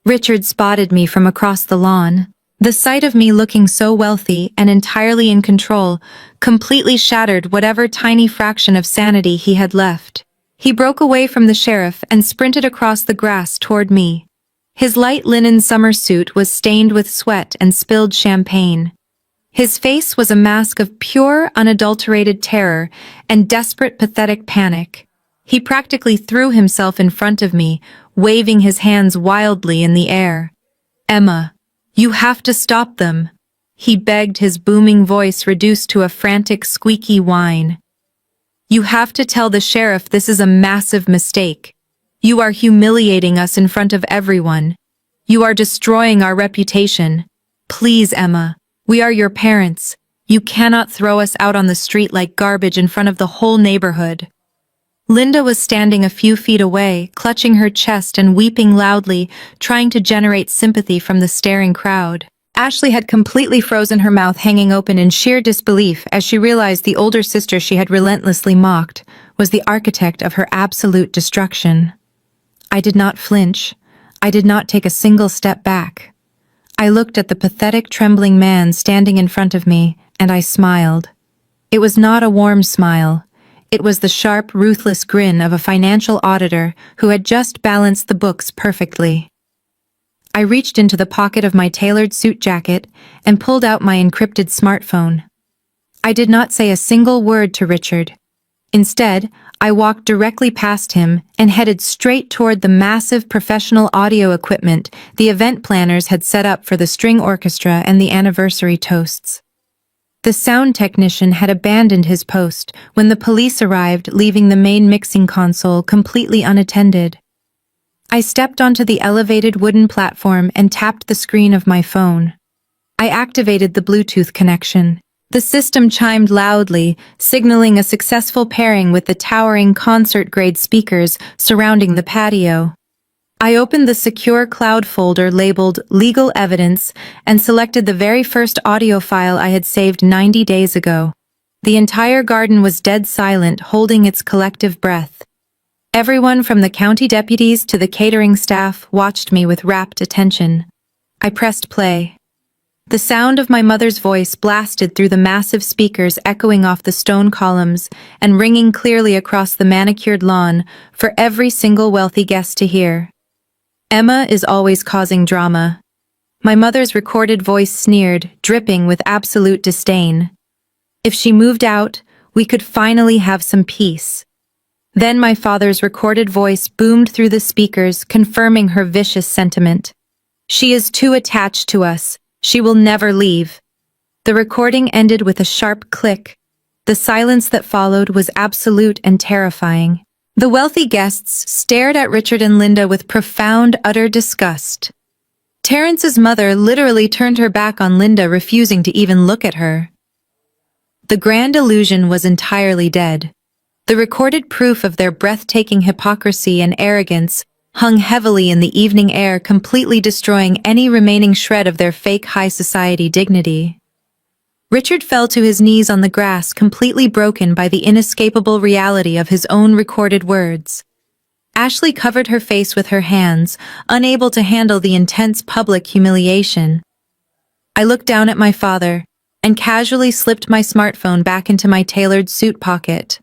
Richard spotted me from across the lawn. The sight of me looking so wealthy and entirely in control completely shattered whatever tiny fraction of sanity he had left. He broke away from the sheriff and sprinted across the grass toward me. His light linen summer suit was stained with sweat and spilled champagne. His face was a mask of pure, unadulterated terror and desperate, pathetic panic. He practically threw himself in front of me, waving his hands wildly in the air. "Emma, you have to stop them," he begged, his booming voice reduced to a frantic, squeaky whine. "You have to tell the sheriff this is a massive mistake. You are humiliating us in front of everyone. You are destroying our reputation. Please, Emma. We are your parents. You cannot throw us out on the street like garbage in front of the whole neighborhood. Linda was standing a few feet away, clutching her chest and weeping loudly, trying to generate sympathy from the staring crowd. Ashley had completely frozen, her mouth hanging open in sheer disbelief as she realized the older sister she had relentlessly mocked was the architect of her absolute destruction. I did not flinch. I did not take a single step back. I looked at the pathetic, trembling man standing in front of me, and I smiled. It was not a warm smile. It was the sharp, ruthless grin of a financial auditor who had just balanced the books perfectly. I reached into the pocket of my tailored suit jacket and pulled out my encrypted smartphone. I did not say a single word to Richard. Instead, I walked directly past him and headed straight toward the massive professional audio equipment the event planners had set up for the string orchestra and the anniversary toasts. The sound technician had abandoned his post when the police arrived, leaving the main mixing console completely unattended. I stepped onto the elevated wooden platform and tapped the screen of my phone. I activated the Bluetooth connection. The system chimed loudly, signaling a successful pairing with the towering concert-grade speakers surrounding the patio. I opened the secure cloud folder labeled Legal Evidence and selected the very first audio file I had saved 90 days ago. The entire garden was dead silent, holding its collective breath. Everyone from the county deputies to the catering staff watched me with rapt attention. I pressed play. The sound of my mother's voice blasted through the massive speakers, echoing off the stone columns and ringing clearly across the manicured lawn for every single wealthy guest to hear. Emma is always causing drama. My mother's recorded voice sneered, dripping with absolute disdain. If she moved out, we could finally have some peace. Then my father's recorded voice boomed through the speakers, confirming her vicious sentiment. She is too attached to us. She will never leave. The recording ended with a sharp click. The silence that followed was absolute and terrifying. The wealthy guests stared at Richard and Linda with profound, utter disgust. Terrence's mother literally turned her back on Linda, refusing to even look at her. The grand illusion was entirely dead. The recorded proof of their breathtaking hypocrisy and arrogance hung heavily in the evening air, completely destroying any remaining shred of their fake high society dignity. Richard fell to his knees on the grass, completely broken by the inescapable reality of his own recorded words. Ashley covered her face with her hands, unable to handle the intense public humiliation. I looked down at my father and casually slipped my smartphone back into my tailored suit pocket.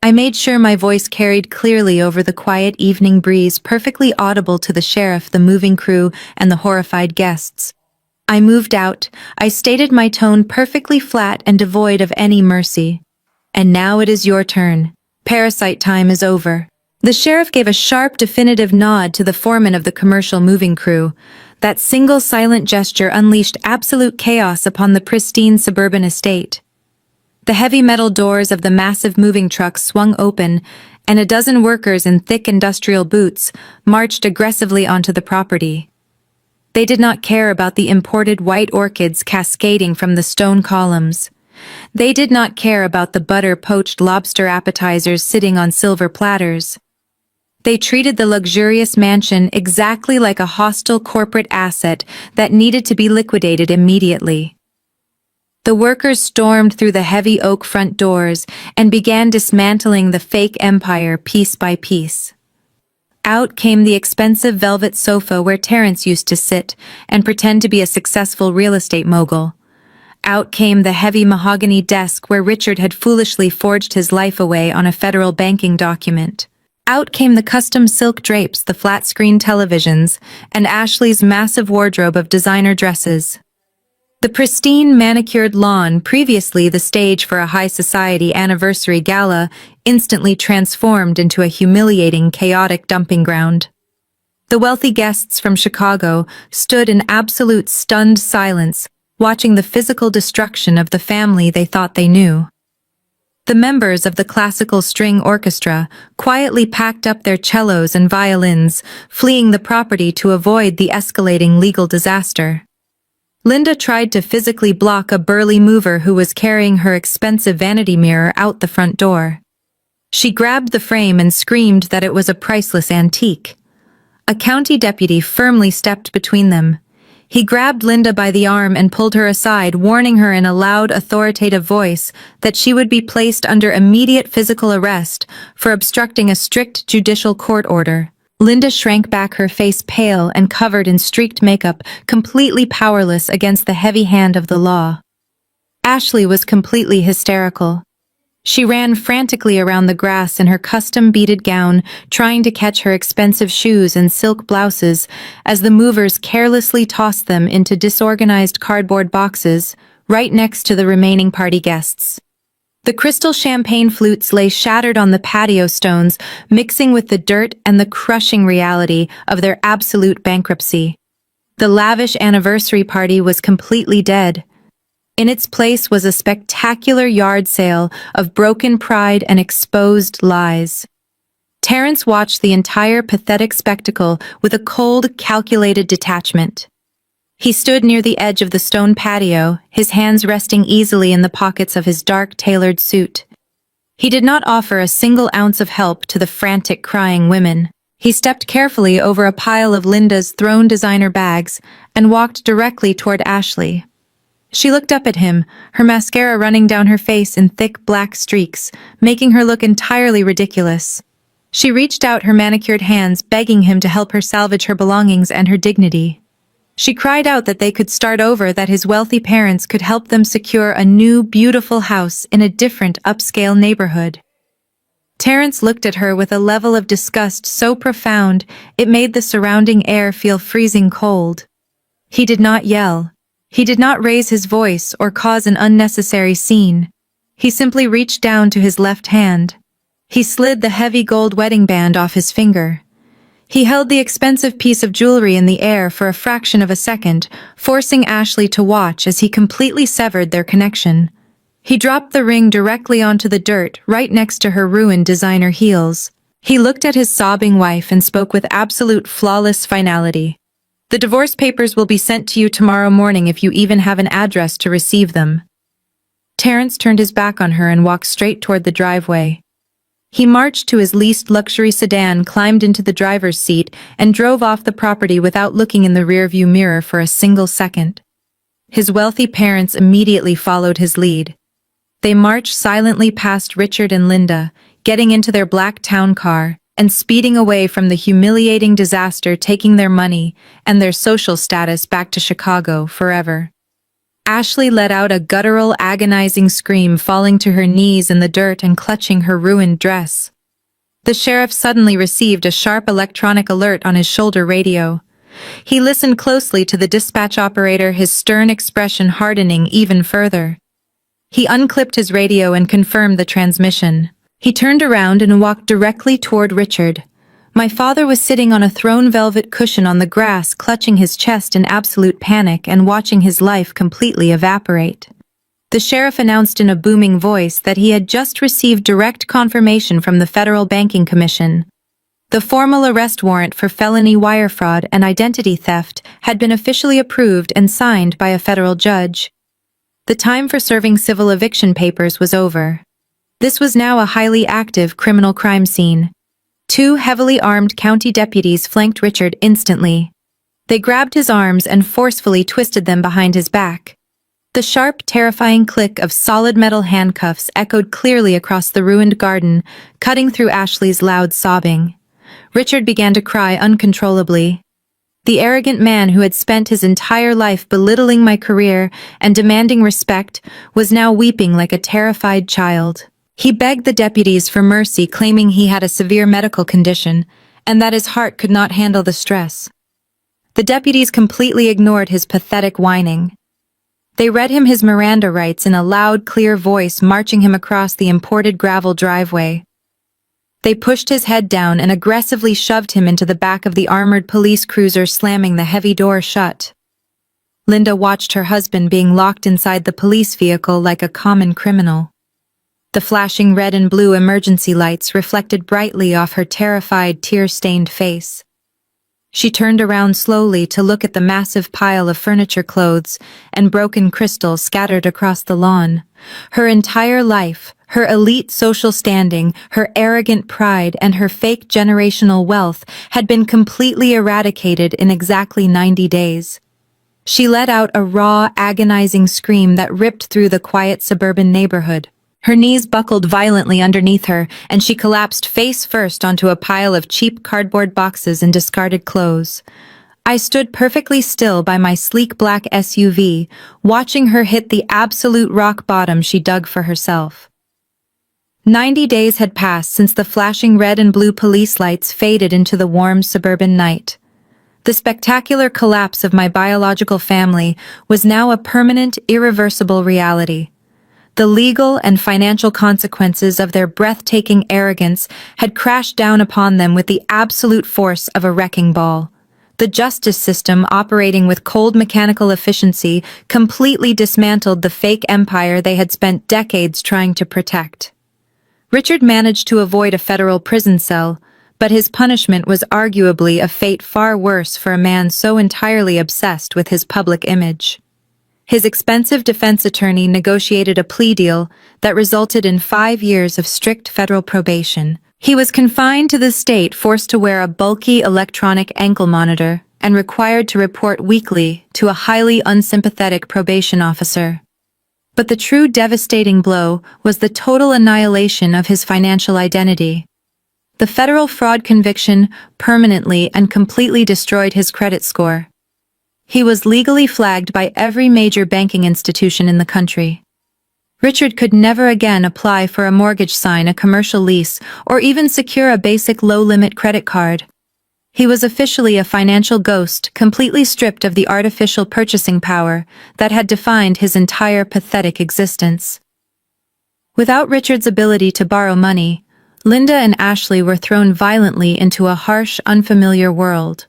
I made sure my voice carried clearly over the quiet evening breeze, perfectly audible to the sheriff, the moving crew, and the horrified guests. I moved out. I stated my tone perfectly flat and devoid of any mercy. And now it is your turn. Parasite time is over. The sheriff gave a sharp, definitive nod to the foreman of the commercial moving crew. That single silent gesture unleashed absolute chaos upon the pristine suburban estate. The heavy metal doors of the massive moving truck swung open, and a dozen workers in thick industrial boots marched aggressively onto the property. They did not care about the imported white orchids cascading from the stone columns. They did not care about the butter-poached lobster appetizers sitting on silver platters. They treated the luxurious mansion exactly like a hostile corporate asset that needed to be liquidated immediately. The workers stormed through the heavy oak front doors and began dismantling the fake empire piece by piece. Out came the expensive velvet sofa where Terrence used to sit and pretend to be a successful real estate mogul. Out came the heavy mahogany desk where Richard had foolishly forged his life away on a federal banking document. Out came the custom silk drapes, the flat-screen televisions, and Ashley's massive wardrobe of designer dresses. The pristine, manicured lawn, previously the stage for a high-society anniversary gala, instantly transformed into a humiliating, chaotic dumping ground. The wealthy guests from Chicago stood in absolute stunned silence, watching the physical destruction of the family they thought they knew. The members of the classical string orchestra quietly packed up their cellos and violins, fleeing the property to avoid the escalating legal disaster. Linda tried to physically block a burly mover who was carrying her expensive vanity mirror out the front door. She grabbed the frame and screamed that it was a priceless antique. A county deputy firmly stepped between them. He grabbed Linda by the arm and pulled her aside, warning her in a loud, authoritative voice that she would be placed under immediate physical arrest for obstructing a strict judicial court order. Linda shrank back, her face pale and covered in streaked makeup, completely powerless against the heavy hand of the law. Ashley was completely hysterical. She ran frantically around the grass in her custom-beaded gown, trying to catch her expensive shoes and silk blouses as the movers carelessly tossed them into disorganized cardboard boxes right next to the remaining party guests. The crystal champagne flutes lay shattered on the patio stones, mixing with the dirt and the crushing reality of their absolute bankruptcy. The lavish anniversary party was completely dead. In its place was a spectacular yard sale of broken pride and exposed lies. Terrence watched the entire pathetic spectacle with a cold, calculated detachment. He stood near the edge of the stone patio, his hands resting easily in the pockets of his dark, tailored suit. He did not offer a single ounce of help to the frantic, crying women. He stepped carefully over a pile of Linda's thrown designer bags and walked directly toward Ashley. She looked up at him, her mascara running down her face in thick black streaks, making her look entirely ridiculous. She reached out her manicured hands, begging him to help her salvage her belongings and her dignity. She cried out that they could start over, that his wealthy parents could help them secure a new, beautiful house in a different, upscale neighborhood. Terrence looked at her with a level of disgust so profound it made the surrounding air feel freezing cold. He did not yell. He did not raise his voice or cause an unnecessary scene. He simply reached down to his left hand. He slid the heavy gold wedding band off his finger. He held the expensive piece of jewelry in the air for a fraction of a second, forcing Ashley to watch as he completely severed their connection. He dropped the ring directly onto the dirt, right next to her ruined designer heels. He looked at his sobbing wife and spoke with absolute flawless finality. "The divorce papers will be sent to you tomorrow morning if you even have an address to receive them." Terrence turned his back on her and walked straight toward the driveway. He marched to his leased luxury sedan, climbed into the driver's seat, and drove off the property without looking in the rearview mirror for a single second. His wealthy parents immediately followed his lead. They marched silently past Richard and Linda, getting into their black town car, and speeding away from the humiliating disaster, taking their money and their social status back to Chicago forever. Ashley let out a guttural, agonizing scream, falling to her knees in the dirt and clutching her ruined dress. The sheriff suddenly received a sharp electronic alert on his shoulder radio. He listened closely to the dispatch operator, his stern expression hardening even further. He unclipped his radio and confirmed the transmission. He turned around and walked directly toward Richard. My father was sitting on a thrown velvet cushion on the grass, clutching his chest in absolute panic and watching his life completely evaporate. The sheriff announced in a booming voice that he had just received direct confirmation from the Federal Banking Commission. The formal arrest warrant for felony wire fraud and identity theft had been officially approved and signed by a federal judge. The time for serving civil eviction papers was over. This was now a highly active criminal crime scene. Two heavily armed county deputies flanked Richard instantly. They grabbed his arms and forcefully twisted them behind his back. The sharp, terrifying click of solid metal handcuffs echoed clearly across the ruined garden, cutting through Ashley's loud sobbing. Richard began to cry uncontrollably. The arrogant man who had spent his entire life belittling my career and demanding respect was now weeping like a terrified child. He begged the deputies for mercy, claiming he had a severe medical condition and that his heart could not handle the stress. The deputies completely ignored his pathetic whining. They read him his Miranda rights in a loud, clear voice, marching him across the imported gravel driveway. They pushed his head down and aggressively shoved him into the back of the armored police cruiser, slamming the heavy door shut. Linda watched her husband being locked inside the police vehicle like a common criminal. The flashing red and blue emergency lights reflected brightly off her terrified, tear-stained face. She turned around slowly to look at the massive pile of furniture, clothes, and broken crystal scattered across the lawn. Her entire life, her elite social standing, her arrogant pride, and her fake generational wealth had been completely eradicated in exactly 90 days. She let out a raw, agonizing scream that ripped through the quiet suburban neighborhood. Her knees buckled violently underneath her, and she collapsed face first onto a pile of cheap cardboard boxes and discarded clothes. I stood perfectly still by my sleek black SUV, watching her hit the absolute rock bottom she dug for herself. 90 days had passed since the flashing red and blue police lights faded into the warm suburban night. The spectacular collapse of my biological family was now a permanent, irreversible reality. The legal and financial consequences of their breathtaking arrogance had crashed down upon them with the absolute force of a wrecking ball. The justice system, operating with cold mechanical efficiency, completely dismantled the fake empire they had spent decades trying to protect. Richard managed to avoid a federal prison cell, but his punishment was arguably a fate far worse for a man so entirely obsessed with his public image. His expensive defense attorney negotiated a plea deal that resulted in 5 years of strict federal probation. He was confined to the state, forced to wear a bulky electronic ankle monitor, and required to report weekly to a highly unsympathetic probation officer. But the true devastating blow was the total annihilation of his financial identity. The federal fraud conviction permanently and completely destroyed his credit score. He was legally flagged by every major banking institution in the country. Richard could never again apply for a mortgage, sign a commercial lease, or even secure a basic low-limit credit card. He was officially a financial ghost, completely stripped of the artificial purchasing power that had defined his entire pathetic existence. Without Richard's ability to borrow money, Linda and Ashley were thrown violently into a harsh, unfamiliar world.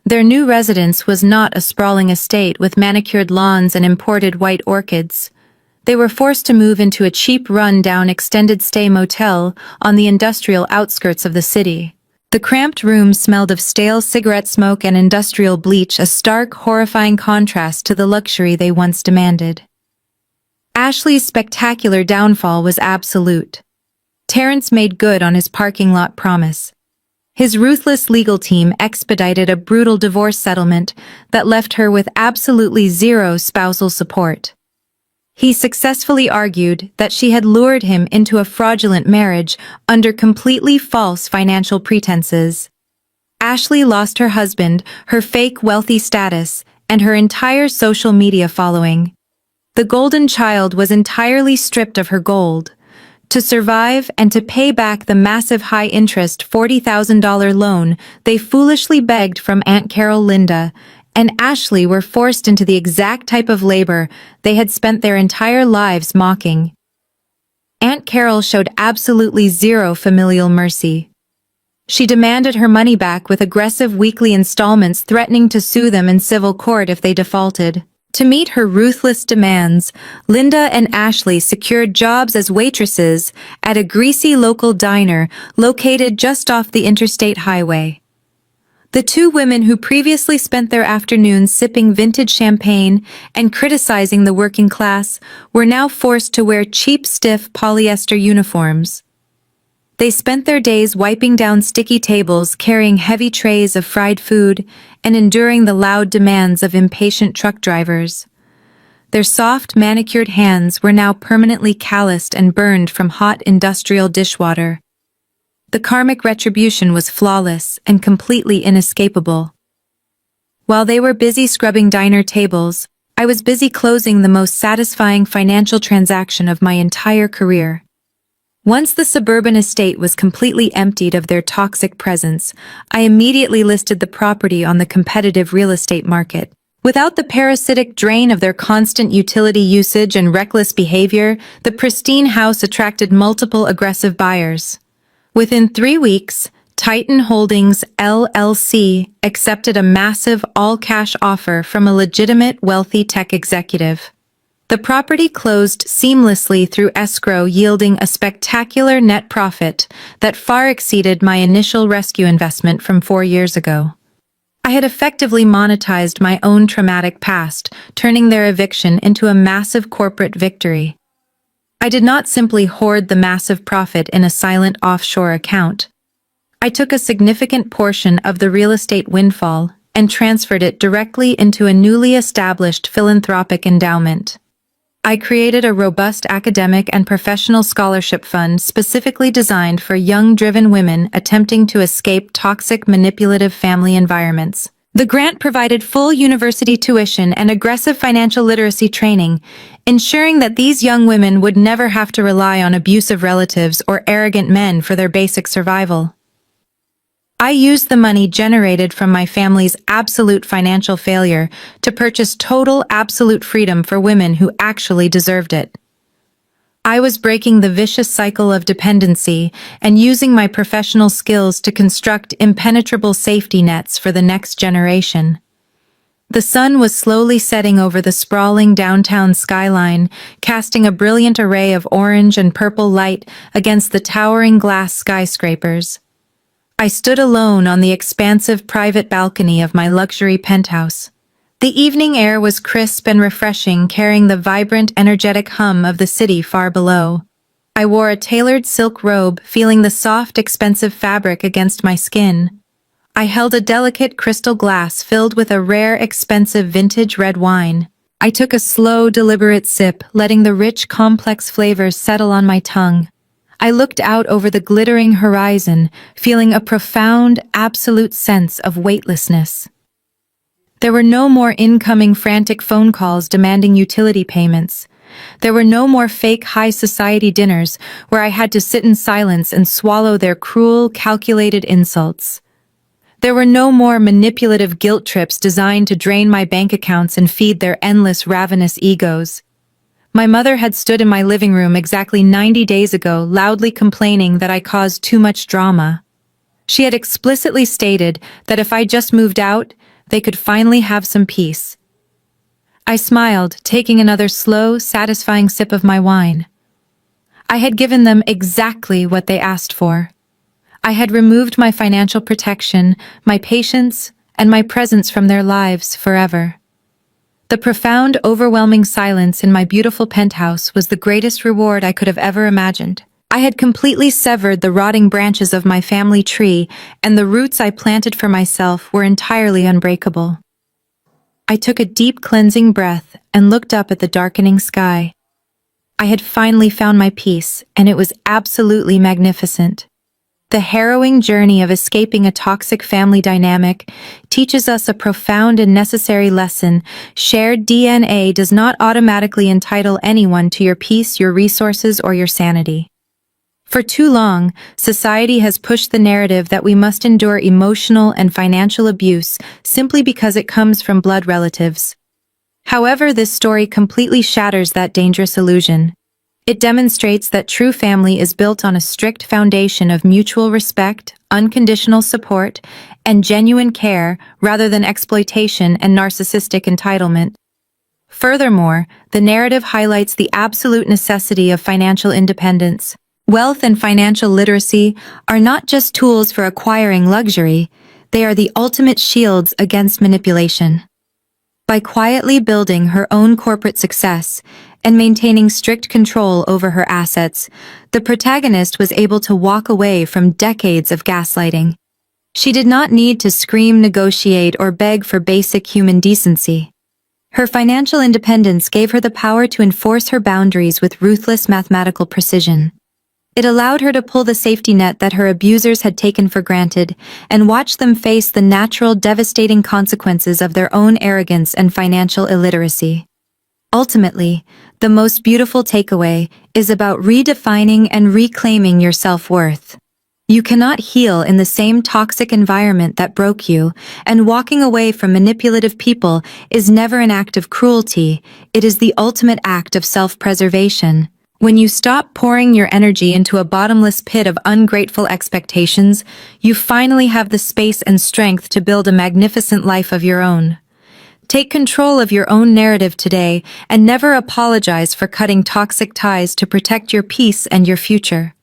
Their new residence was not a sprawling estate with manicured lawns and imported white orchids. They were forced to move into a cheap, run-down extended-stay motel on the industrial outskirts of the city. The cramped rooms smelled of stale cigarette smoke and industrial bleach, a stark, horrifying contrast to the luxury they once demanded. Ashley's spectacular downfall was absolute. Terrence made good on his parking lot promise. His ruthless legal team expedited a brutal divorce settlement that left her with absolutely zero spousal support. He successfully argued that she had lured him into a fraudulent marriage under completely false financial pretenses. Ashley lost her husband, her fake wealthy status, and her entire social media following. The golden child was entirely stripped of her gold. To survive and to pay back the massive high-interest $40,000 loan they foolishly begged from Aunt Carol, Linda, and Ashley were forced into the exact type of labor they had spent their entire lives mocking. Aunt Carol showed absolutely zero familial mercy. She demanded her money back with aggressive weekly installments, threatening to sue them in civil court if they defaulted. To meet her ruthless demands, Linda and Ashley secured jobs as waitresses at a greasy local diner located just off the interstate highway. The two women who previously spent their afternoons sipping vintage champagne and criticizing the working class were now forced to wear cheap, stiff polyester uniforms. They spent their days wiping down sticky tables, carrying heavy trays of fried food, and enduring the loud demands of impatient truck drivers. Their soft, manicured hands were now permanently calloused and burned from hot industrial dishwater. The karmic retribution was flawless and completely inescapable. While they were busy scrubbing diner tables, I was busy closing the most satisfying financial transaction of my entire career. Once the suburban estate was completely emptied of their toxic presence, I immediately listed the property on the competitive real estate market. Without the parasitic drain of their constant utility usage and reckless behavior, the pristine house attracted multiple aggressive buyers. Within 3 weeks, Titan Holdings LLC accepted a massive all-cash offer from a legitimate wealthy tech executive. The property closed seamlessly through escrow, yielding a spectacular net profit that far exceeded my initial rescue investment from 4 years ago. I had effectively monetized my own traumatic past, turning their eviction into a massive corporate victory. I did not simply hoard the massive profit in a silent offshore account. I took a significant portion of the real estate windfall and transferred it directly into a newly established philanthropic endowment. I created a robust academic and professional scholarship fund specifically designed for young, driven women attempting to escape toxic, manipulative family environments. The grant provided full university tuition and aggressive financial literacy training, ensuring that these young women would never have to rely on abusive relatives or arrogant men for their basic survival. I used the money generated from my family's absolute financial failure to purchase total absolute freedom for women who actually deserved it. I was breaking the vicious cycle of dependency and using my professional skills to construct impenetrable safety nets for the next generation. The sun was slowly setting over the sprawling downtown skyline, casting a brilliant array of orange and purple light against the towering glass skyscrapers. I stood alone on the expansive private balcony of my luxury penthouse. The evening air was crisp and refreshing, carrying the vibrant, energetic hum of the city far below. I wore a tailored silk robe, feeling the soft, expensive fabric against my skin. I held a delicate crystal glass filled with a rare, expensive vintage red wine. I took a slow, deliberate sip, letting the rich, complex flavors settle on my tongue. I looked out over the glittering horizon, feeling a profound, absolute sense of weightlessness. There were no more incoming frantic phone calls demanding utility payments. There were no more fake high society dinners where I had to sit in silence and swallow their cruel, calculated insults. There were no more manipulative guilt trips designed to drain my bank accounts and feed their endless, ravenous egos. My mother had stood in my living room exactly 90 days ago, loudly complaining that I caused too much drama. She had explicitly stated that if I just moved out, they could finally have some peace. I smiled, taking another slow, satisfying sip of my wine. I had given them exactly what they asked for. I had removed my financial protection, my patience, and my presence from their lives forever. The profound, overwhelming silence in my beautiful penthouse was the greatest reward I could have ever imagined. I had completely severed the rotting branches of my family tree, and the roots I planted for myself were entirely unbreakable. I took a deep, cleansing breath and looked up at the darkening sky. I had finally found my peace, and it was absolutely magnificent. The harrowing journey of escaping a toxic family dynamic teaches us a profound and necessary lesson. Shared DNA does not automatically entitle anyone to your peace, your resources, or your sanity. For too long, society has pushed the narrative that we must endure emotional and financial abuse simply because it comes from blood relatives. However, this story completely shatters that dangerous illusion. It demonstrates that true family is built on a strict foundation of mutual respect, unconditional support, and genuine care rather than exploitation and narcissistic entitlement. Furthermore, the narrative highlights the absolute necessity of financial independence. Wealth and financial literacy are not just tools for acquiring luxury, they are the ultimate shields against manipulation. By quietly building her own corporate success and maintaining strict control over her assets, the protagonist was able to walk away from decades of gaslighting. She did not need to scream, negotiate, or beg for basic human decency. Her financial independence gave her the power to enforce her boundaries with ruthless mathematical precision. It allowed her to pull the safety net that her abusers had taken for granted and watch them face the natural, devastating consequences of their own arrogance and financial illiteracy. Ultimately, the most beautiful takeaway is about redefining and reclaiming your self-worth. You cannot heal in the same toxic environment that broke you, and walking away from manipulative people is never an act of cruelty, it is the ultimate act of self-preservation. When you stop pouring your energy into a bottomless pit of ungrateful expectations, you finally have the space and strength to build a magnificent life of your own. Take control of your own narrative today and never apologize for cutting toxic ties to protect your peace and your future.